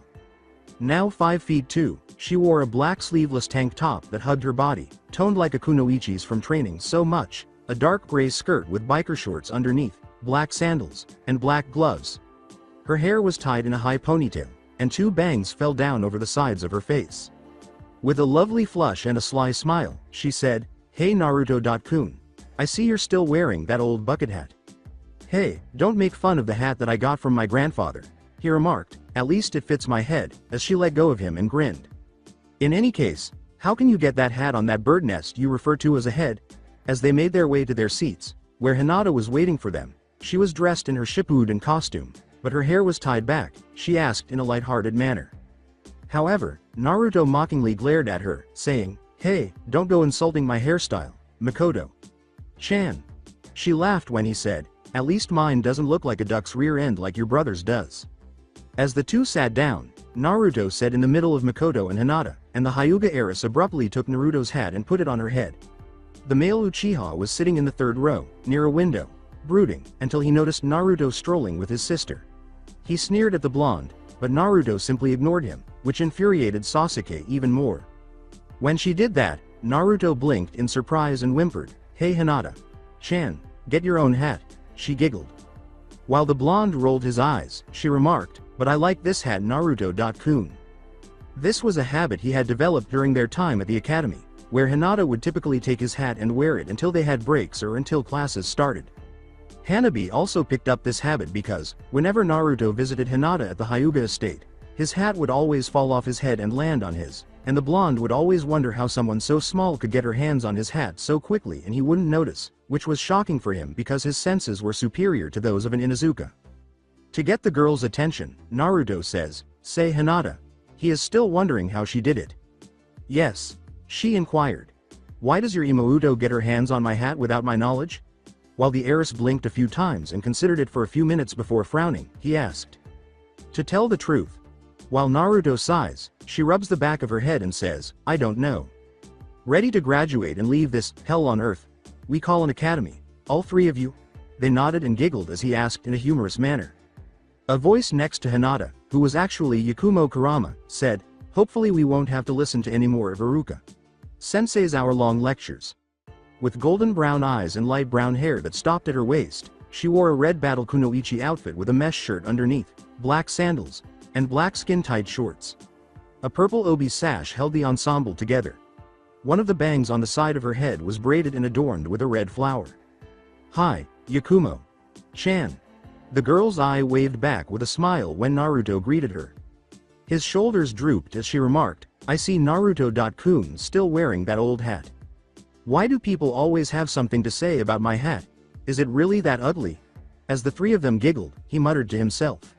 Now 5 feet 2, she wore a black sleeveless tank top that hugged her body, toned like a kunoichi's from training so much, a dark gray skirt with biker shorts underneath, black sandals, and black gloves. Her hair was tied in a high ponytail, and 2 bangs fell down over the sides of her face. With a lovely flush and a sly smile, she said, "Hey Naruto-kun. I see you're still wearing that old bucket hat." "Hey, don't make fun of the hat that I got from my grandfather," he remarked, "at least it fits my head," as she let go of him and grinned. "In any case, how can you get that hat on that bird nest you refer to as a head?" As they made their way to their seats, where Hinata was waiting for them, she was dressed in her Shippuden costume, but her hair was tied back, she asked in a light-hearted manner. However, Naruto mockingly glared at her, saying, "Hey, don't go insulting my hairstyle, Makoto-chan." She laughed when he said, "At least mine doesn't look like a duck's rear end like your brother's does." As the two sat down, Naruto sat in the middle of Makoto and Hinata, and the Hyuga heiress abruptly took Naruto's hat and put it on her head. The male Uchiha was sitting in the third row, near a window, brooding, until he noticed Naruto strolling with his sister. He sneered at the blonde, but Naruto simply ignored him, which infuriated Sasuke even more. When she did that, Naruto blinked in surprise and whimpered, "Hey Hinata-chan, get your own hat," she giggled. While the blonde rolled his eyes, she remarked, "But I like this hat Naruto-kun." This was a habit he had developed during their time at the academy, where Hinata would typically take his hat and wear it until they had breaks or until classes started. Hanabi also picked up this habit because, whenever Naruto visited Hinata at the Hyuga estate, his hat would always fall off his head and land on his, and the blonde would always wonder how someone so small could get her hands on his hat so quickly and he wouldn't notice, which was shocking for him because his senses were superior to those of an Inuzuka. To get the girl's attention, Naruto says, "Say Hinata." He is still wondering how she did it. "Yes," she inquired. "Why does your Imouto get her hands on my hat without my knowledge?" While the heiress blinked a few times and considered it for a few minutes before frowning, he asked. To tell the truth, while Naruto sighs, she rubs the back of her head and says, "I don't know." Ready to graduate and leave this hell on earth we call an academy, all three of you? They nodded and giggled as he asked in a humorous manner. A voice next to Hinata, who was actually Yakumo Kurama, said, "Hopefully we won't have to listen to any more of Iruka Sensei's hour-long lectures." With golden brown eyes and light brown hair that stopped at her waist, she wore a red battle kunoichi outfit with a mesh shirt underneath, black sandals, and black skin-tight shorts. A purple obi sash held the ensemble together. One of the bangs on the side of her head was braided and adorned with a red flower. "Hi, Yakumo-chan." The girl's eye waved back with a smile when Naruto greeted her. His shoulders drooped as she remarked, "I see Naruto-kun still wearing that old hat. Why do people always have something to say about my hat? Is it really that ugly?" As the three of them giggled, he muttered to himself.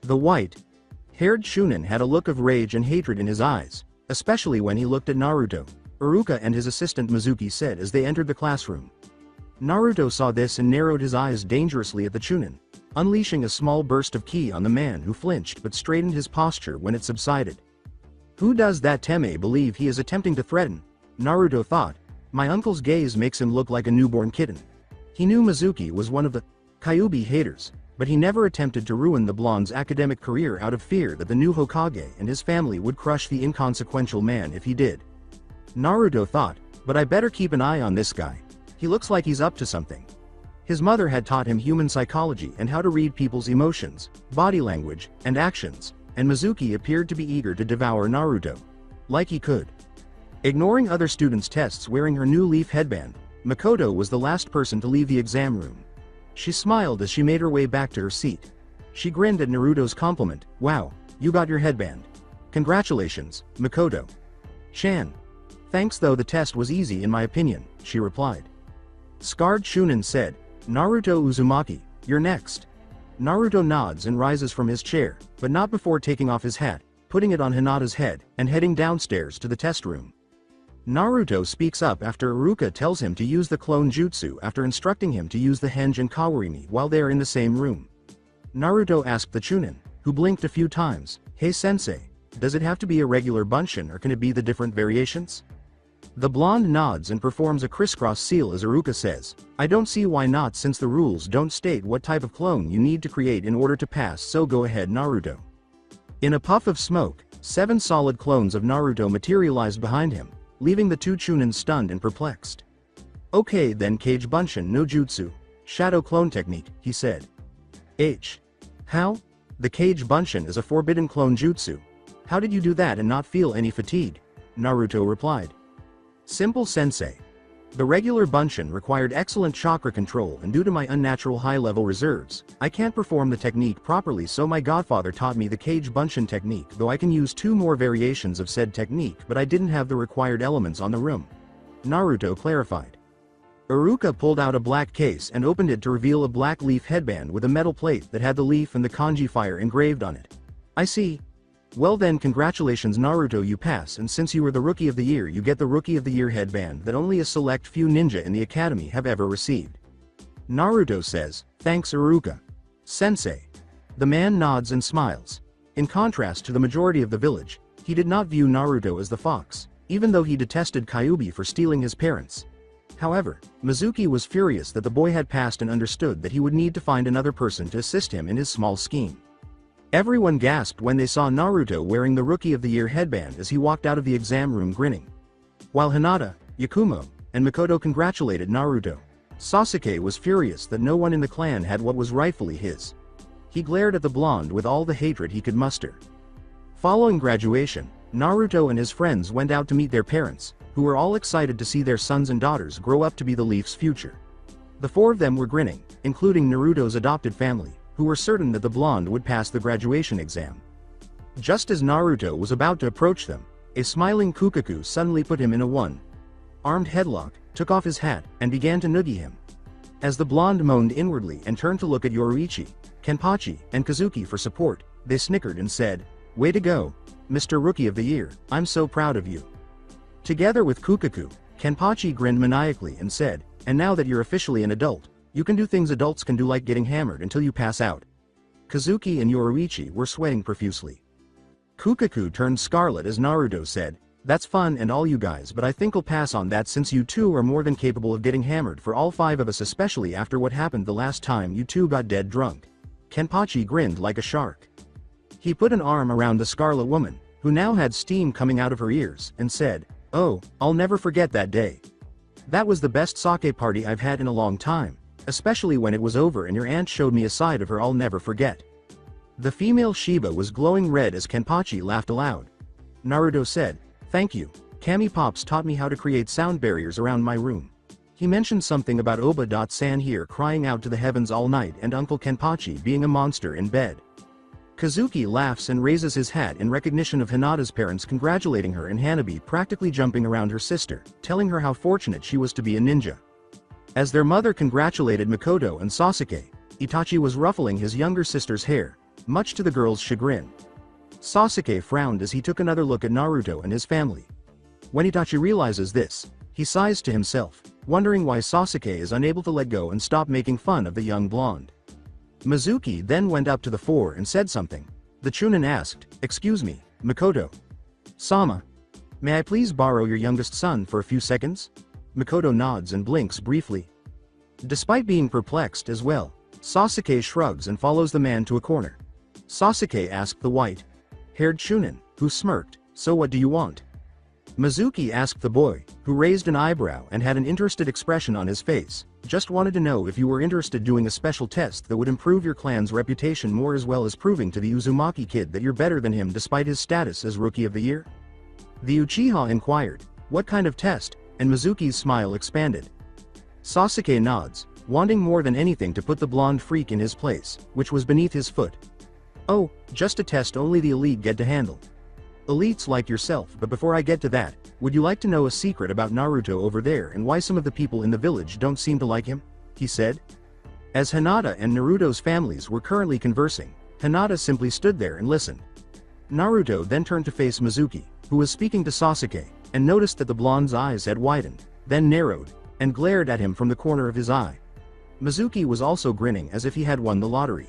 The white-haired Chunin had a look of rage and hatred in his eyes, especially when he looked at Naruto, Iruka and his assistant Mizuki said as they entered the classroom. Naruto saw this and narrowed his eyes dangerously at the Chunin, unleashing a small burst of ki on the man who flinched but straightened his posture when it subsided. Who does that Teme believe he is attempting to threaten? Naruto thought. My uncle's gaze makes him look like a newborn kitten. He knew Mizuki was one of the Kyuubi haters, but he never attempted to ruin the blonde's academic career out of fear that the new Hokage and his family would crush the inconsequential man if he did. Naruto thought, but I better keep an eye on this guy. He looks like he's up to something. His mother had taught him human psychology and how to read people's emotions, body language, and actions, and Mizuki appeared to be eager to devour Naruto. Like he could. Ignoring other students' tests wearing her new leaf headband, Makoto was the last person to leave the exam room. She smiled as she made her way back to her seat. She grinned at Naruto's compliment, "Wow, you got your headband. Congratulations, Makoto-chan." "Thanks though the test was easy in my opinion," she replied. Scarred Chunin said, "Naruto Uzumaki, you're next." Naruto nods and rises from his chair, but not before taking off his hat, putting it on Hinata's head, and heading downstairs to the test room. Naruto speaks up after Iruka tells him to use the clone jutsu after instructing him to use the henge and kawarimi while they are in the same room. Naruto asked the Chunin, who blinked a few times, "Hey sensei, does it have to be a regular bunshin or can it be the different variations?" The blonde nods and performs a crisscross seal as Iruka says, "I don't see why not since the rules don't state what type of clone you need to create in order to pass, so go ahead Naruto." In a puff of smoke, 7 solid clones of Naruto materialized behind him, leaving the two Chunin stunned and perplexed. "Okay then Kage Bunshin no Jutsu, shadow clone technique," he said. How? The Kage Bunshin is a forbidden clone jutsu. How did you do that and not feel any fatigue? Naruto replied. Simple sensei. The regular Bunshin required excellent chakra control and due to my unnatural high-level reserves, I can't perform the technique properly, so my godfather taught me the Kage Bunshin technique, though I can use 2 more variations of said technique, but I didn't have the required elements on the room. Naruto clarified. Iruka pulled out a black case and opened it to reveal a black leaf headband with a metal plate that had the leaf and the kanji fire engraved on it. I see. Well then congratulations Naruto, you pass, and since you were the Rookie of the Year you get the Rookie of the Year headband that only a select few ninja in the academy have ever received. Naruto says, "Thanks Iruka. Sensei." The man nods and smiles. In contrast to the majority of the village, he did not view Naruto as the fox, even though he detested Kyuubi for stealing his parents. However, Mizuki was furious that the boy had passed and understood that he would need to find another person to assist him in his small scheme. Everyone gasped when they saw Naruto wearing the Rookie of the Year headband as he walked out of the exam room grinning. While Hinata, Yakumo, and Mikoto congratulated Naruto, Sasuke was furious that no one in the clan had what was rightfully his. He glared at the blonde with all the hatred he could muster. Following graduation, Naruto and his friends went out to meet their parents, who were all excited to see their sons and daughters grow up to be the Leaf's future. The four of them were grinning, including Naruto's adopted family, who were certain that the blonde would pass the graduation exam. Just as Naruto was about to approach them, a smiling Kukaku suddenly put him in a one-armed headlock, took off his hat, and began to noogie him. As the blonde moaned inwardly and turned to look at Yoruichi, Kenpachi, and Kazuki for support, they snickered and said, "Way to go, Mr. Rookie of the Year, I'm so proud of you." Together with Kukaku, Kenpachi grinned maniacally and said, "And now that you're officially an adult, you can do things adults can do, like getting hammered until you pass out." Kazuki and Yoruichi were sweating profusely. Kukaku turned scarlet as Naruto said, "That's fun and all you guys, but I think I'll pass on that since you two are more than capable of getting hammered for all five of us, especially after what happened the last time you two got dead drunk." Kenpachi grinned like a shark. He put an arm around the scarlet woman, who now had steam coming out of her ears, and said, "Oh, I'll never forget that day. That was the best sake party I've had in a long time, especially when it was over and your aunt showed me a side of her I'll never forget." The female Shiba was glowing red as Kenpachi laughed aloud. Naruto said, "Thank you. Kami Pops taught me how to create sound barriers around my room." He mentioned something about Oba-san here crying out to the heavens all night and Uncle Kenpachi being a monster in bed. Kazuki laughs and raises his hat in recognition of Hinata's parents congratulating her and Hanabi practically jumping around her sister, telling her how fortunate she was to be a ninja. As their mother congratulated Mikoto and Sasuke, Itachi was ruffling his younger sister's hair, much to the girl's chagrin. Sasuke frowned as he took another look at Naruto and his family. When Itachi realizes this, he sighs to himself, wondering why Sasuke is unable to let go and stop making fun of the young blonde. Mizuki then went up to the four and said something. The Chunin asked, "Excuse me, Mikoto Sama, may I please borrow your youngest son for a few seconds?" Mikoto nods and blinks briefly. Despite being perplexed as well, Sasuke shrugs and follows the man to a corner. Sasuke asked the white-haired Chunin, who smirked, "So what do you want?" Mizuki asked the boy, who raised an eyebrow and had an interested expression on his face, "Just wanted to know if you were interested doing a special test that would improve your clan's reputation more, as well as proving to the Uzumaki kid that you're better than him despite his status as Rookie of the Year?" The Uchiha inquired, "What kind of test?" and Mizuki's smile expanded. Sasuke nods, wanting more than anything to put the blonde freak in his place, which was beneath his foot. "Oh, just a test only the elite get to handle. Elites like yourself, but before I get to that, would you like to know a secret about Naruto over there and why some of the people in the village don't seem to like him?" he said. As Hinata and Naruto's families were currently conversing, Hinata simply stood there and listened. Naruto then turned to face Mizuki, who was speaking to Sasuke, and noticed that the blonde's eyes had widened, then narrowed, and glared at him from the corner of his eye. Mizuki was also grinning as if he had won the lottery.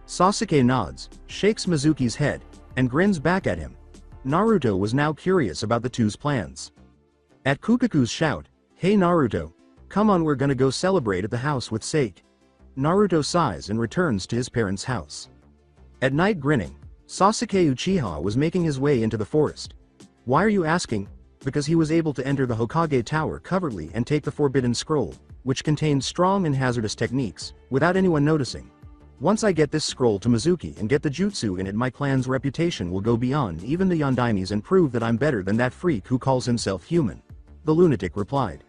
Sasuke nods, shakes Mizuki's head, and grins back at him. Naruto was now curious about the two's plans. At Kukaku's shout, "Hey Naruto, come on, we're gonna go celebrate at the house with Sake." Naruto sighs and returns to his parents' house. At night grinning, Sasuke Uchiha was making his way into the forest. "Why are you asking?" Because he was able to enter the Hokage tower covertly and take the Forbidden Scroll, which contained strong and hazardous techniques, without anyone noticing. "Once I get this scroll to Mizuki and get the jutsu in it, my clan's reputation will go beyond even the Yondaimes and prove that I'm better than that freak who calls himself human," the lunatic replied.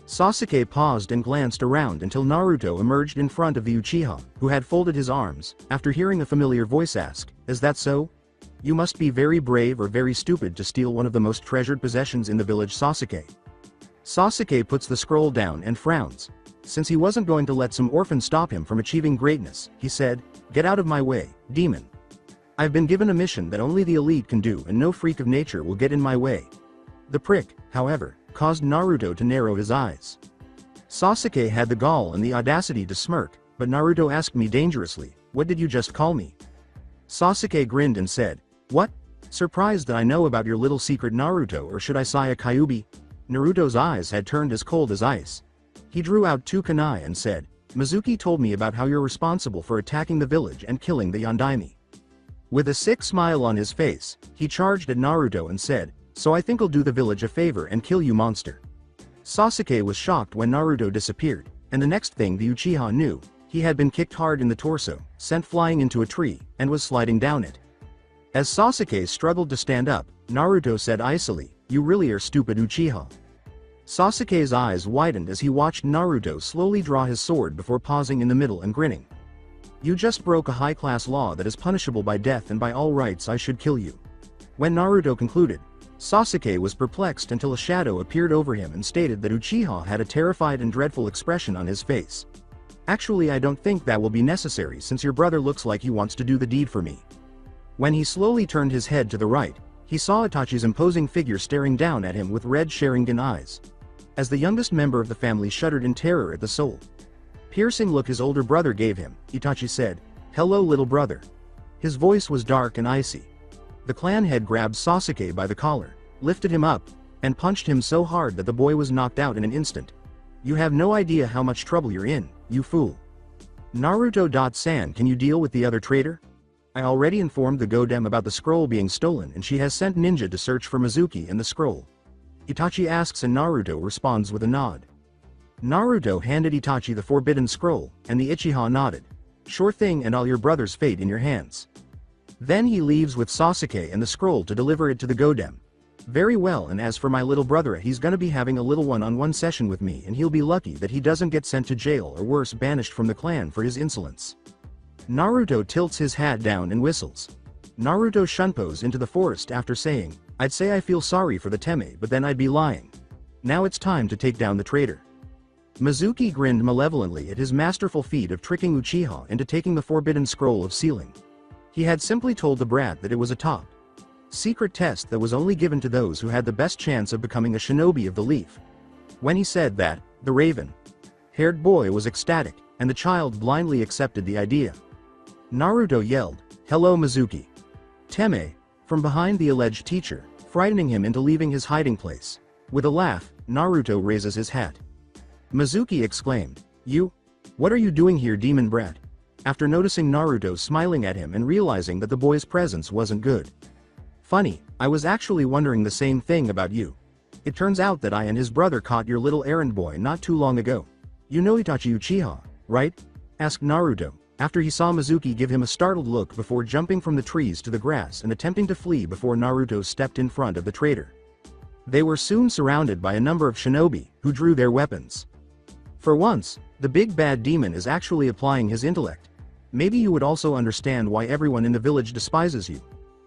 Sasuke paused and glanced around until Naruto emerged in front of the Uchiha, who had folded his arms, after hearing a familiar voice ask, "Is that so? You must be very brave or very stupid to steal one of the most treasured possessions in the village, Sasuke." Sasuke puts the scroll down and frowns. Since he wasn't going to let some orphan stop him from achieving greatness, he said, "Get out of my way, demon. I've been given a mission that only the elite can do and no freak of nature will get in my way." The prick, however, caused Naruto to narrow his eyes. Sasuke had the gall and the audacity to smirk, but Naruto asked me dangerously, "What did you just call me?" Sasuke grinned and said, "What? Surprised that I know about your little secret, Naruto, or should I say a Kyuubi?" Naruto's eyes had turned as cold as ice. He drew out 2 kunai and said, "Mizuki told me about how you're responsible for attacking the village and killing the Yondaime." With a sick smile on his face, he charged at Naruto and said, "So I think I'll do the village a favor and kill you, monster." Sasuke was shocked when Naruto disappeared, and the next thing the Uchiha knew, he had been kicked hard in the torso, sent flying into a tree, and was sliding down it. As Sasuke struggled to stand up, Naruto said icily, "You really are stupid, Uchiha." Sasuke's eyes widened as he watched Naruto slowly draw his sword before pausing in the middle and grinning. "You just broke a high-class law that is punishable by death, and by all rights I should kill you." When Naruto concluded, Sasuke was perplexed until a shadow appeared over him and stated that Uchiha had a terrified and dreadful expression on his face. "Actually, I don't think that will be necessary since your brother looks like he wants to do the deed for me." When he slowly turned his head to the right, he saw Itachi's imposing figure staring down at him with red Sharingan eyes. As the youngest member of the family shuddered in terror at the soul-piercing look his older brother gave him, Itachi said, "Hello, little brother." His voice was dark and icy. The clan head grabbed Sasuke by the collar, lifted him up, and punched him so hard that the boy was knocked out in an instant. "You have no idea how much trouble you're in, you fool." Naruto-san, can you deal with the other traitor? I already informed the Godem about the scroll being stolen, and she has sent ninja to search for Mizuki and the scroll. Itachi asks and Naruto responds with a nod. Naruto handed Itachi the forbidden scroll, and the Uchiha nodded. "Sure thing, and all your brother's fate in your hands." Then he leaves with Sasuke and the scroll to deliver it to the Godem. "Very well, and as for my little brother, he's gonna be having a little one-on-one session with me, and he'll be lucky that he doesn't get sent to jail or worse, banished from the clan for his insolence." Naruto tilts his hat down and whistles. Naruto shunpos into the forest after saying, "I'd say I feel sorry for the Teme, but then I'd be lying. Now it's time to take down the traitor." Mizuki grinned malevolently at his masterful feat of tricking Uchiha into taking the forbidden scroll of sealing. He had simply told the brat that it was a top-secret test that was only given to those who had the best chance of becoming a shinobi of the leaf. When he said that, the raven-haired boy was ecstatic, and the child blindly accepted the idea. Naruto yelled, "Hello, Mizuki." Teme, from behind the alleged teacher, frightening him into leaving his hiding place. With a laugh, Naruto raises his hat. Mizuki exclaimed, "You? What are you doing here, demon brat?" After noticing Naruto smiling at him and realizing that the boy's presence wasn't good. "Funny, I was actually wondering the same thing about you. It turns out that I and his brother caught your little errand boy not too long ago. You know Itachi Uchiha, right?" asked Naruto, after he saw Mizuki give him a startled look before jumping from the trees to the grass and attempting to flee before Naruto stepped in front of the traitor. They were soon surrounded by a number of shinobi, who drew their weapons. For once, the big bad demon is actually applying his intellect. Maybe you would also understand why everyone in the village despises you.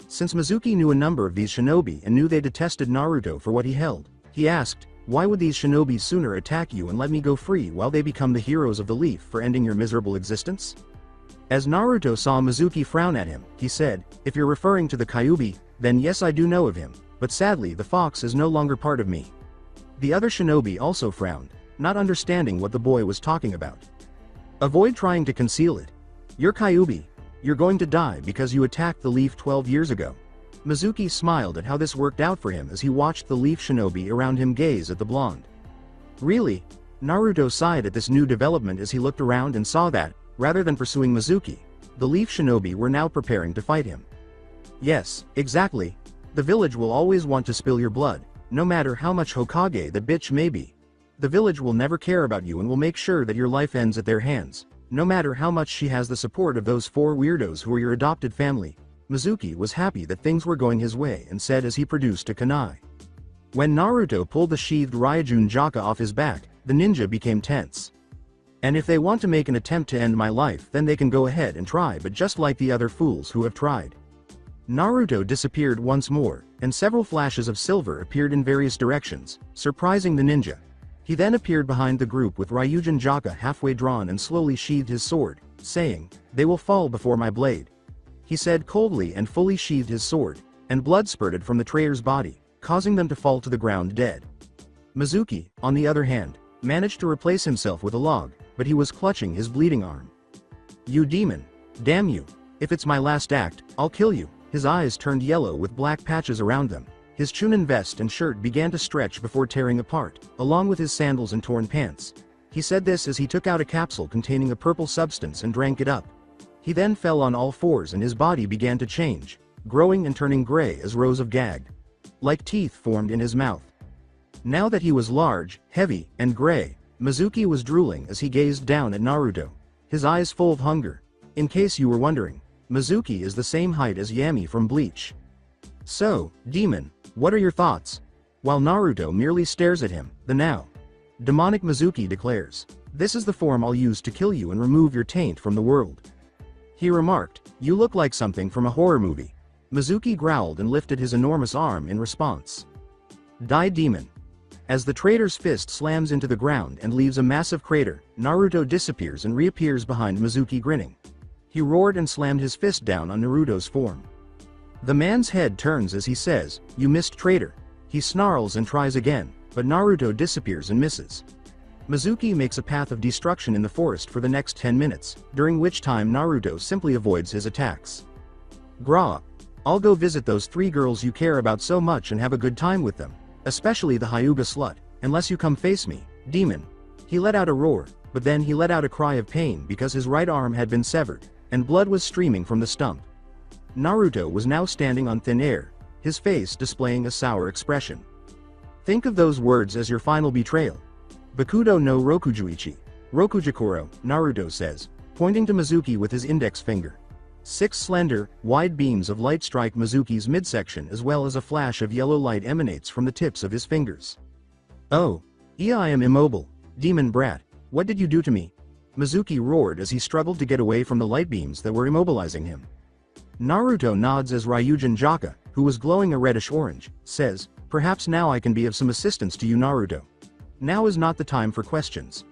Since Mizuki knew a number of these shinobi and knew they detested Naruto for what he held, he asked, "Why would these shinobi sooner attack you and let me go free while they become the heroes of the leaf for ending your miserable existence?" As Naruto saw Mizuki frown at him, he said, "If you're referring to the Kyuubi, then yes, I do know of him, but sadly the fox is no longer part of me." The other shinobi also frowned, not understanding what the boy was talking about. "Avoid trying to conceal it. You're Kyuubi. You're going to die because you attacked the leaf 12 years ago." Mizuki smiled at how this worked out for him as he watched the leaf shinobi around him gaze at the blonde. "Really?" Naruto sighed at this new development as he looked around and saw that, rather than pursuing Mizuki, the leaf shinobi were now preparing to fight him. "Yes, exactly. The village will always want to spill your blood, no matter how much Hokage the bitch may be. The village will never care about you and will make sure that your life ends at their hands, no matter how much she has the support of those 4 weirdos who are your adopted family." Mizuki was happy that things were going his way and said as he produced a kunai. When Naruto pulled the sheathed Ryujin Jaka off his back, the ninja became tense. "And if they want to make an attempt to end my life, then they can go ahead and try, but just like the other fools who have tried." Naruto disappeared once more, and several flashes of silver appeared in various directions, surprising the ninja. He then appeared behind the group with Ryujin Jaka halfway drawn and slowly sheathed his sword, saying, "They will fall before my blade," he said coldly, and fully sheathed his sword, and blood spurted from the traitor's body, causing them to fall to the ground dead. Mizuki, on the other hand, managed to replace himself with a log, but he was clutching his bleeding arm. "You demon! Damn you! If it's my last act, I'll kill you." His eyes turned yellow with black patches around them. His chunin vest and shirt began to stretch before tearing apart, along with his sandals and torn pants. He said this as he took out a capsule containing a purple substance and drank it up. He then fell on all fours and his body began to change, growing and turning gray as rows of gagged, like teeth formed in his mouth. Now that he was large, heavy, and gray, Mizuki was drooling as he gazed down at Naruto, his eyes full of hunger. In case you were wondering, Mizuki is the same height as Yami from Bleach. "So, demon, what are your thoughts?" While Naruto merely stares at him, the now demonic Mizuki declares, "This is the form I'll use to kill you and remove your taint from the world." He remarked, "You look like something from a horror movie." Mizuki growled and lifted his enormous arm in response. "Die, demon." As the traitor's fist slams into the ground and leaves a massive crater, Naruto disappears and reappears behind Mizuki grinning. He roared and slammed his fist down on Naruto's form. The man's head turns as he says, "You missed, traitor." He snarls and tries again, but Naruto disappears and misses. Mizuki makes a path of destruction in the forest for the next 10 minutes, during which time Naruto simply avoids his attacks. "Gra, I'll go visit those 3 girls you care about so much and have a good time with them, especially the Hyuga slut, unless you come face me, demon." He let out a roar, but then he let out a cry of pain because his right arm had been severed, and blood was streaming from the stump. Naruto was now standing on thin air, his face displaying a sour expression. "Think of those words as your final betrayal. Bakudo no Rokujuichi. Rokujikoro," Naruto says, pointing to Mizuki with his index finger. 6 slender, wide beams of light strike Mizuki's midsection as well as a flash of yellow light emanates from the tips of his fingers. "Oh, I am immobile, demon brat, what did you do to me?" Mizuki roared as he struggled to get away from the light beams that were immobilizing him. Naruto nods as Ryujin Jaka, who was glowing a reddish-orange, says, "Perhaps now I can be of some assistance to you, Naruto. Now is not the time for questions.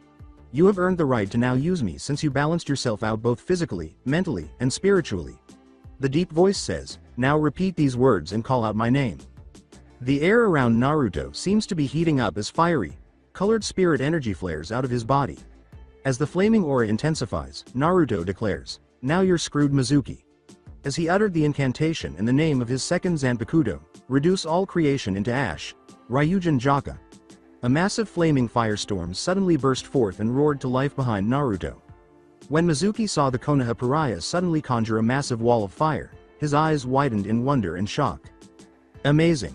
You have earned the right to now use me since you balanced yourself out both physically, mentally, and spiritually." The deep voice says, "Now repeat these words and call out my name." The air around Naruto seems to be heating up as fiery, colored spirit energy flares out of his body. As the flaming aura intensifies, Naruto declares, "Now you're screwed, Mizuki." As he uttered the incantation in the name of his second Zanpakuto, reduce all creation into ash, Ryujin Jaka. A massive flaming firestorm suddenly burst forth and roared to life behind Naruto. When Mizuki saw the Konoha pariah suddenly conjure a massive wall of fire, his eyes widened in wonder and shock. "Amazing.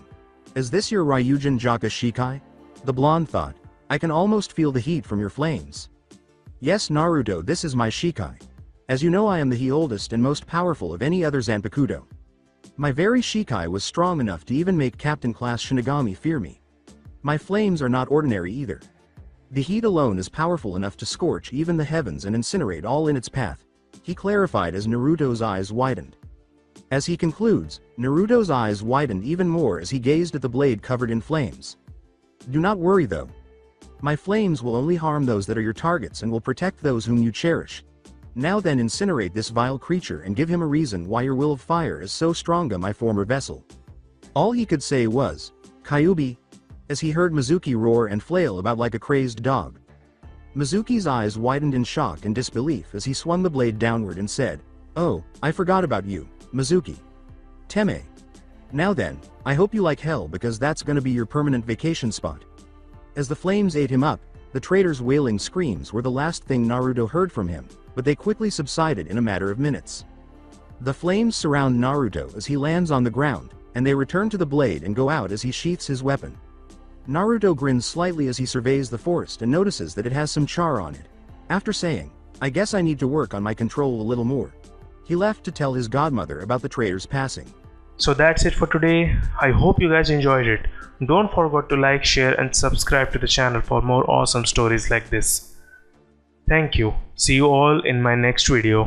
Is this your Ryujin Jaka Shikai?" The blonde thought. "I can almost feel the heat from your flames." "Yes, Naruto, this is my Shikai. As you know, I am the oldest and most powerful of any other Zanpakuto. My very Shikai was strong enough to even make Captain Class Shinigami fear me. My flames are not ordinary either. The heat alone is powerful enough to scorch even the heavens and incinerate all in its path," he clarified as Naruto's eyes widened. As he concludes, Naruto's eyes widened even more as he gazed at the blade covered in flames. "Do not worry though. My flames will only harm those that are your targets and will protect those whom you cherish. Now then, incinerate this vile creature and give him a reason why your will of fire is so strong, my former vessel." All he could say was, "Kyubi," as he heard Mizuki roar and flail about like a crazed dog. Mizuki's eyes widened in shock and disbelief as he swung the blade downward and said, "Oh, I forgot about you, Mizuki. Teme. Now then, I hope you like hell because that's gonna be your permanent vacation spot." As the flames ate him up, the traitor's wailing screams were the last thing Naruto heard from him, but they quickly subsided in a matter of minutes. The flames surround Naruto as he lands on the ground, and they return to the blade and go out as he sheaths his weapon. Naruto grins slightly as he surveys the forest and notices that it has some char on it. After saying, "I guess I need to work on my control a little more," he left to tell his godmother about the traitor's passing. So that's it for today. I hope you guys enjoyed it. Don't forget to like, share and subscribe to the channel for more awesome stories like this. Thank you. See you all in my next video.